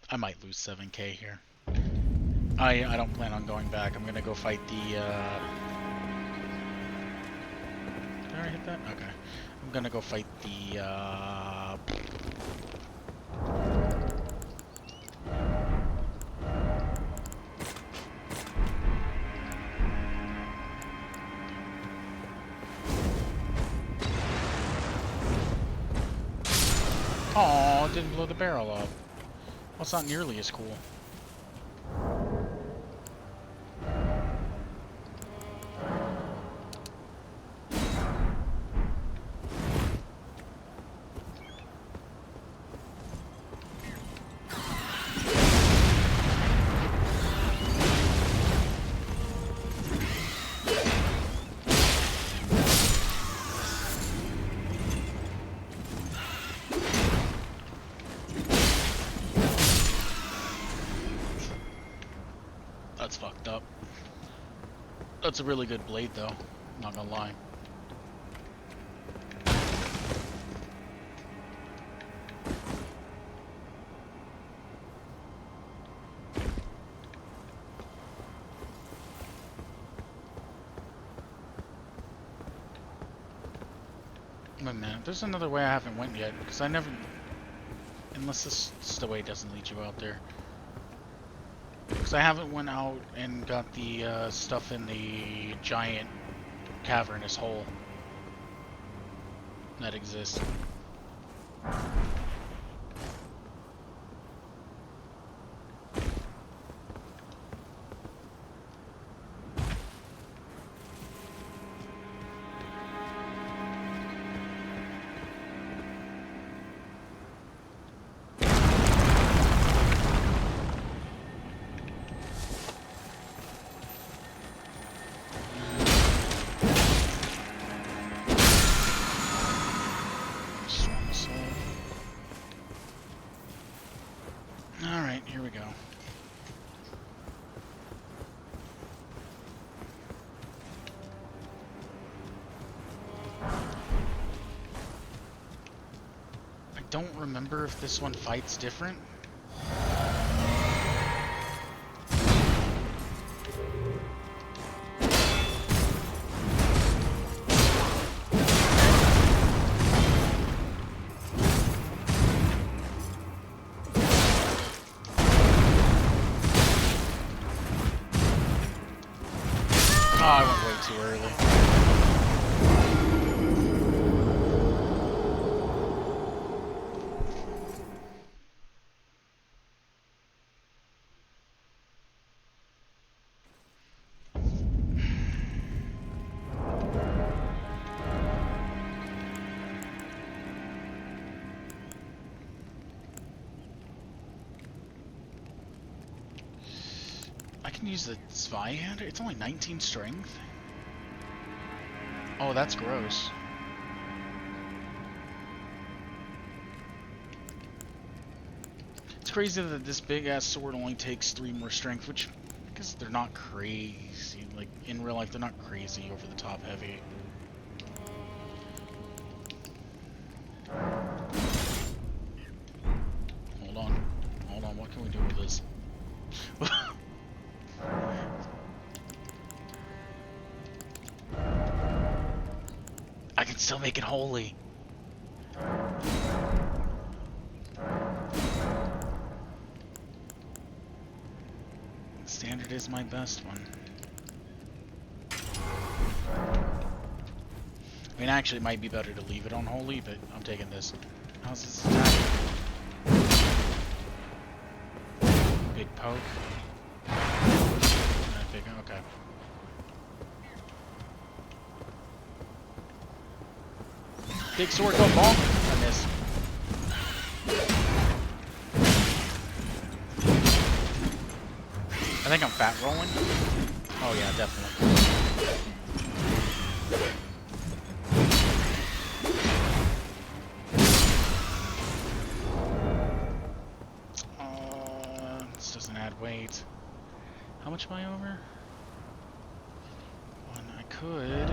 I might lose 7k here. I don't plan on going back. I'm gonna go fight the, Did I already hit that? Okay. I'm gonna go fight the, Aw, it didn't blow the barrel up. Well, it's not nearly as cool. That's fucked up. That's a really good blade, though. Not gonna lie. Wait a minute, there's another way I haven't went yet, because I never... Unless this the way it doesn't lead you out there. Because I haven't went out and got the stuff in the giant cavernous hole that exists. Alright, here we go. I don't remember if this one fights different. Oh, I went way too early. I can use the Zweihander. It's only 19 strength. Oh, that's gross. It's crazy that this big ass sword only takes 3 more strength, which, because they're not crazy. Like, in real life, they're not crazy over the top heavy. Hold on. Hold on, what can we do with this? I can still make it holy. Standard is my best one. I mean, actually, it might be better to leave it on holy, but I'm taking this. How's this attack? Big poke. Big, okay. Big sword go bonk. I miss. I think I'm fat rolling. Oh yeah, definitely. This doesn't add weight. How much am I over? One, I could.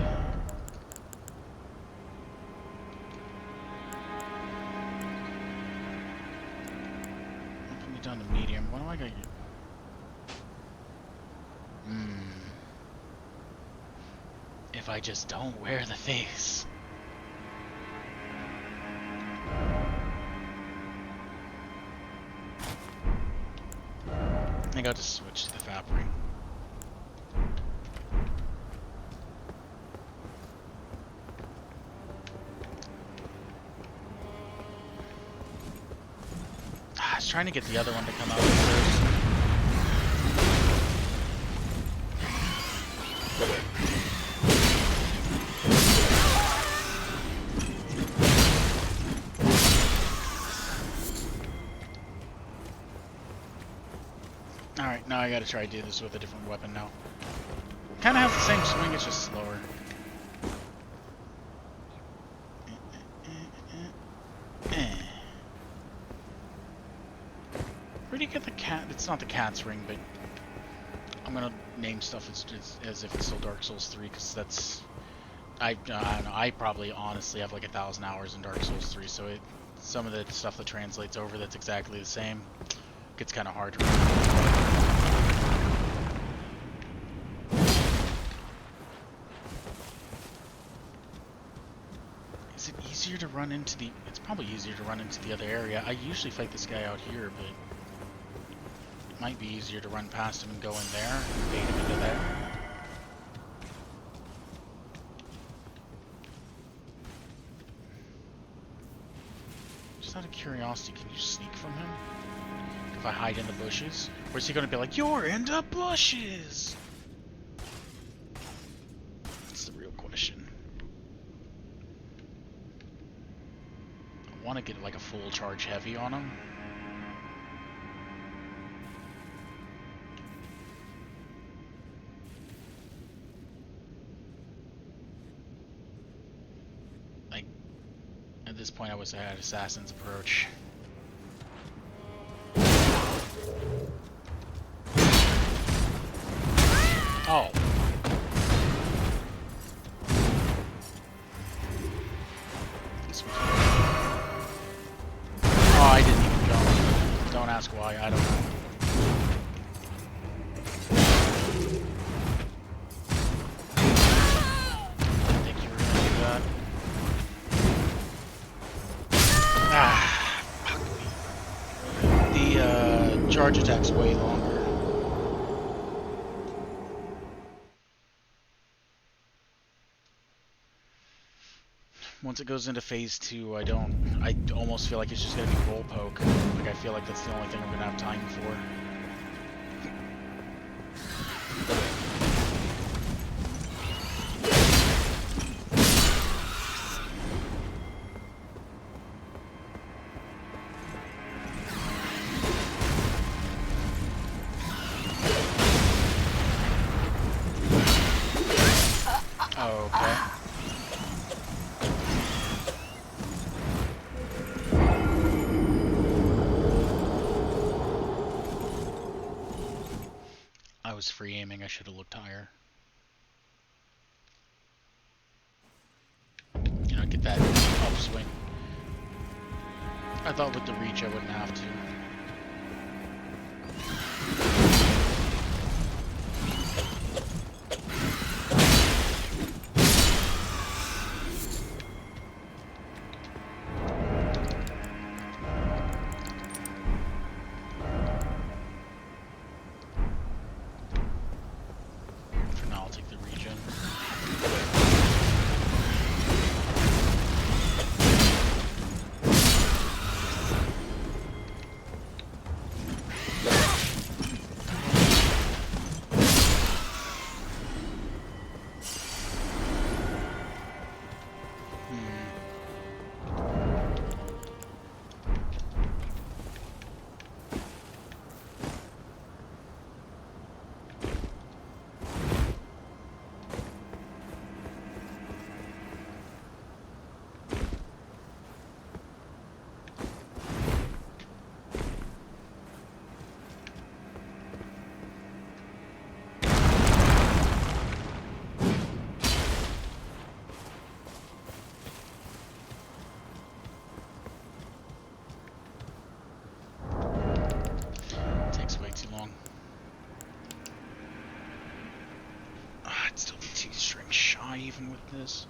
Put me down to medium. What do I got? If I just don't wear the face. I think I'll just switch to the fabric. I was trying to get the other one to come out first. Alright, now I gotta try to do this with a different weapon now. Kinda has the same swing, it's just slower. Where do you get the cat? It's not the cat's ring, but I'm gonna name stuff as if it's still Dark Souls 3, because that's... I don't know, I probably honestly have like 1,000 hours in Dark Souls 3, so some of the stuff that translates over that's exactly the same gets kind of hard to remember. Is it easier to run into the... It's probably easier to run into the other area. I usually fight this guy out here, but... It might be easier to run past him and go in there and bait him into there. Just out of curiosity, can you sneak from him? If I hide in the bushes? Or is he going to be like, "You're in the bushes"? That's the real question. I want to get like a full charge heavy on him. Like, at this point I wish I had Assassin's Approach. Oh. Oh, I didn't even jump. Don't ask why, I don't know. I think you were gonna do that. Ah, fuck me. The charge attack's way longer. Once it goes into phase 2, I almost feel like it's just gonna be roll poke. Like, I feel like that's the only thing I'm gonna have time for. Oh, okay. I was free aiming, I should have looked higher. You know, get that upswing. I thought with the reach I wouldn't have to. even with this.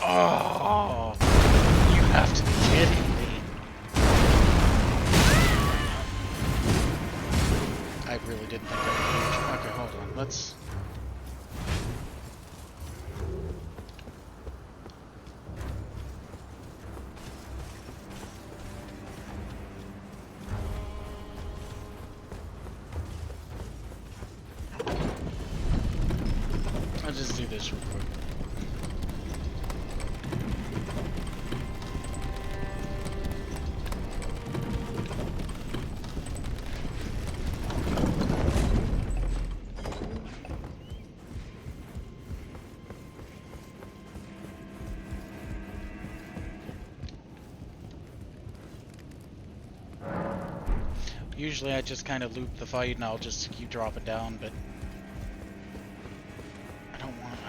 Oh, you have to be kidding me. I really didn't think that would reach. Okay, hold on. Let's... I'll just do this real quick. Usually I just kind of loop the fight and I'll just keep dropping down, but I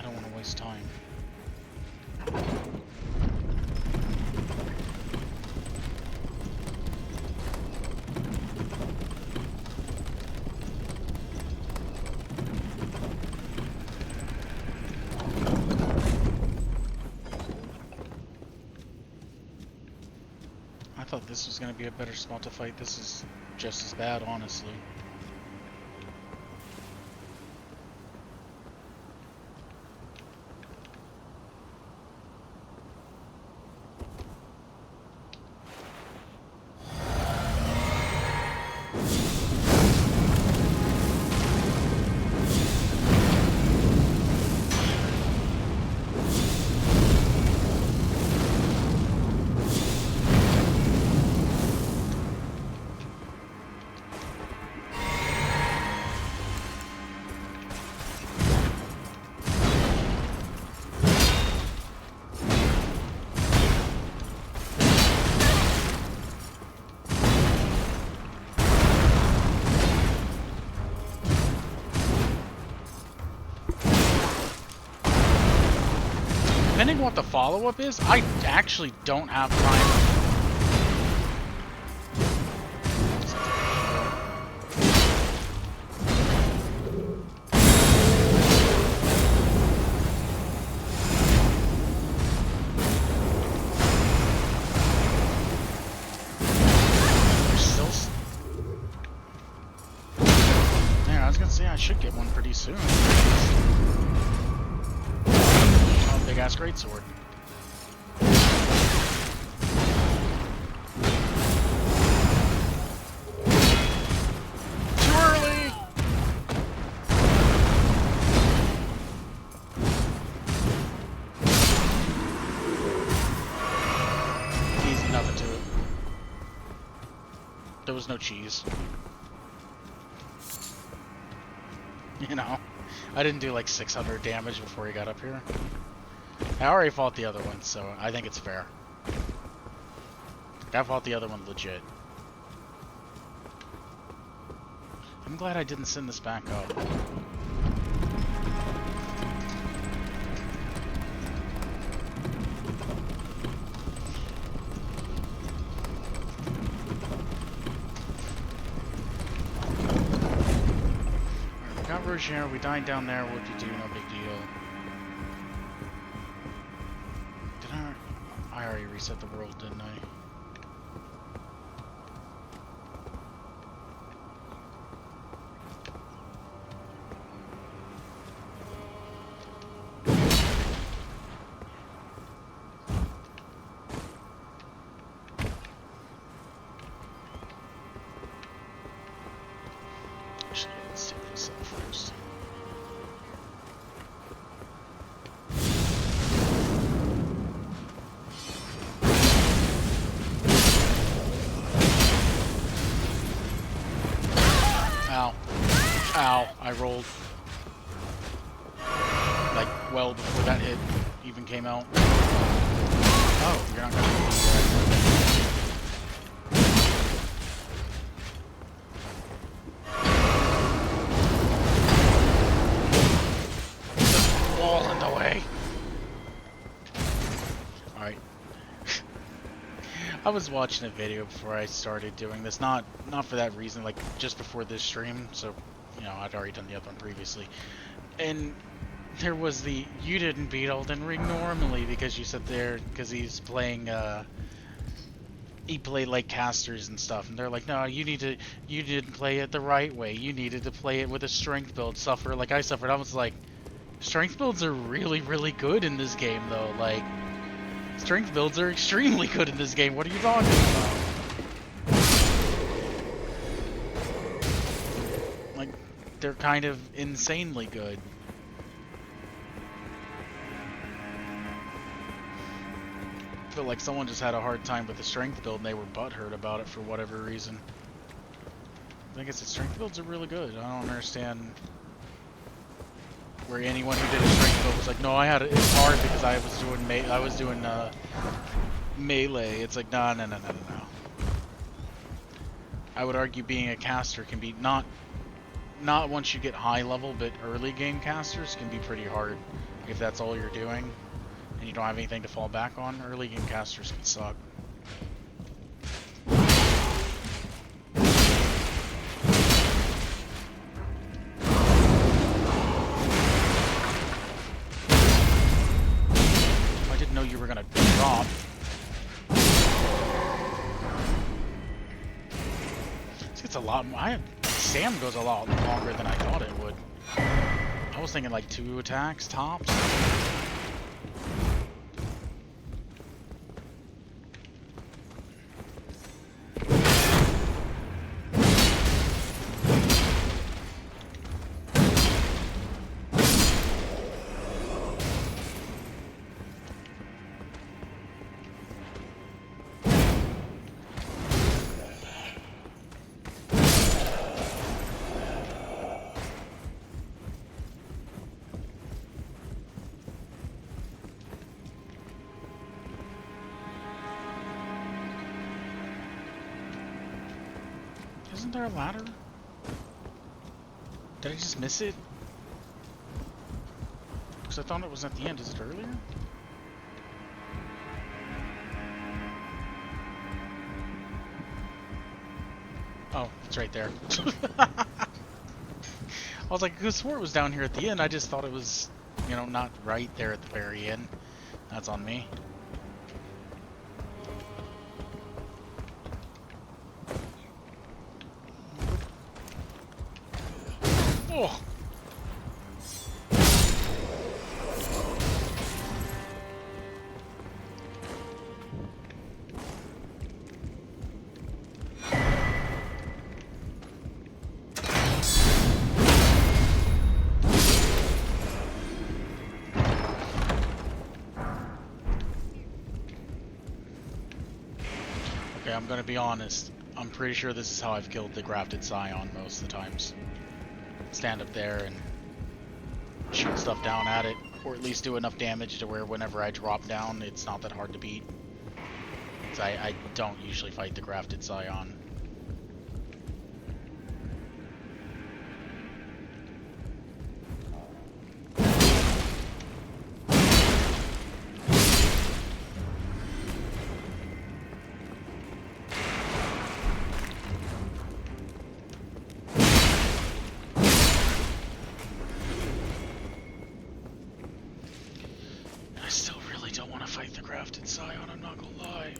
don't want to waste time. I thought this was going to be a better spot to fight. This is just as bad, honestly. Depending on what the follow-up is, I actually don't have time. Man, I was gonna say I should get one pretty soon. Big ass greatsword. Too early. Easy, nothing to it. There was no cheese. You know, I didn't do like 600 damage before he got up here. I already fought the other one, so I think it's fair. I fought the other one legit. I'm glad I didn't send this back up. Alright, we got Roger, we died down there, what'd you do? No big deal. I already reset the world, didn't I? Actually, let's take this up first. Ow. Ow. I rolled. Like, well before that hit even came out. Oh, you're not gonna do that. Wall in the way. Alright. I was watching a video before I started doing this, not for that reason, like just before this stream, so you know, I'd already done the other one previously. And there was the, you didn't beat Elden Ring normally because you sat there, because he's playing, he played like casters and stuff, and they're like, no, you didn't play it the right way, you needed to play it with a strength build, suffer like I suffered. I was like, strength builds are really, really good in this game though, like, strength builds are extremely good in this game, what are you talking about? Like, they're kind of insanely good. I feel like someone just had a hard time with the strength build and they were butthurt about it for whatever reason. I think it's the strength builds are really good. I don't understand where anyone who did a strength build was like, no, I had it, it's hard because I was doing melee. It's like, no. I would argue being a caster can be not once you get high level, but early game casters can be pretty hard if that's all you're doing and you don't have anything to fall back on. Early game casters can suck. I didn't know you were gonna drop. This gets a lot more. Sam goes a lot longer than I thought it would. I was thinking like 2 attacks tops. Isn't there a ladder? Did I just miss it? Because I thought it was at the end. Is it earlier? Oh, it's right there. I was like, I swore it was down here at the end. I just thought it was, you know, not right there at the very end. That's on me. Oh. Okay, I'm gonna be honest. I'm pretty sure this is how I've killed the grafted scion most of the times. Stand up there and shoot stuff down at it, or at least do enough damage to where whenever I drop down, it's not that hard to beat. 'Cause I don't usually fight the grafted scion. I still really don't want to fight the grafted scion, I'm not gonna lie.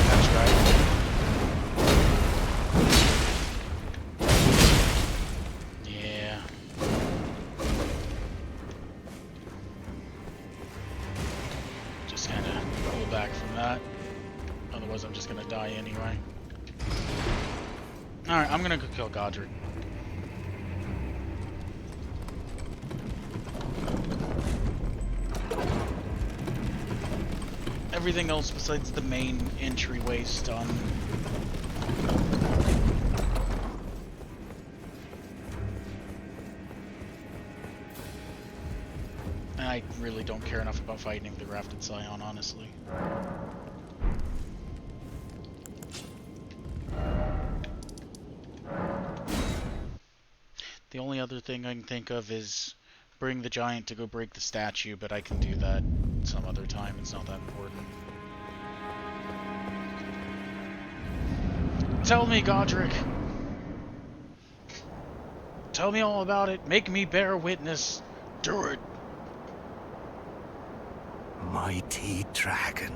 That's right. pull back from that. Otherwise, I'm just gonna die anyway. Alright, I'm gonna go kill Godric. Everything else besides the main entryway's done. And I really don't care enough about fighting the Grafted Scion, honestly. The only other thing I can think of is bring the giant to go break the statue, but I can do that some other time. It's not that important. Tell me, Godric! Tell me all about it. Make me bear witness. Do it. Mighty dragon,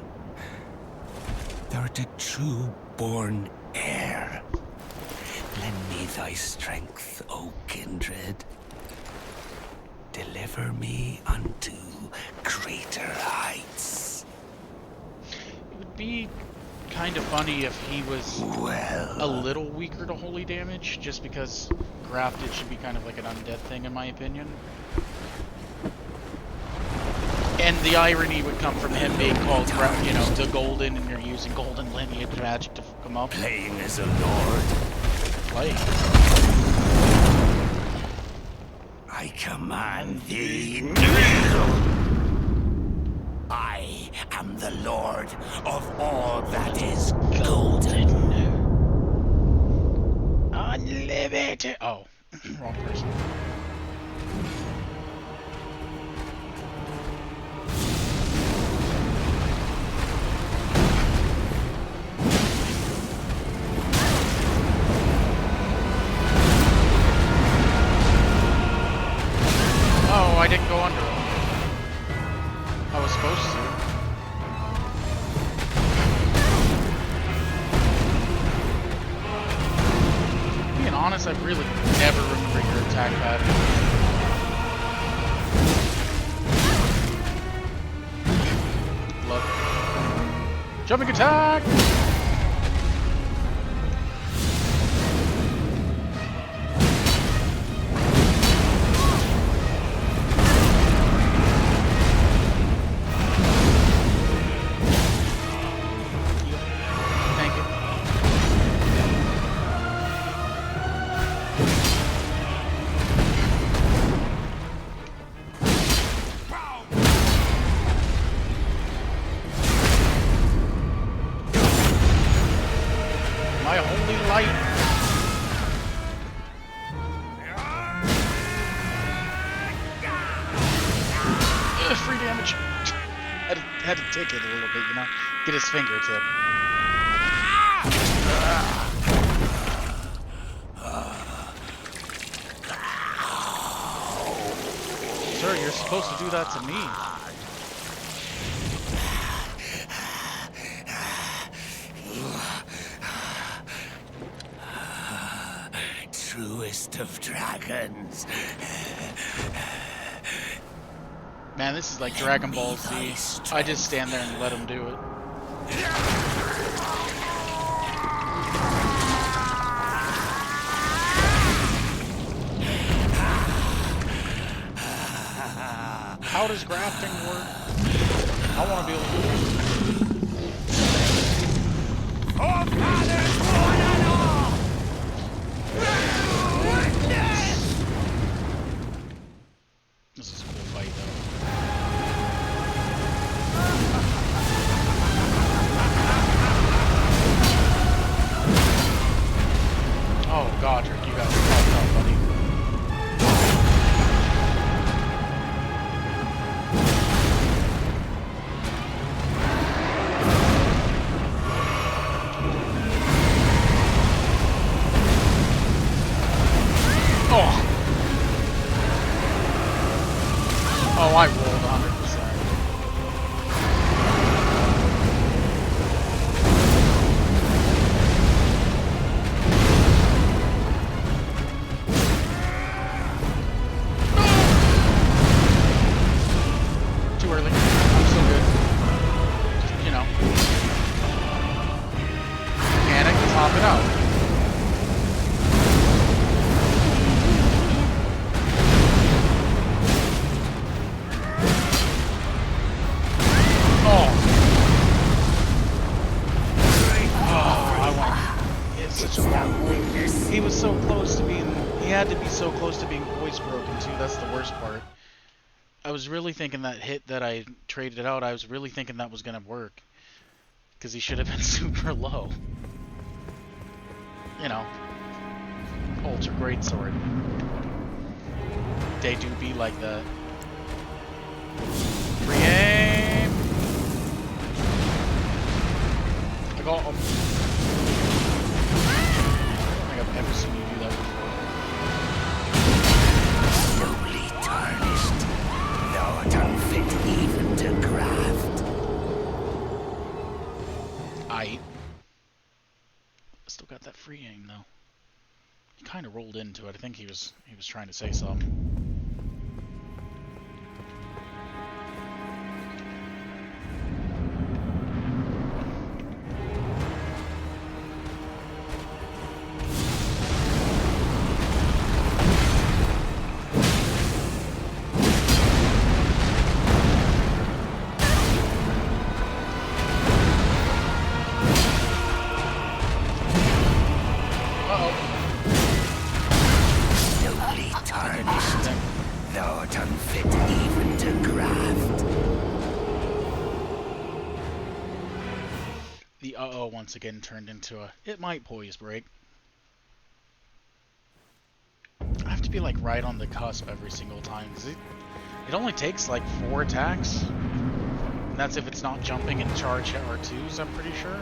thou'rt a true born heir. Lend me thy strength, O kindred. Deliver me unto greater heights. It would be kind of funny if he was a little weaker to holy damage, just because grafted should be kind of like an undead thing, in my opinion. And the irony would come from him being called, you know, the Golden, and you're using Golden lineage magic to fuck him up. Playing as a lord. Like, I command thee. I am the lord of all that is golden. Unlimited. Oh, wrong person. Oh, I didn't go under him. I was supposed to. Being honest, I really never remember your attack pattern. Love it. Jumping attack! Thank you. My holy light. Ugh, free damage. Had to tick it a little bit, you know? Get his fingertip. Sir, you're supposed to do that to me. Truest of dragons. Man, this is like Dragon Ball Z. I just stand there and let him do it. How does grafting work? I want to be able to do it. This is a cool fight, though. Oh, Godric, you got fucked up, buddy. was so close to being... He had to be so close to being voice broken, too. That's the worst part. I was really thinking that hit that I traded out, I was really thinking that was going to work. Because he should have been super low. You know. Ultra greatsword. They do be like that. Free aim! I got him. I think I've ever seen you do that before. Slowly tarnished, thou art unfit even to craft. I still got that free aim though. He kind of rolled into it. I think he was trying to say something. The uh-oh once again turned into a it might poise break. I have to be like right on the cusp every single time because it only takes like 4 attacks. And that's if it's not jumping and charge R2s, I'm pretty sure.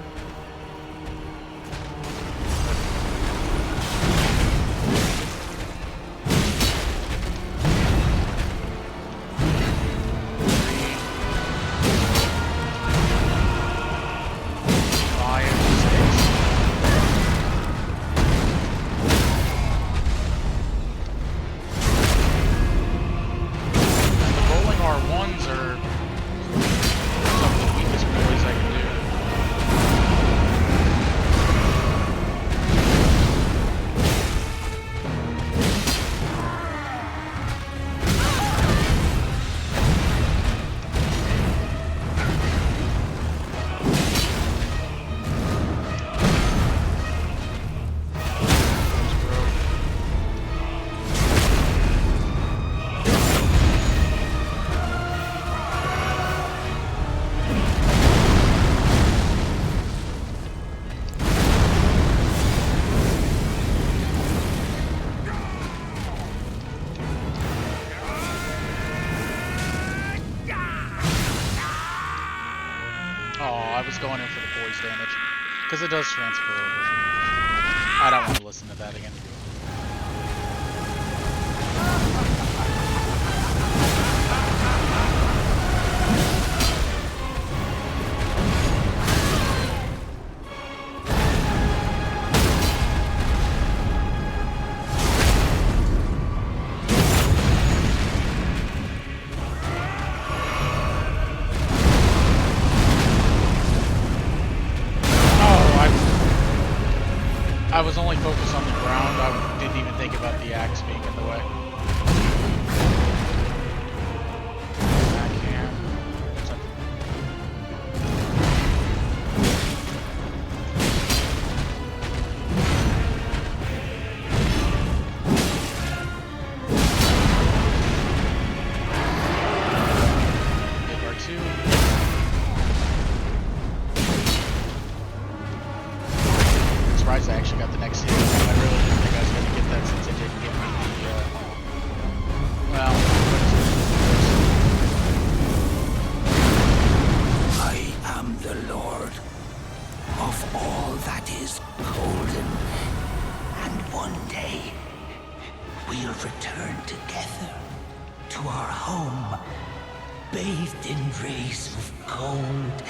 Going in for the poise damage because it does transfer over. I don't want to listen to that again. I was only focused on the ground. I didn't even think about the axe being in the way. Backhand. Big R2. I actually got the next hit. I really didn't think I was going to get that since it didn't give me the, well... I am the Lord of all that is golden. And one day, we'll return together to our home, bathed in rays of gold.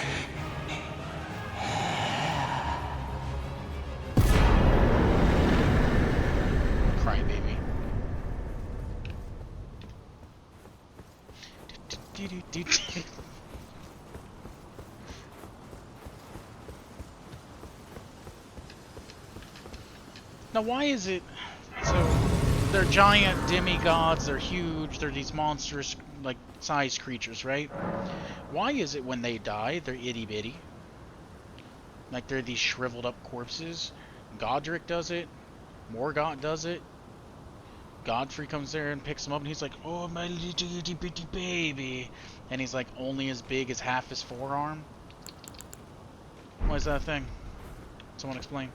Now why is it so they're giant demigods, they're huge, they're these monstrous like sized creatures, right? Why is it when they die they're itty bitty? Like they're these shriveled up corpses. Godric does it. Morgott does it. Godfrey comes there and picks him up, and he's like, "Oh, my little itty bitty baby," and he's like only as big as half his forearm. Why is that a thing? Someone explain.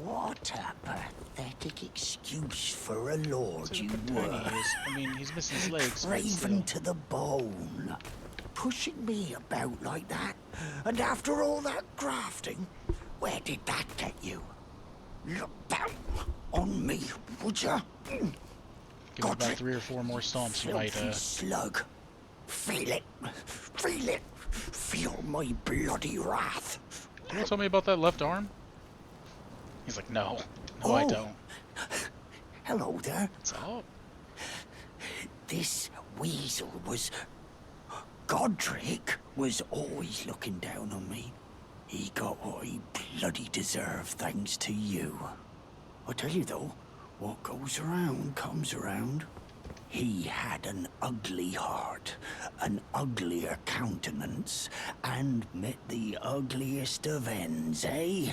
What a pathetic excuse for a lord So you tiny were. is, I mean, he's missing his legs, but Craven still. to the bone. Pushing me about like that. And after all that grafting, where did that get you? Look down on me, would ya? Give me about 3 or 4 more stomps, you might, Filthy slug. Feel it. Feel it. Feel my bloody wrath. You want to tell me about that left arm? He's like, no. No, I don't. Hello there. What's up? This weasel was... Godric was always looking down on me. He got what he bloody deserved thanks to you. I tell you though, what goes around comes around. He had an ugly heart, an uglier countenance, and met the ugliest of ends, eh?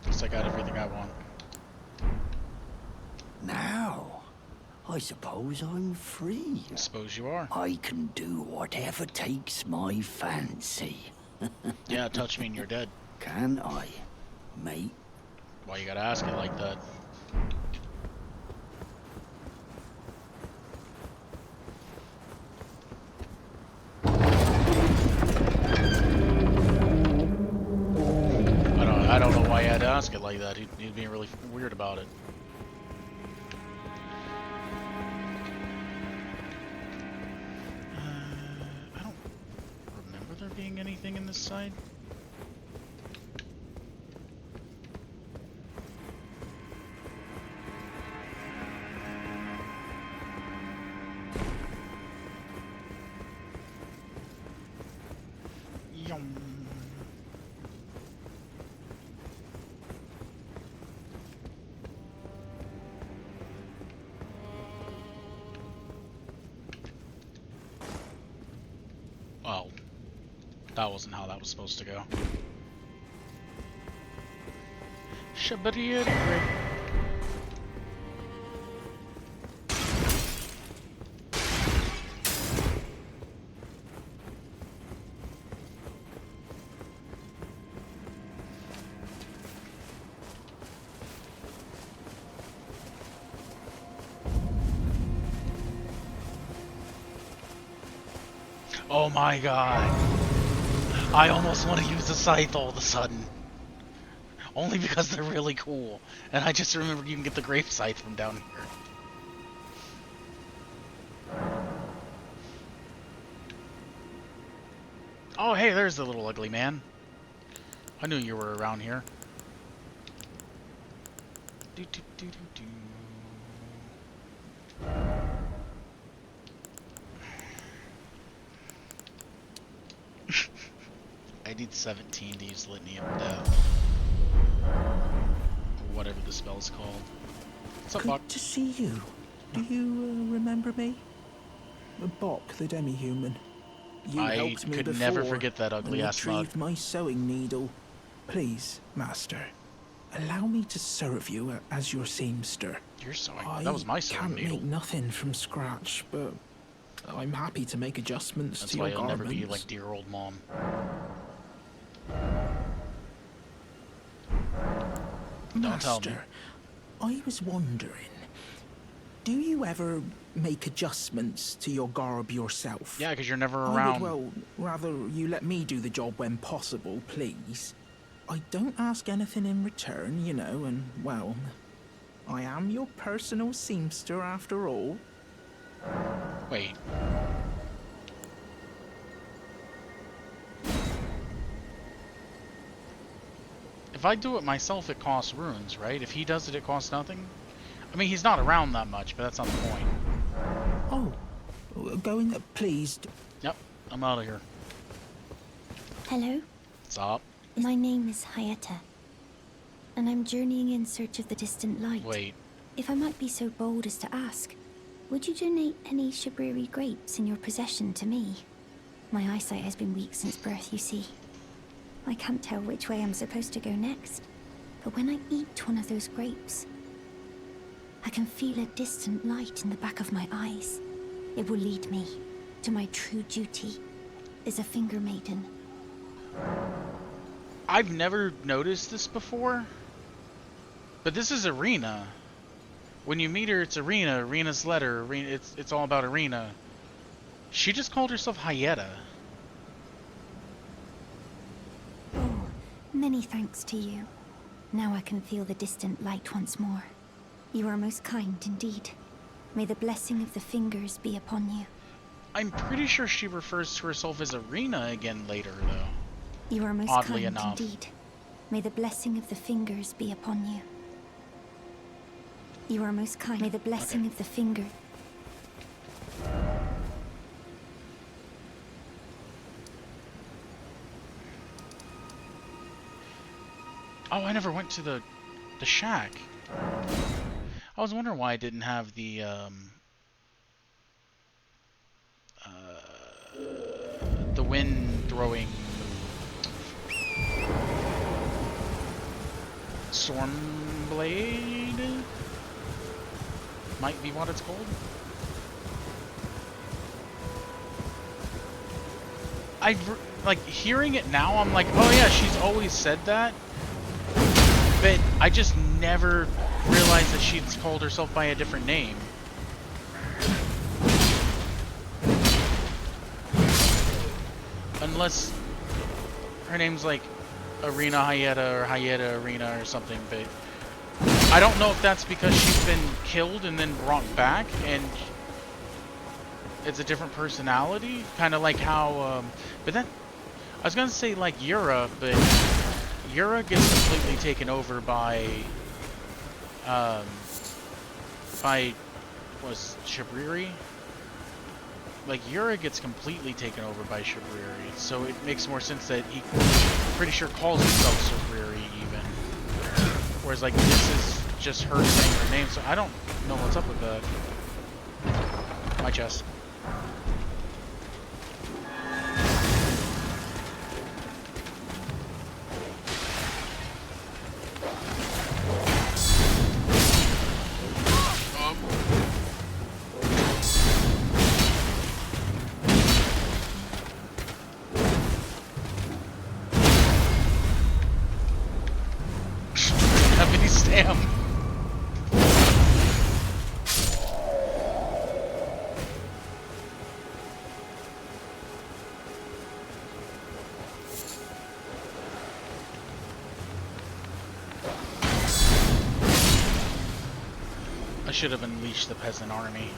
Guess I got everything I want. Now, I suppose I'm free. I suppose you are. I can do whatever takes my fancy. Yeah, touch me and you're dead. Can I, mate? Why you gotta ask it like that? I don't know why you had to ask it like that. He'd be really weird about it. I don't remember there being anything in this side. Yum. Well, that wasn't how that was supposed to go. Shabarieri. Oh my god. I almost want to use the scythe all of a sudden. Only because they're really cool. And I just remembered you can get the grape scythe from down here. Oh hey, there's the little ugly man. I knew you were around here. Do, do, do, do, do. I need 17 to use Litany of Death. Or whatever the spell's called. What's up, Bok? Good to see you. Do you remember me? Bok, the demi-human. You I helped me could before never forget that and ugly-ass mug. retrieved my sewing needle. Please, master, allow me to serve you as your seamster. You're sewing. That was my sewing can't needle. make nothing from scratch, but I'm happy to make adjustments That's to why your you'll garments. never be like dear old mom. Don't tell me. Master, I was wondering, do you ever make adjustments to your garb yourself? Yeah, because you're never I around. would, well, rather you let me do the job when possible, please. I don't ask anything in return, you know, and, well, I am your personal seamster after all. Wait. if I do it myself, it costs runes, right? If he does it, it costs nothing? I mean, he's not around that much, but that's not the point. Oh, going, please. Yep, I'm out of here. Hello? What's up? My name is Hayata, and I'm journeying in search of the distant light. Wait. If I might be so bold as to ask, would you donate any Shabriri grapes in your possession to me? My eyesight has been weak since birth, you see. I can't tell which way I'm supposed to go next, but when I eat one of those grapes, I can feel a distant light in the back of my eyes. It will lead me to my true duty as a finger maiden. I've never noticed this before, but this is Arena. When you meet her, it's Arena. Arena's letter. Arena, it's all about Arena. She just called herself Hayata. Oh, many thanks to you. Now I can feel the distant light once more. You are most kind indeed. May the blessing of the fingers be upon you. I'm pretty sure she refers to herself as Arena again later, though. You are most Oddly kind enough. indeed. May the blessing of the fingers be upon you. You are most kind. May the blessing of the finger. Oh, I never went to the shack. I was wondering why I didn't have the wind throwing storm blade. Might be what it's called. Like hearing it now, I'm like, oh yeah, she's always said that. But I just never realized that she's called herself by a different name. Unless her name's like Arena Hayata or Hayata Arena or something, but I don't know if that's because she's been killed and then brought back and it's a different personality. Kind of like how, but then, I was gonna say like Yura, but Yura gets completely taken over by was Shabriri? Like Yura gets completely taken over by Shabriri, so it makes more sense that he pretty sure calls himself Shabriri even. Whereas like this is just her saying her name, so I don't know what's up with that. My chest. Damn. I should have unleashed the peasant army.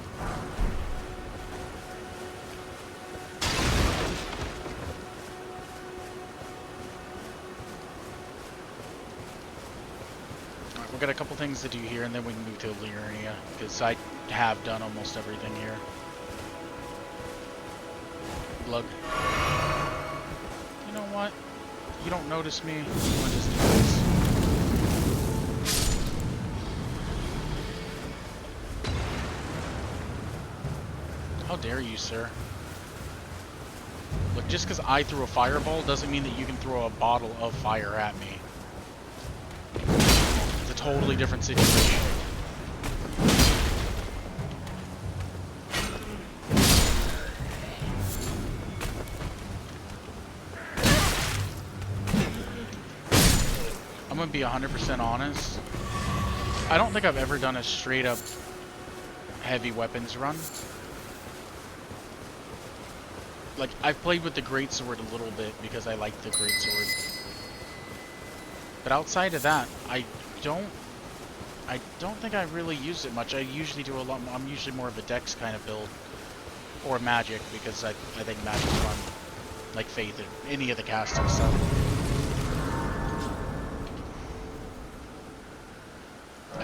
We've got a couple things to do here, and then we can move to Liurnia, because I have done almost everything here. Glug. You know what? You don't notice me. I'm gonna just do this. How dare you, sir? Look, just because I threw a fireball doesn't mean that you can throw a bottle of fire at me. Totally different situation. I'm gonna be 100% honest. I don't think I've ever done a straight up heavy weapons run. Like, I've played with the greatsword a little bit because I like the greatsword. But outside of that, I don't think I really use it much. I usually do a lot more, I'm usually more of a dex kind of build. Or magic, because I think magic's fun. Like Faith or any of the casting stuff.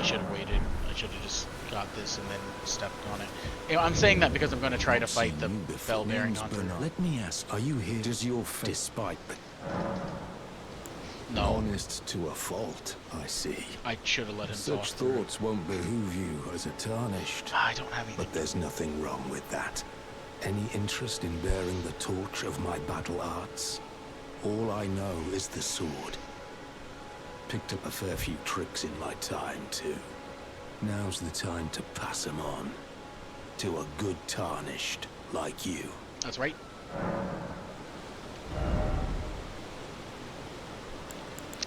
I should have waited. I should have just got this and then stepped on it. You know, I'm saying that because I'm going to try to fight the bell-bearing hunter. Let me ask, are you here? Does your despite the No, honest to a fault? I see. I should have let him talk. Such thoughts won't behoove you as a tarnished. I don't have anything. But there's nothing wrong with that. Any interest in bearing the torch of my battle arts? All I know is the sword. Picked up a fair few tricks in my time, too. Now's the time to pass them on. To a good tarnished like you. That's right.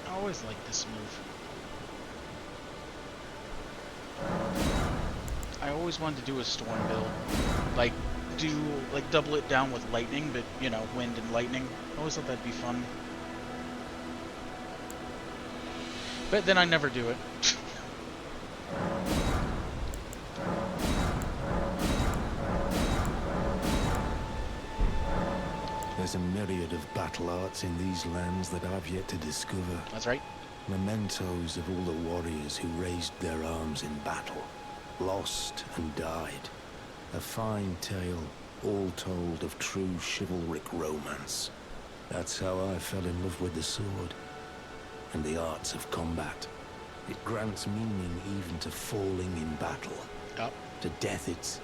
I always like this move. I always wanted to do a storm build. Like, double it down with lightning, but, you know, wind and lightning. I always thought that'd be fun. But then I never do it. There's a myriad of battle arts in these lands that I've yet to discover. That's right. Mementos of all the warriors who raised their arms in battle, lost and died. A fine tale, all told of true chivalric romance. That's how I fell in love with the sword and the arts of combat. It grants meaning even to falling in battle. Oh. To death it's...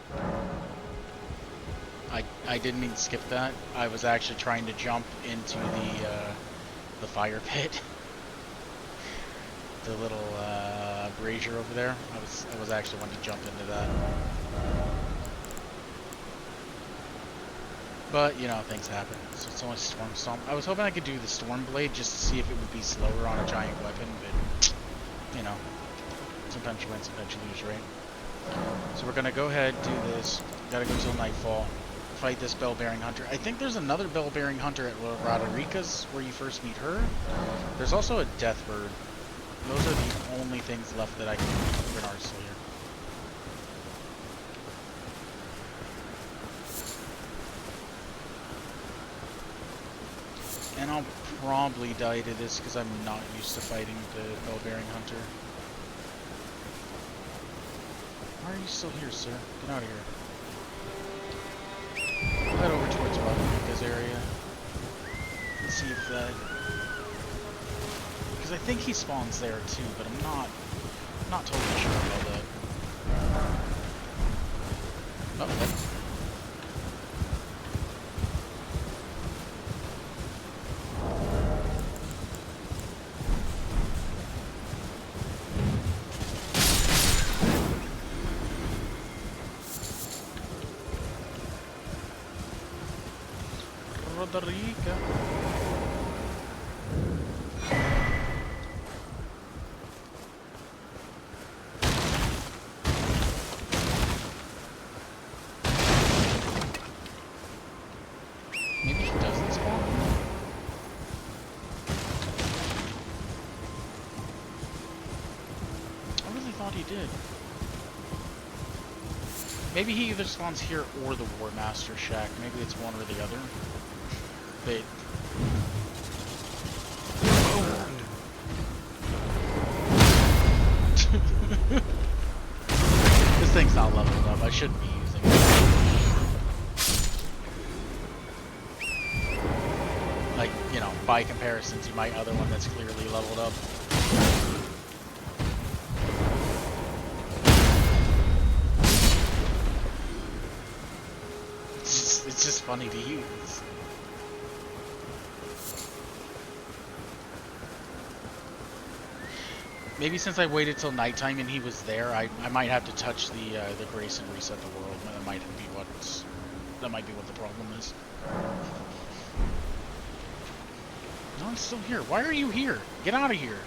I didn't mean to skip that. I was actually trying to jump into the fire pit. The little brazier over there. I was actually wanting to jump into that. But, you know, things happen. So it's only Storm Stomp. I was hoping I could do the Storm Blade just to see if it would be slower on a giant weapon, but, you know, sometimes you win, sometimes you lose, right? So we're gonna go ahead, do this. Gotta go till nightfall. Fight this bell-bearing hunter. I think there's another bell-bearing hunter at Roderica's where you first meet her. There's also a Deathbird. Those are the only things left that I can do for Renard Slayer. And I'll probably die to this because I'm not used to fighting the bell-bearing hunter. Why are you still here, sir? Get out of here. Head over towards Roderica's area. Let's see if that... Because I think he spawns there too, but I'm not totally sure about that. Oh, that's... Roderica. Maybe he doesn't spawn. I really thought he did. Maybe he either spawns here or the War Master Shack. Maybe it's one or the other. But... This thing's not leveled up. I shouldn't be using it. Like, you know, by comparison to my other one that's clearly leveled up. It's just funny to use. Maybe since I waited till nighttime and he was there, I might have to touch the grace and reset the world. That might be what the problem is. No, I'm still here. Why are you here? Get out of here.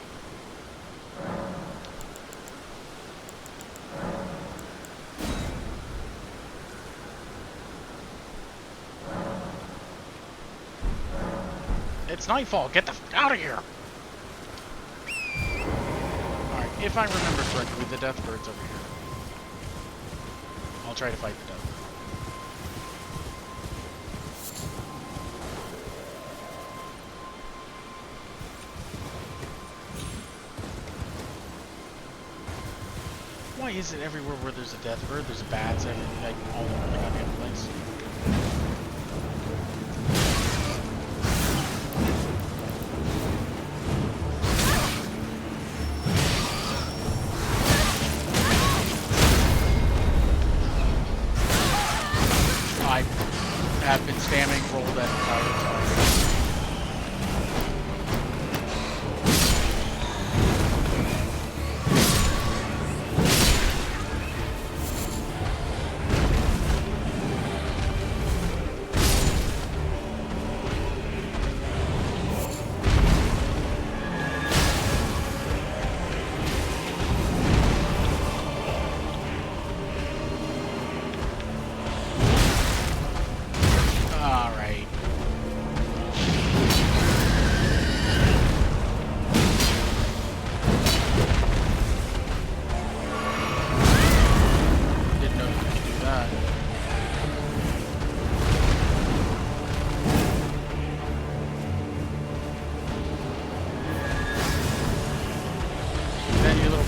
It's nightfall. Get the f out of here. Alright, if I remember correctly, the Deathbird's over here. I'll try to fight the Deathbird. is it everywhere where there's a death bird, there's bats everywhere, like all over the goddamn place? I have been spamming roll that entire time.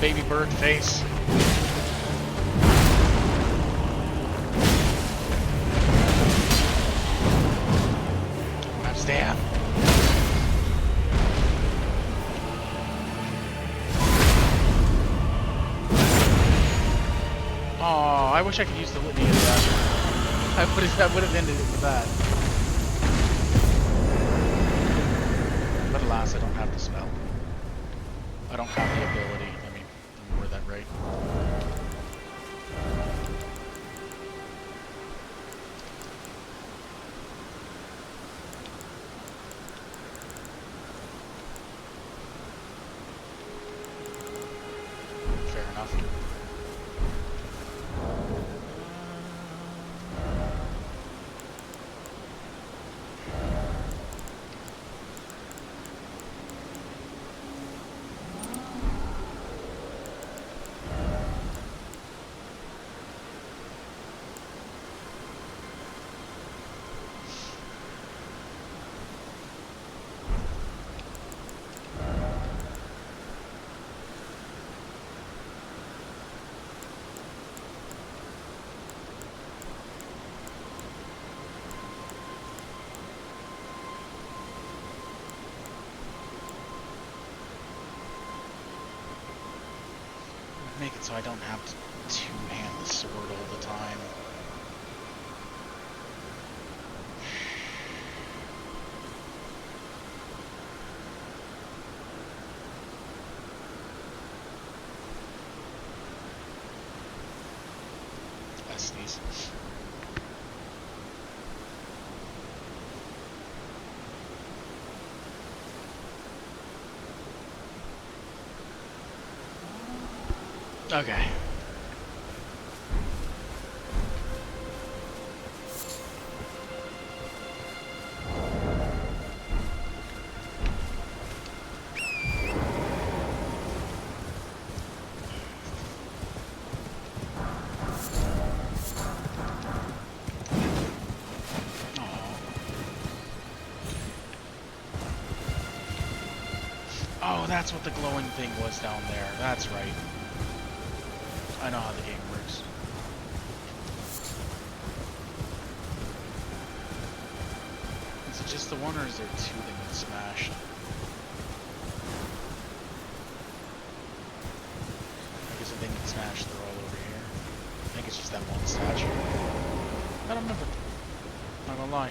Baby bird face. I'm stabbed. Oh, I wish I could use the litany of that. I would have ended it with that. But alas, I don't have the spell. I don't have the ability. Word that right. Fair enough. Make it so I don't have to two-hand the sword all the time. I sneeze. Okay. Oh, that's what the glowing thing was down there. That's right. I know how the game works. Is it just the one, or is there two that get smashed? I guess if they get smashed, they're all over here. I think it's just that one statue. I don't remember. Not gonna lie.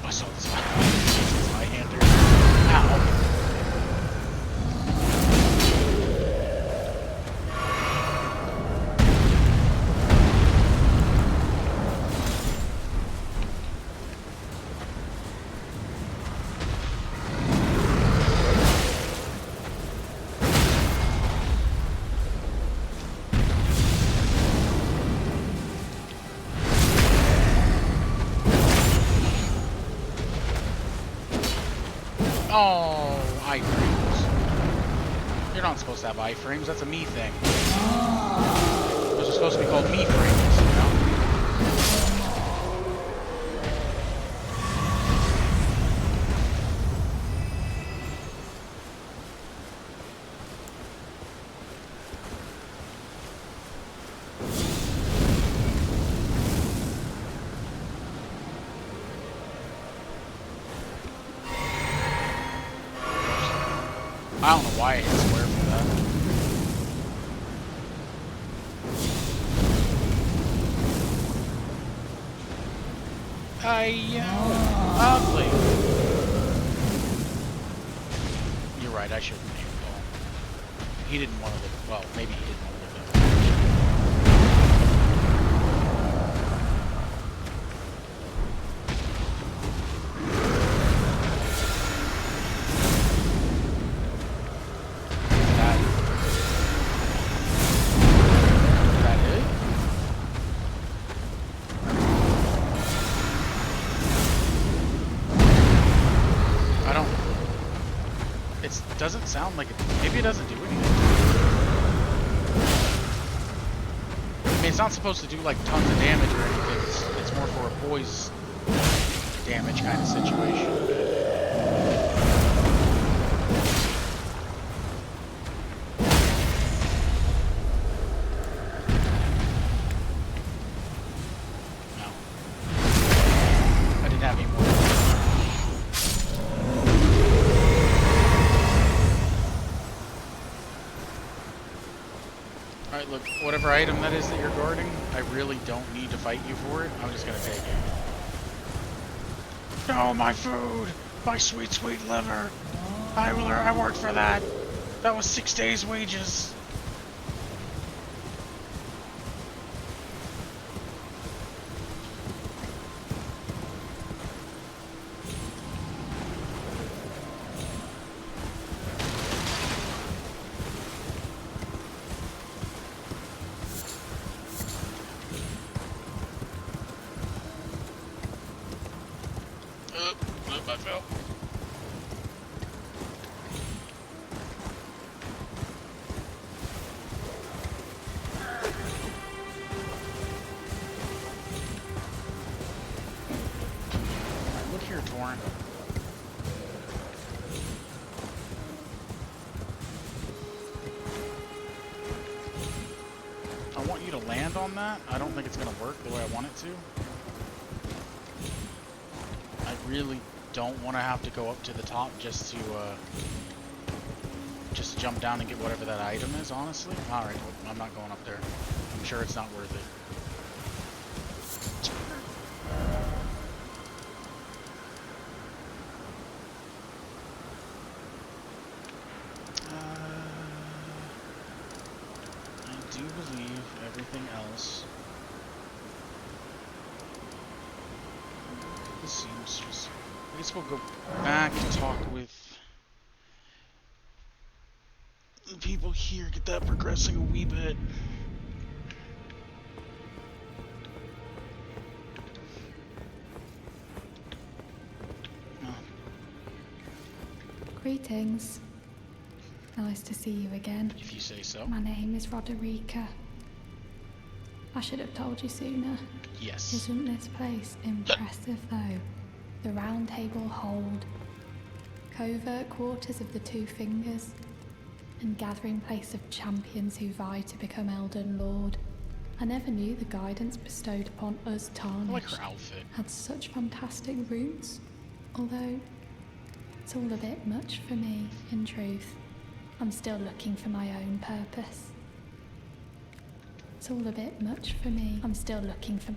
I saw this high-hander. Ow. Oh, iframes. You're not supposed to have iframes, that's a me thing. Those are supposed to be called me frames, you know? I don't know why I hit square for that. Ugly. You're right, I shouldn't name it all. He didn't want to live. Well, maybe he didn't want to live that. Doesn't sound like it. Maybe it doesn't do anything. I mean, it's not supposed to do like tons of damage or anything. It's more for a boys damage kind of situation. Alright, look, whatever item that is that you're guarding, I really don't need to fight you for it. I'm just gonna take it. No, my food! My sweet, sweet liver! I worked for that! That was 6 days' wages! I fell. Look here, Torn. I want you to land on that. I don't think it's going to work the way I want it to. I really don't want to have to go up to the top just to jump down and get whatever that item is, honestly. Alright, well, I'm not going up there. I'm sure it's not worth it. I do believe everything else. This seems just... I guess we'll go back and talk with the people here, get that progressing a wee bit. Oh. Greetings. Nice to see you again. If you say so. My name is Roderica. I should have told you sooner. Yes. Isn't this place impressive though? The round table hold, covert quarters of the Two Fingers, and gathering place of champions who vie to become Elden Lord. I never knew the guidance bestowed upon us Tarnished I like her outfit. had such fantastic roots, although it's all a bit much for me, in truth. I'm still looking for my own purpose. It's all a bit much for me. I'm still looking for...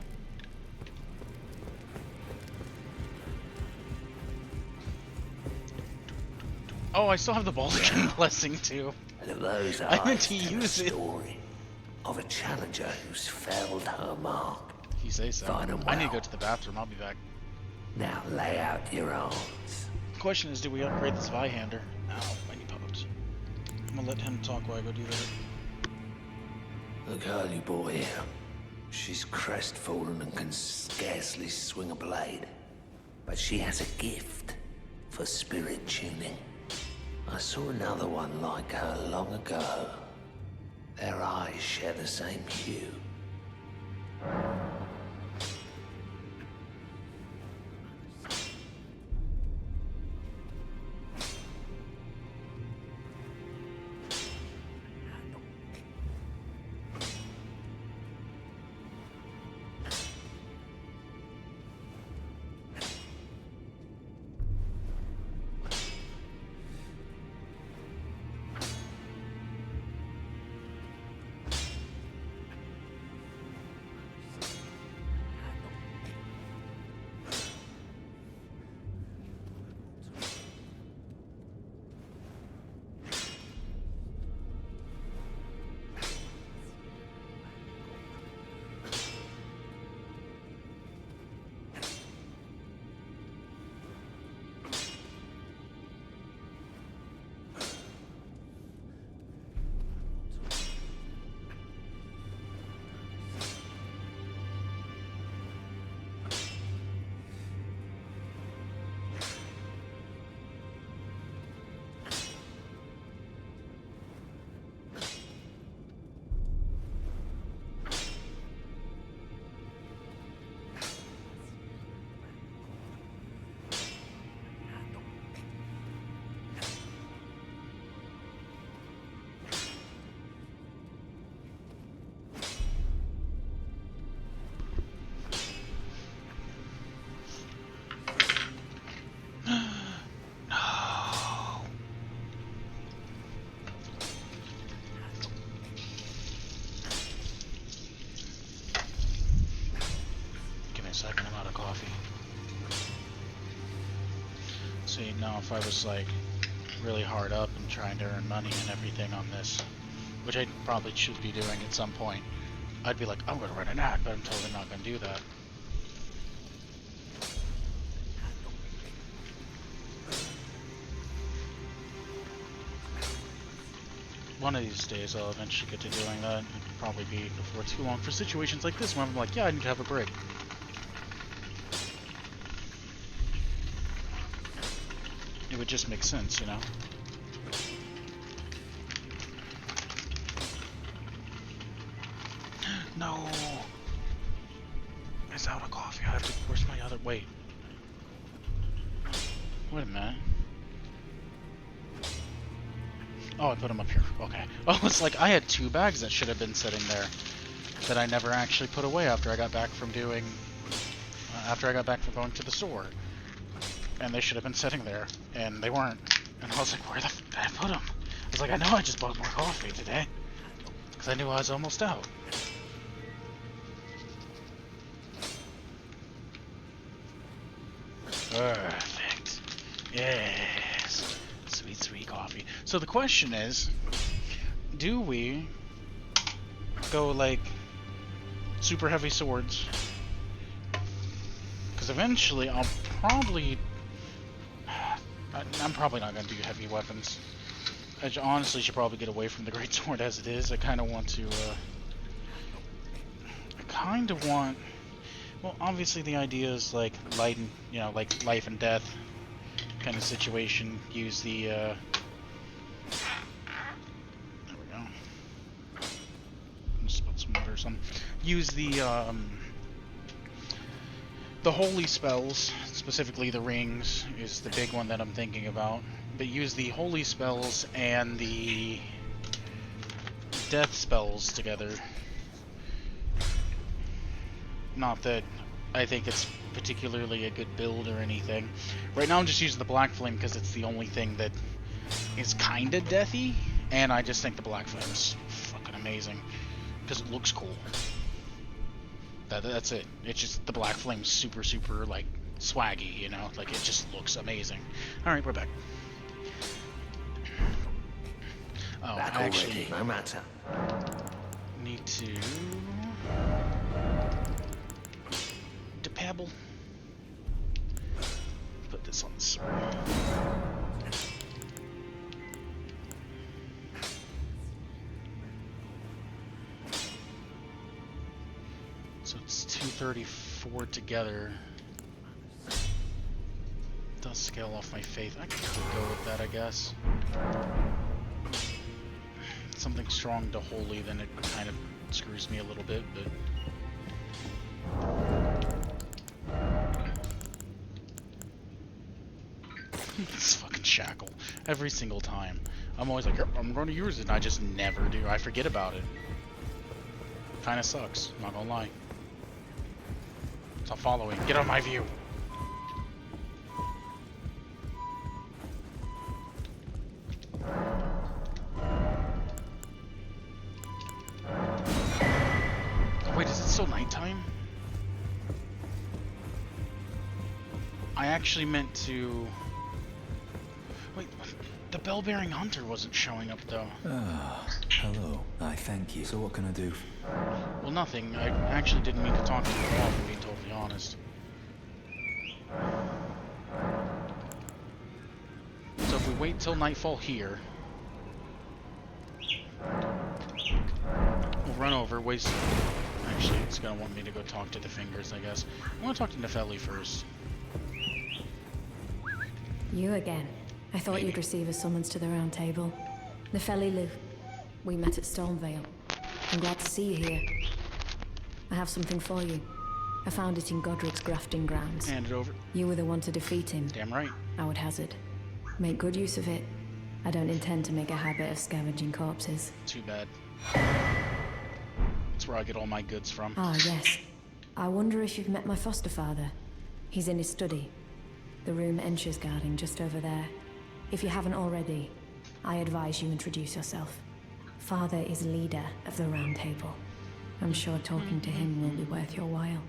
Oh, I still have the Balkan blessing too. Those I meant to eyes tell use a it. story of a challenger who's failed her mark. If you say so. Find 'em I need to well. go to the bathroom. I'll be back. Now lay out your arms. The question is, do we upgrade this Zweihander? Ow, my knee popped. I'm gonna let him talk while I go do that. The girl you brought here, she's crestfallen and can scarcely swing a blade. But she has a gift for spirit tuning. I saw another one like her long ago. Their eyes share the same hue. you know, if I was like really hard up and trying to earn money and everything on this, which I probably should be doing at some point, I'd be like, I'm gonna run an ad, but I'm totally not gonna do that. One of these days I'll eventually get to doing that. It'll probably be before too long for situations like this where I'm like, yeah, I need to have a break. It would just make sense, you know? No! It's out of coffee. I have to... Where's my other... Wait. Wait a minute. Oh, I put them up here. Okay. Oh, it's like I had 2 bags that should have been sitting there that I never actually put away after I got back from doing... after I got back from going to the store. And they should have been sitting there, and they weren't. And I was like, where the f did I put them? I was like, I know I just bought more coffee today. Because I knew I was almost out. Perfect. Yes. Sweet, sweet coffee. So the question is, do we go like super heavy swords? Because eventually I'll probably... I'm probably not going to do heavy weapons. I honestly should probably get away from the greatsword as it is. I kind of want to... I kind of want... Well, obviously the idea is like light and, you know, like life and death kind of situation. Use the, there we go. Just put some water or something. Use the holy spells, specifically the rings, is the big one that I'm thinking about. But use the holy spells and the death spells together. Not that I think it's particularly a good build or anything. Right now I'm just using the Black Flame because it's the only thing that is kinda deathy, and I just think the Black Flame is fucking amazing because it looks cool. That's it. It's just the Black Flame's super, super, like, swaggy, you know? Like, it just looks amazing. Alright, we're back. Oh, Back I actually already, no matter. need to pebble. Put this on the sword. So it's 234 together. Does scale off my faith. I could go with that, I guess. Something strong to holy, then it kind of screws me a little bit, but... This fucking shackle. Every single time. I'm always like, yep, I'm going to use it, and I just never do. I forget about it. Kinda sucks, not gonna lie. Stop following. Get out of my view. Oh, wait, is it still nighttime? I actually meant to... Wait, the bell-bearing hunter wasn't showing up, though. Ah, hello. I thank you. So what can I do? Well, nothing. I actually didn't mean to talk to you at all, if I'm being totally honest. So if we wait till nightfall here... We'll run over, waste... Actually, it's gonna want me to go talk to the fingers, I guess. I want to talk to Nepheli first. You again. I thought you'd receive a summons to the Round Table. Nepheli Lu. We met at Stormvale. I'm glad to see you here. I have something for you. I found it in Godric's grafting grounds. Hand it over. You were the one to defeat him. Damn right. I would hazard. Make good use of it. I don't intend to make a habit of scavenging corpses. Too bad. That's where I get all my goods from. Ah, yes. I wonder if you've met my foster father. He's in his study. The room Ensha's guarding just over there. If you haven't already, I advise you introduce yourself. Father is leader of the Round Table. I'm sure talking to him will be worth your while.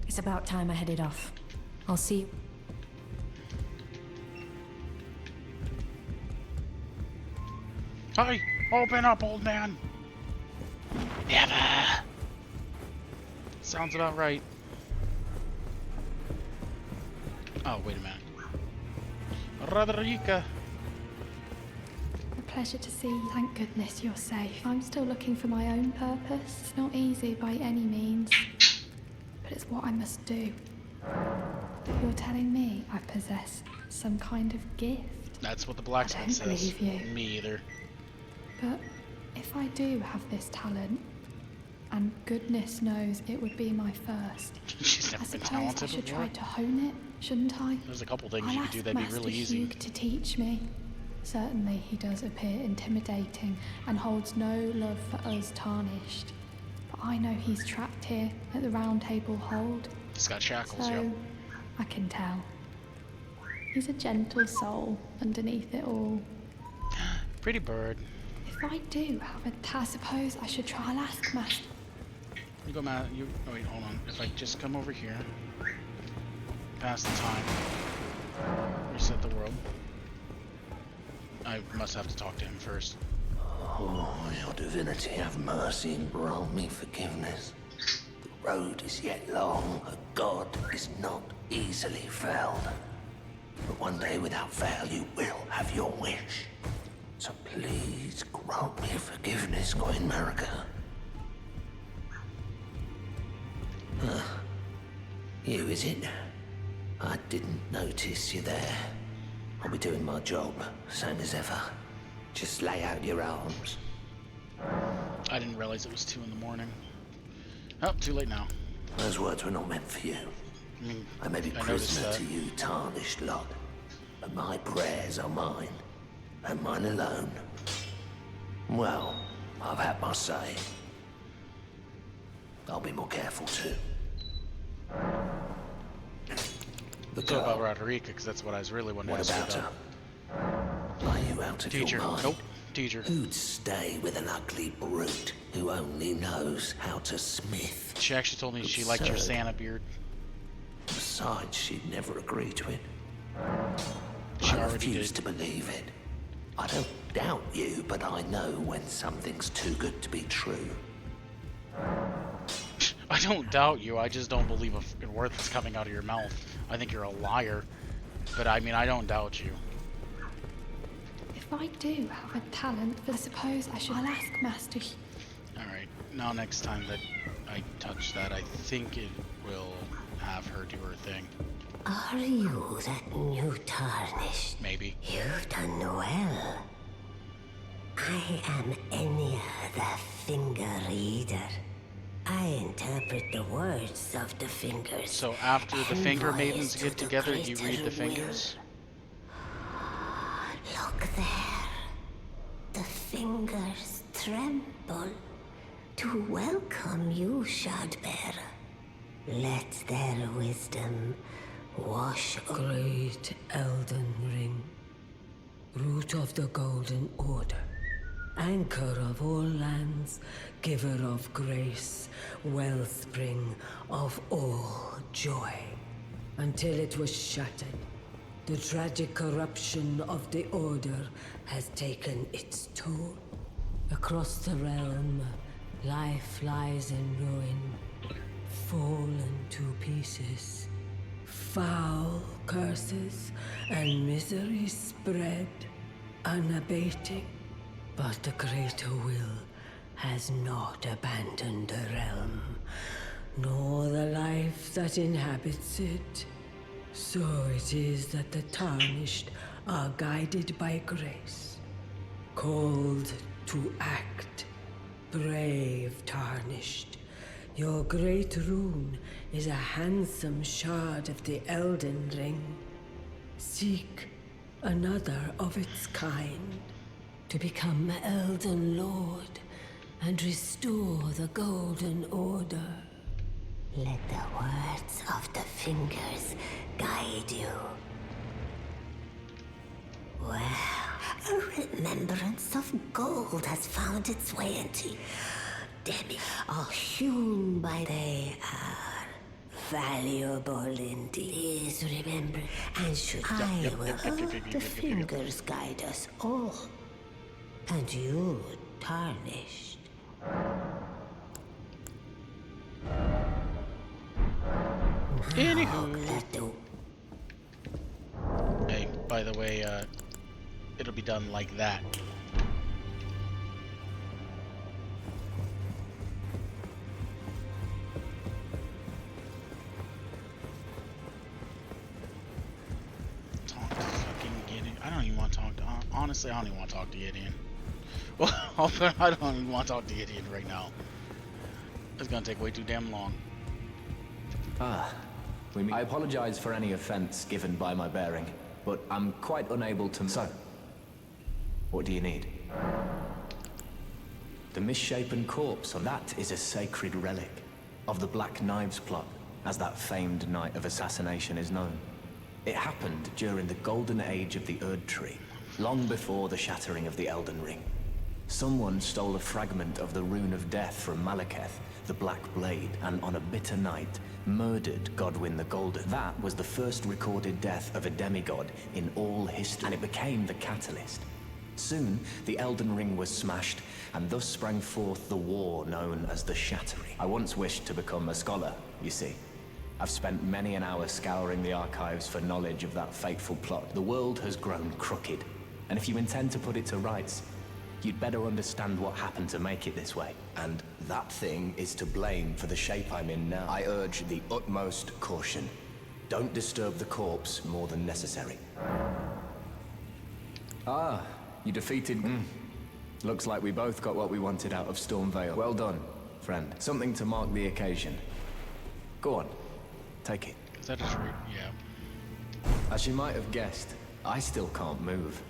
It's about time I headed off. I'll see you. Hi! Open up, old man! Never! Sounds about right. Oh, wait a minute. Roderica! A pleasure to see you. Thank goodness you're safe. I'm still looking for my own purpose. It's not easy by any means, but it's what I must do. You're telling me I possess some kind of gift? That's what the blacksmith says. I don't believe you. Me either. But if I do have this talent, and goodness knows it would be my first, She's I never been suppose talented I should before. try to hone it, shouldn't I? There's a couple things I'll you could do ask that'd be Master really easy. Hugh to teach me. Certainly he does appear intimidating and holds no love for us tarnished. But I know he's trapped here at the Round Table Hold. He's got shackles, So, yeah. I can tell. He's a gentle soul underneath it all. Pretty bird. If I do have I suppose I should try. I'll ask Master. You go, Matt. You. Oh, wait, hold on. If I just come over here, pass the time, reset the world. I must have to talk to him first. Oh, your divinity, have mercy and grant me forgiveness. The road is yet long, a god is not easily felled. But one day without fail you will have your wish. So please grant me forgiveness, Queen Marika. You, is it? I didn't notice you there. I'll be doing my job, same as ever. Just lay out your arms. I didn't realize it was 2 in the morning. Oh, too late now. Those words were not meant for you. I may be prisoner to you, tarnished lot, but my prayers are mine, and mine alone. Well, I've had my say. I'll be more careful too. So about Roderica, because that's what I was really wanting to ask about about. her? Are you out of Teacher. your mind? Nope. Teacher. Who'd stay with an ugly brute who only knows how to smith? She actually told me she liked your Santa beard. Besides, she'd never agree to it. She I already refuse did. to believe it. I don't doubt you, but I know when something's too good to be true. I don't doubt you, I just don't believe a fucking word that's coming out of your mouth. I think you're a liar. But I mean, I don't doubt you. If I do have a talent, I suppose I should. I'll ask Master Hugh. Alright, now next time that I touch that, I think it will have her do her thing. Are you that new tarnished? Maybe. You've done well. I am Enya, the Finger Reader. I interpret the words of the fingers. So after the finger and maidens voice get to the together, you greater read the fingers? Look there. The fingers tremble to welcome you, Shardbearer. Let their wisdom wash over. Great Elden Ring, root of the Golden Order, anchor of all lands, giver of grace, wellspring of all joy. Until it was shattered, the tragic corruption of the Order has taken its toll. Across the realm, life lies in ruin, fallen to pieces. Foul curses and misery spread, unabating. But the greater will has not abandoned the realm, nor the life that inhabits it. So it is that the tarnished are guided by grace, called to act. Brave tarnished, your great rune is a handsome shard of the Elden Ring. Seek another of its kind to become Elden Lord and restore the Golden Order. Let the words of the fingers guide you. Well, a remembrance of gold has found its way into Debbie. All hewn by they are valuable indeed. Please remember, and should I will the fingers guide us all. And you, tarnished. Now, Anywho. let the... Hey, by the way, it'll be done like that. Talk to fucking Gideon. I don't even want to talk to... honestly, I don't even want to talk to Gideon. Well, I don't even want to talk to Gideon right now. It's gonna take way too damn long. I apologize for any offense given by my bearing, but I'm quite unable to... So, what do you need? The misshapen corpse, that is a sacred relic of the Black Knives plot, as that famed night of assassination is known. It happened during the golden age of the Erd Tree, long before the shattering of the Elden Ring. Someone stole a fragment of the Rune of Death from Malekith, the Black Blade, and on a bitter night, murdered Godwyn the Golden. That was the first recorded death of a demigod in all history, and it became the catalyst. Soon, the Elden Ring was smashed, and thus sprang forth the war known as the Shattering. I once wished to become a scholar, you see. I've spent many an hour scouring the archives for knowledge of that fateful plot. The world has grown crooked, and if you intend to put it to rights, you'd better understand what happened to make it this way. And that thing is to blame for the shape I'm in now. I urge the utmost caution. Don't disturb the corpse more than necessary. Ah, you defeated... Looks like we both got what we wanted out of Stormvale. Well done, friend. Something to mark the occasion. Go on, take it. Is that just yeah. As you might have guessed, I still can't move.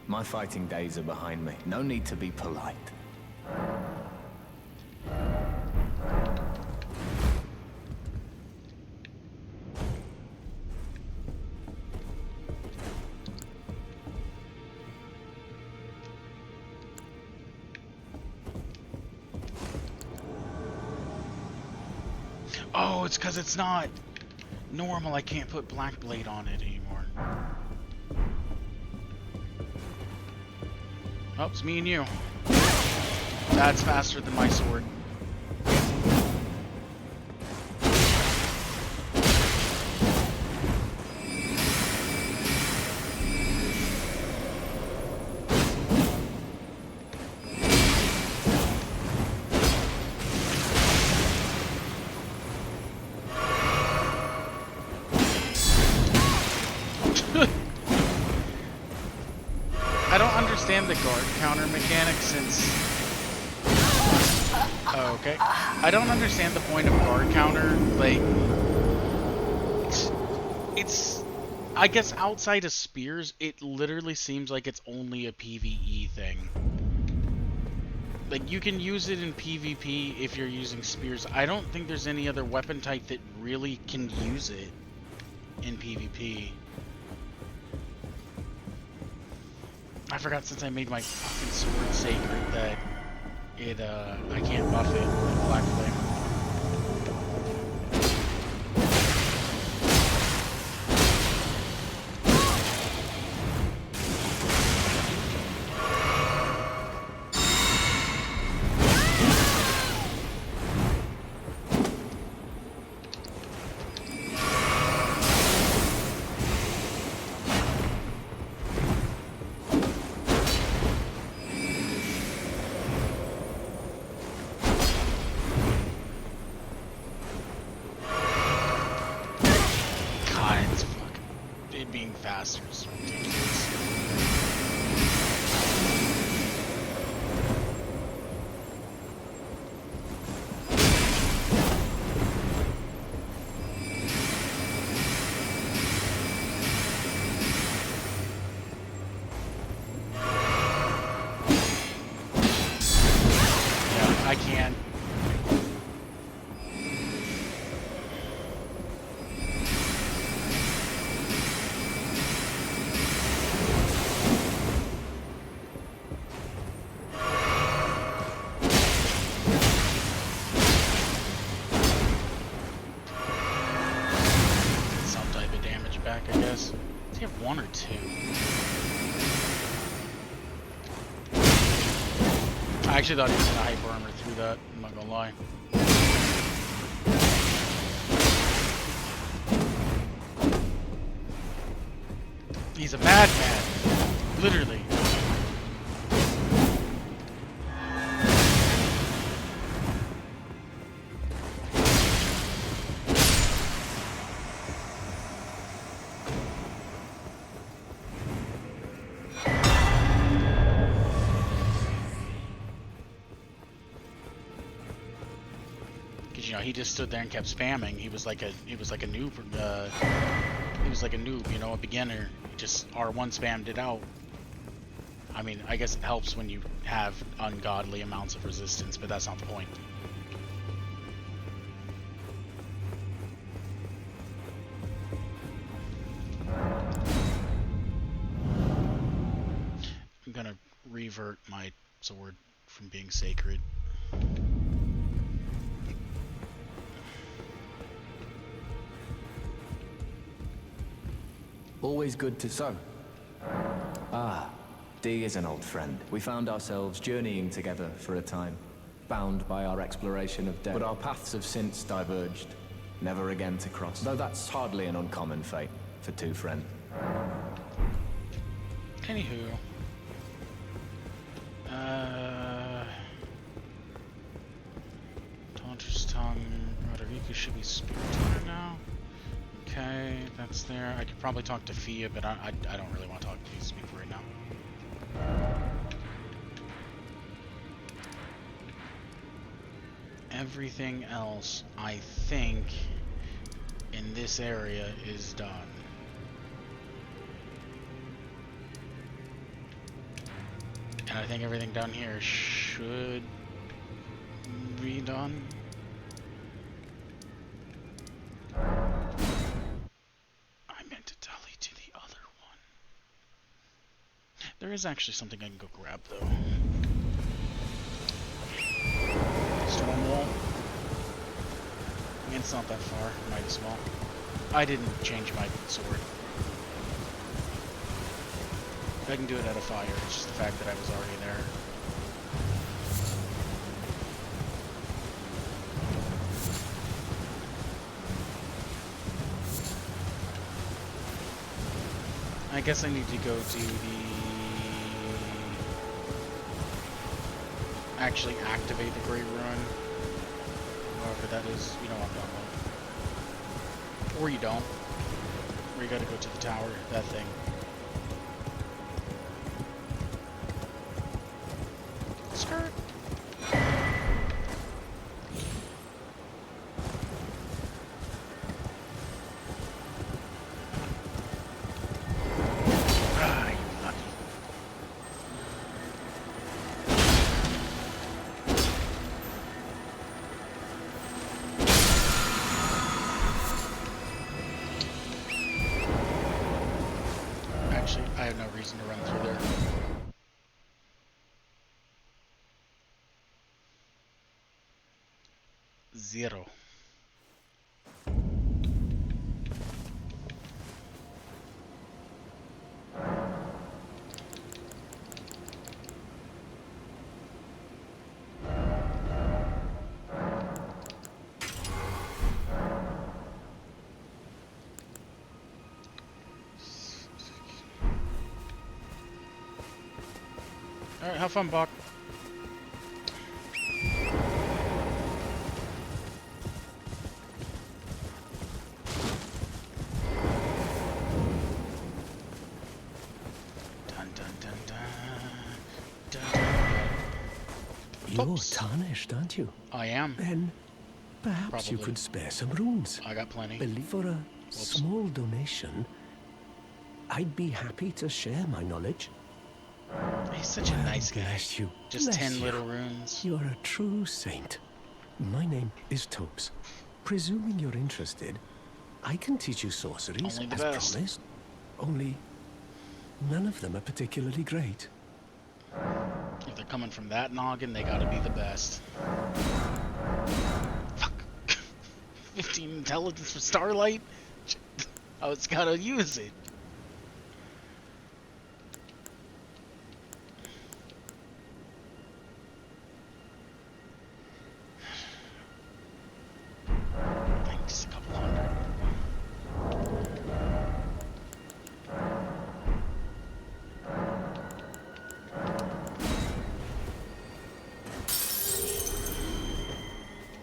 My fighting days are behind me. No need to be polite. Oh, it's because it's not normal. I can't put Black Blade on it anymore. Oh, it's me and you. That's faster than my sword. I don't understand the guard counter mechanic since... Oh, okay. I don't understand the point of guard counter, like... It's... I guess outside of spears, it literally seems like it's only a PvE thing. Like, you can use it in PvP if you're using spears. I don't think there's any other weapon type that really can use it in PvP. I forgot since I made my fucking sword sacred that it, I can't buff it with Black Flame. Being faster is ridiculous. Yeah, I can't. Back, I guess. Does he have one or two? I actually thought he was gonna hyper armor through that, I'm not gonna lie. He's a madman, literally. You know, he just stood there and kept spamming. He was like a noob. He was like a noob, you know, a beginner. He just R1 spammed it out. I mean, I guess it helps when you have ungodly amounts of resistance, but that's not the point. I'm gonna revert my sword from being sacred. Always good to sew. Ah, Dee is an old friend. We found ourselves journeying together for a time, bound by our exploration of death. But our paths have since diverged, never again to cross. Though that's hardly an uncommon fate for two friends. Anywho. Taunter's Tongue. Roderigo should be Spirit Tongue now. Okay, that's there. I could probably talk to Fia, but I don't really want to talk to these people right now. Everything else, I think, in this area is done. And I think everything down here should be done. There is actually something I can go grab, though. Storm Wall. I mean, it's not that far. Might as well. I didn't change my sword. I can do it out of fire. It's just the fact that I was already there. I guess I need to go to the... actually activate the Great Ruin. However that is, you know what I'm talking about. Or you don't. Or you gotta go to the tower, that thing. Skirt! I have no reason to run through there. Zero. Alright, have fun, Bach. Dun dun dun dun. You're tarnished, aren't you? I am. Then perhaps you could spare some runes. I got plenty. For a small donation, I'd be happy to share my knowledge. He's such a nice guy. Bless you. Just Bless 10 you. little runes. You're a true saint. My name is Topes. Presuming you're interested, I can teach you sorceries, Only the as best. promised. Only none of them are particularly great. If they're coming from that noggin, they gotta be the best. Fuck. 15 intelligence for Starlight? I was gotta use it.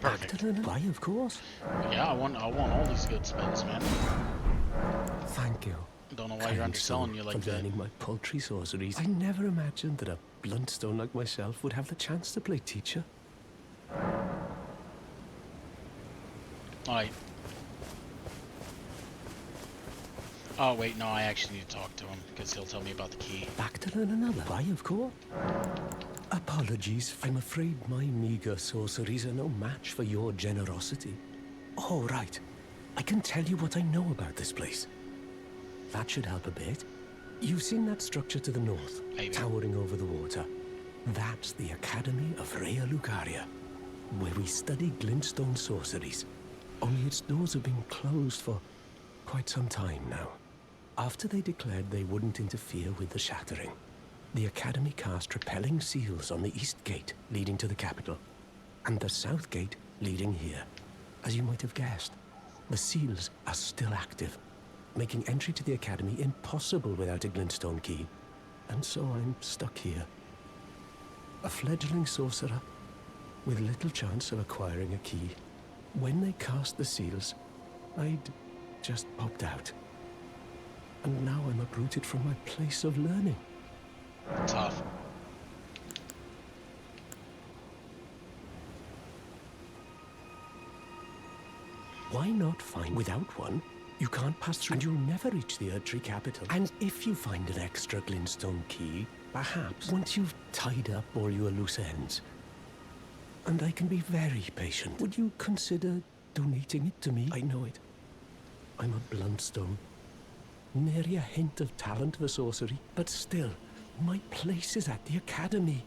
Perfect. Why, of course. Yeah, I want all these good spells, man. Thank you. Don't know why you're underselling you like for that. learning my paltry sorceries. I never imagined that a bluntstone like myself would have the chance to play teacher. Alright. Oh, wait, no, I actually need to talk to him, because he'll tell me about the key. Back to learn another. Why, of course. Apologies. I'm afraid my meager sorceries are no match for your generosity. Oh, right. I can tell you what I know about this place. That should help a bit. You've seen that structure to the north, towering over the water. That's the Academy of Rhea Lucaria, where we study glintstone sorceries. Only its doors have been closed for quite some time now. After they declared they wouldn't interfere with the shattering, the Academy cast repelling seals on the east gate leading to the capital, and the south gate leading here. As you might have guessed, the seals are still active, making entry to the Academy impossible without a glintstone key. And so I'm stuck here. A fledgling sorcerer with little chance of acquiring a key. When they cast the seals, I'd just popped out. And now I'm uprooted from my place of learning. Tough. Why not find without one? You can't pass through and you'll never reach the Erdtree capital. And if you find an extra glintstone key, perhaps once you've tied up all your loose ends, and I can be very patient, would you consider donating it to me? I know it. I'm a bluntstone. Nary a hint of talent for sorcery, but still, my place is at the Academy.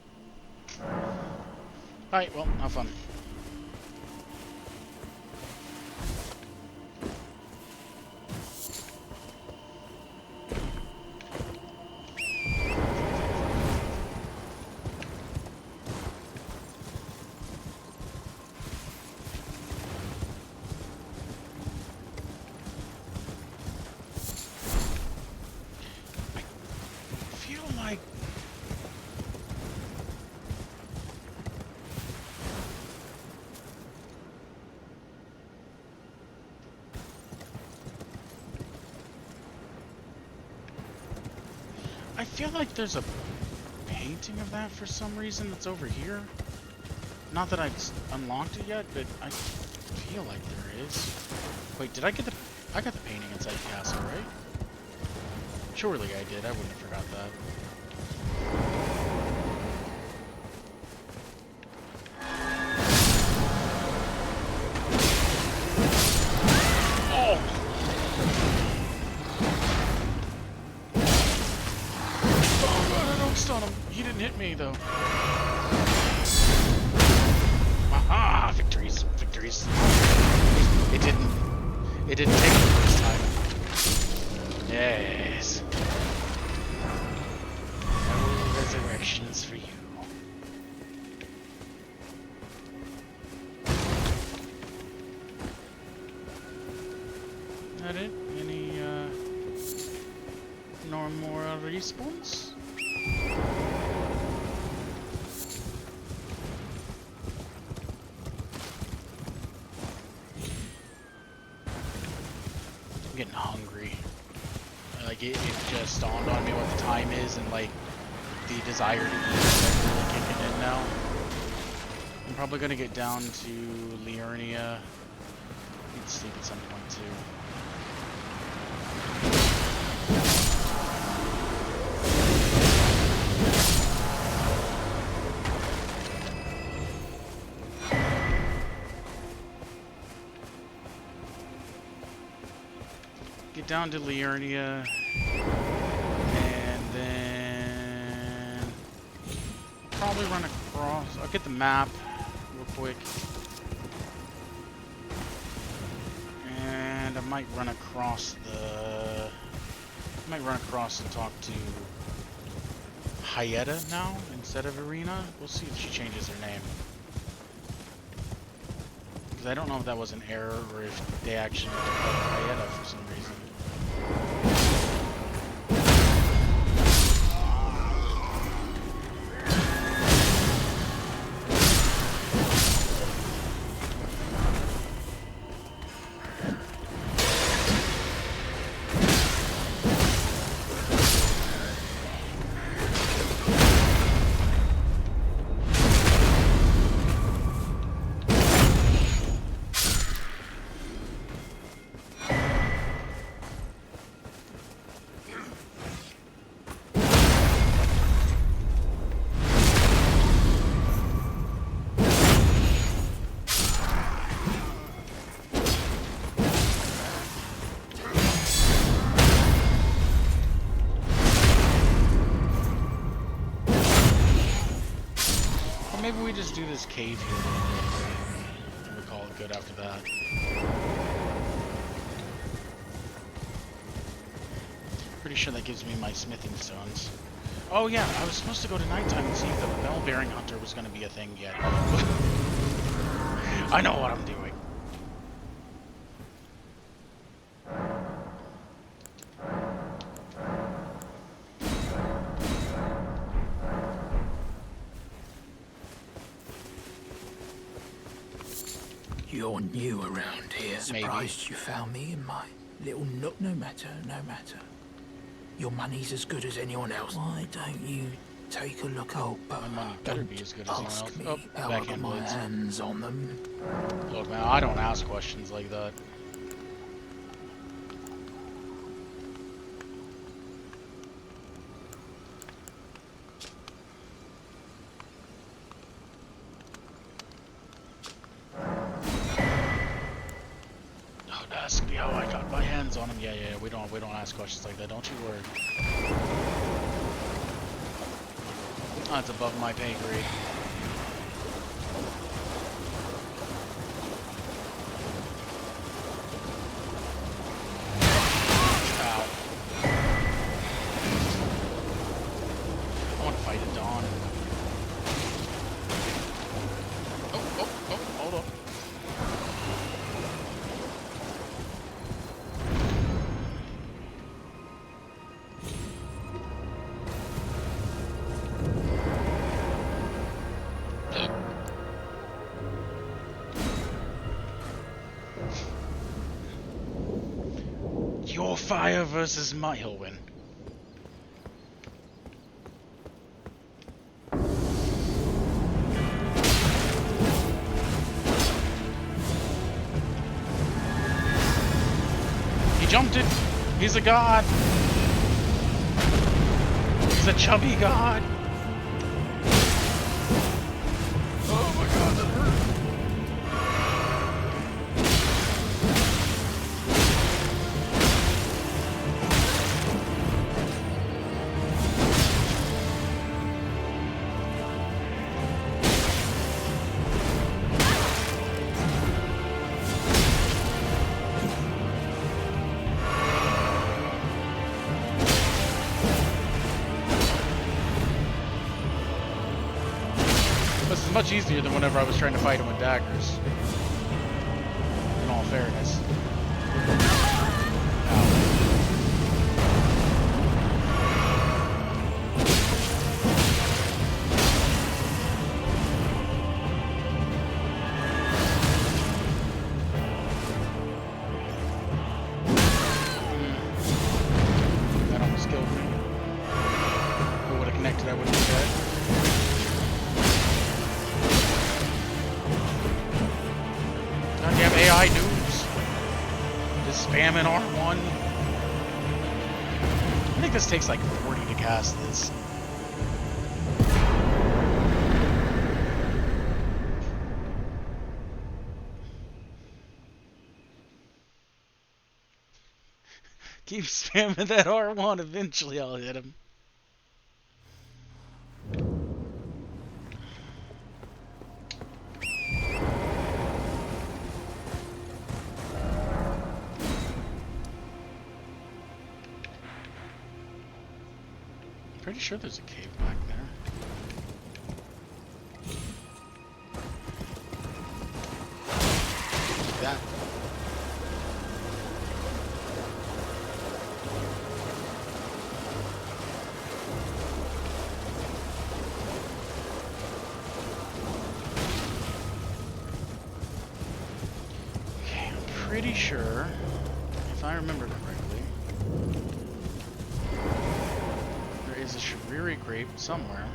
Alright, well, have fun. I feel like there's a painting of that for some reason that's over here. Not that I've unlocked it yet, but I feel like there is. Wait, did I get the... I got the painting inside the castle, right? Surely I did. I wouldn't have forgot that. He didn't hit me though. Aha! Victories, victories. It didn't take me this time. Yes. No resurrections for you. That it? Any no more respawns? Getting hungry. Like it just dawned on me what the time is, and like the desire to eat is like really kicking in now. I'm probably gonna get down to Liurnia. Need to sleep at some point too. Get down to Liurnia, and then I'll probably run across. I'll get the map real quick, and I might run across the. I might run across and talk to Hyetta now instead of Irina. We'll see if she changes her name. Because I don't know if that was an error or if they actually called her Hyetta for some reason. this cave here real quick. And we'll call it good after that. Pretty sure that gives me my smithing stones. Oh yeah, I was supposed to go to nighttime and see if the bell-bearing hunter was going to be a thing yet. I know what I'm doing. You're new around here. Maybe. Surprised you found me in my little nook. No matter, no matter. Your money's as good as anyone else. Why don't you take a look? Oh, but My money better be as good as anyone else. ask me Oh, how I got backhand my blades. hands on them. Look, man, I don't ask questions like that. Don't ask me how I got my hands on them. Yeah, we don't ask questions like that. Don't you worry. That's above my pay grade. Ow. I want to fight at dawn. Oh, hold up. Your fire versus my he'll win. He jumped it. He's a god. He's a chubby god. Oh my god, that hurt. This is much easier than whenever I was trying to fight him with daggers. In all fairness. That almost killed me. If it would have connected, I wouldn't be dead. Goddamn AI noobs. Just spamming R1. I think this takes like 40 to cast this. Keep spamming that R1, eventually I'll hit him. Pretty sure there's a cave back there. Like that. Okay, I'm pretty sure, if I remember correctly, is a Shiriri grape somewhere.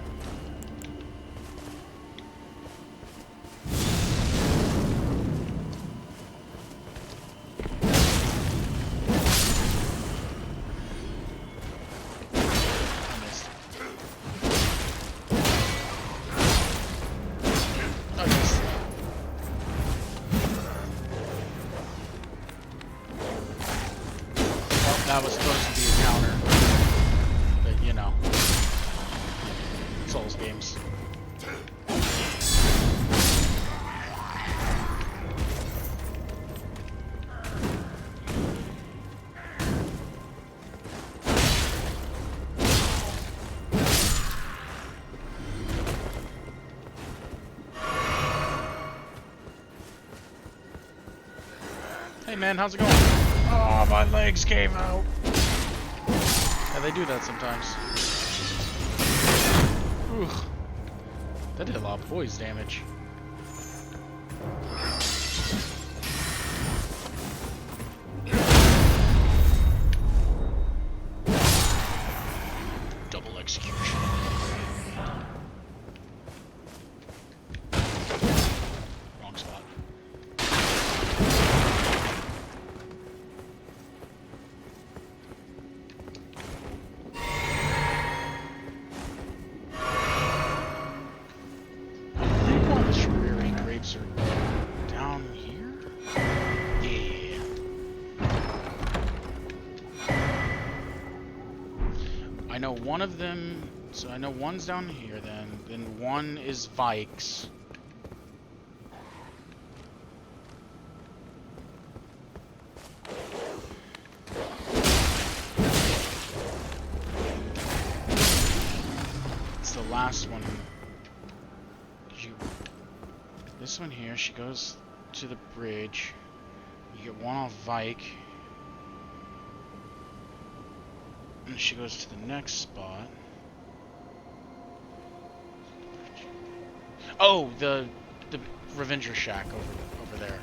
I missed. Oh, yes. Well, that was supposed to be a counter. But, you know. Souls games. Hey man, how's it going? Oh, my legs came out. Yeah, they do that sometimes. Ooh. That did a lot of poise damage. Double execution. Wrong spot. I think one of the strawberry grapes are down here? Yeah. I know one of them, so I know one's down here then one is Vikes. It's the last one. This one here, she goes to the bridge. You get one off Vike. And she goes to the next spot. Oh, the Revenger Shack over there.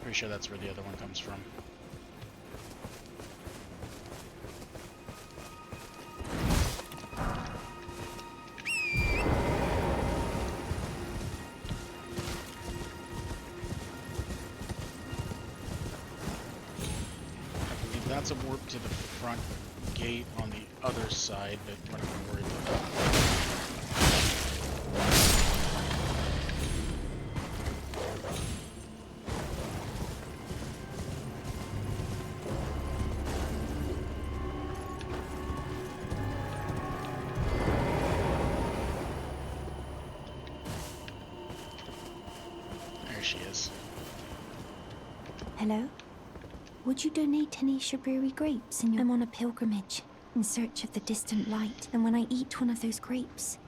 Pretty sure that's where the other one comes from. I believe that's a warp to the front gate on the other side, but we're not going to worry about that. There she is. Hello? Would you donate any Shabriri grapes? I'm on a pilgrimage in search of the distant light, and when I eat one of those grapes,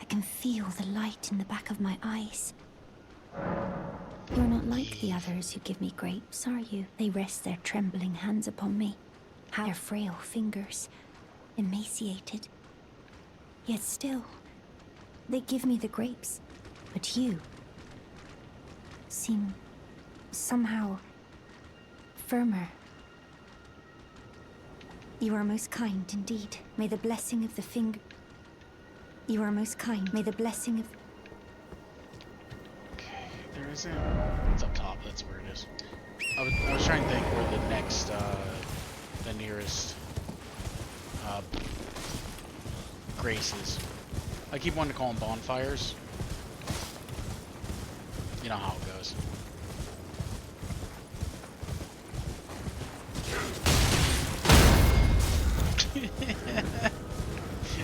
I can feel the light in the back of my eyes. You're not like the others who give me grapes, are you? They rest their trembling hands upon me, their frail fingers, emaciated. Yet still, they give me the grapes. But you seem somehow firmer. You are most kind indeed. May the blessing of the finger... You are most kind. May the blessing of... Okay, there isn't... It's up top, that's where it is. I was trying to think where the next, the nearest, Grace is. I keep wanting to call them bonfires. You know how it goes.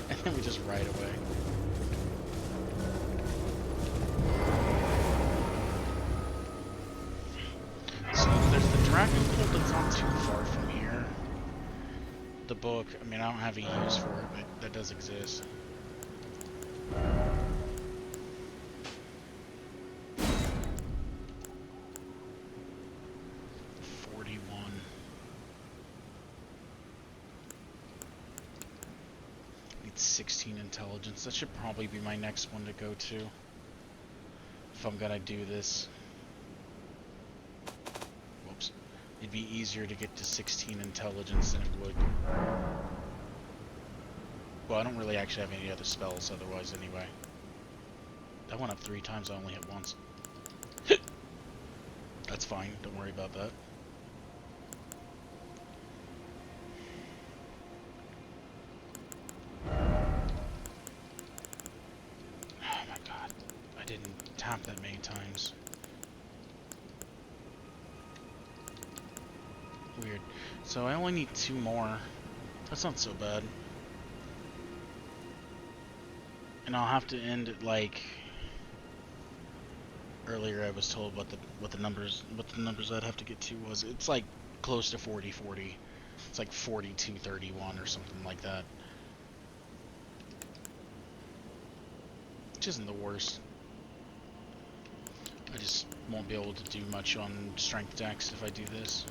And then we just ride away. So there's the Dragon Cult that's not too far from here. The book, I mean, I don't have a use for it, but that does exist. Need 16 intelligence. That should probably be my next one to go to. If I'm gonna do this. Whoops. It'd be easier to get to 16 intelligence than it would. Well, I don't really actually have any other spells otherwise anyway. That went up 3 times, I only hit once. That's fine, don't worry about that. Oh my god, I didn't tap that many times. Weird. So I only need 2 more. That's not so bad. And I'll have to end it like earlier I was told what the numbers I'd have to get to was. It's like close to 40-40. It's like 42-31 or something like that. Which isn't the worst. I just won't be able to do much on strength decks if I do this.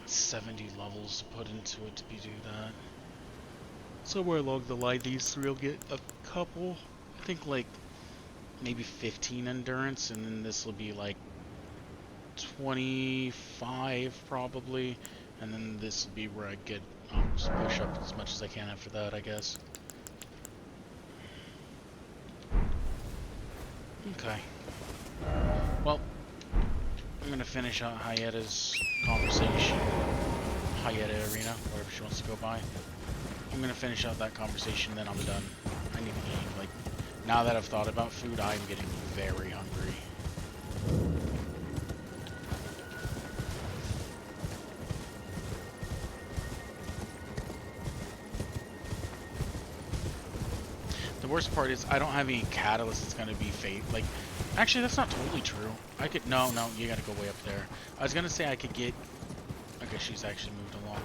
Got 70 levels to put into it to do that. Somewhere along the line, these three will get a couple. I think like maybe 15 endurance, and then this will be like 25 probably, and then this will be where I'll just push up as much as I can after that, I guess. Okay. Well, I'm gonna finish out Hayetta's conversation. Hayetta Arena, whatever she wants to go by. I'm gonna finish out that conversation, then I'm done. I need to eat. Like, now that I've thought about food, I'm getting very hungry. The worst part is I don't have any catalyst that's gonna be like, actually that's not totally true. I could, no, you gotta go way up there. I was gonna say I could get, okay, she's actually moved along.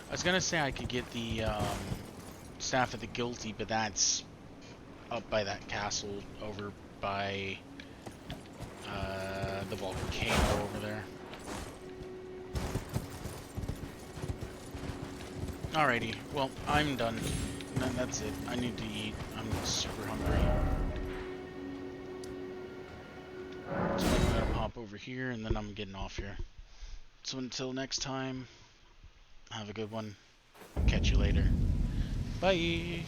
I was gonna say I could get the, Staff of the Guilty, but that's up by that castle over by, the volcano over there. Alrighty, well, I'm done. That's it. I need to eat. I'm super hungry. So I'm gonna pop over here, and then I'm getting off here. So until next time, have a good one. Catch you later. Bye!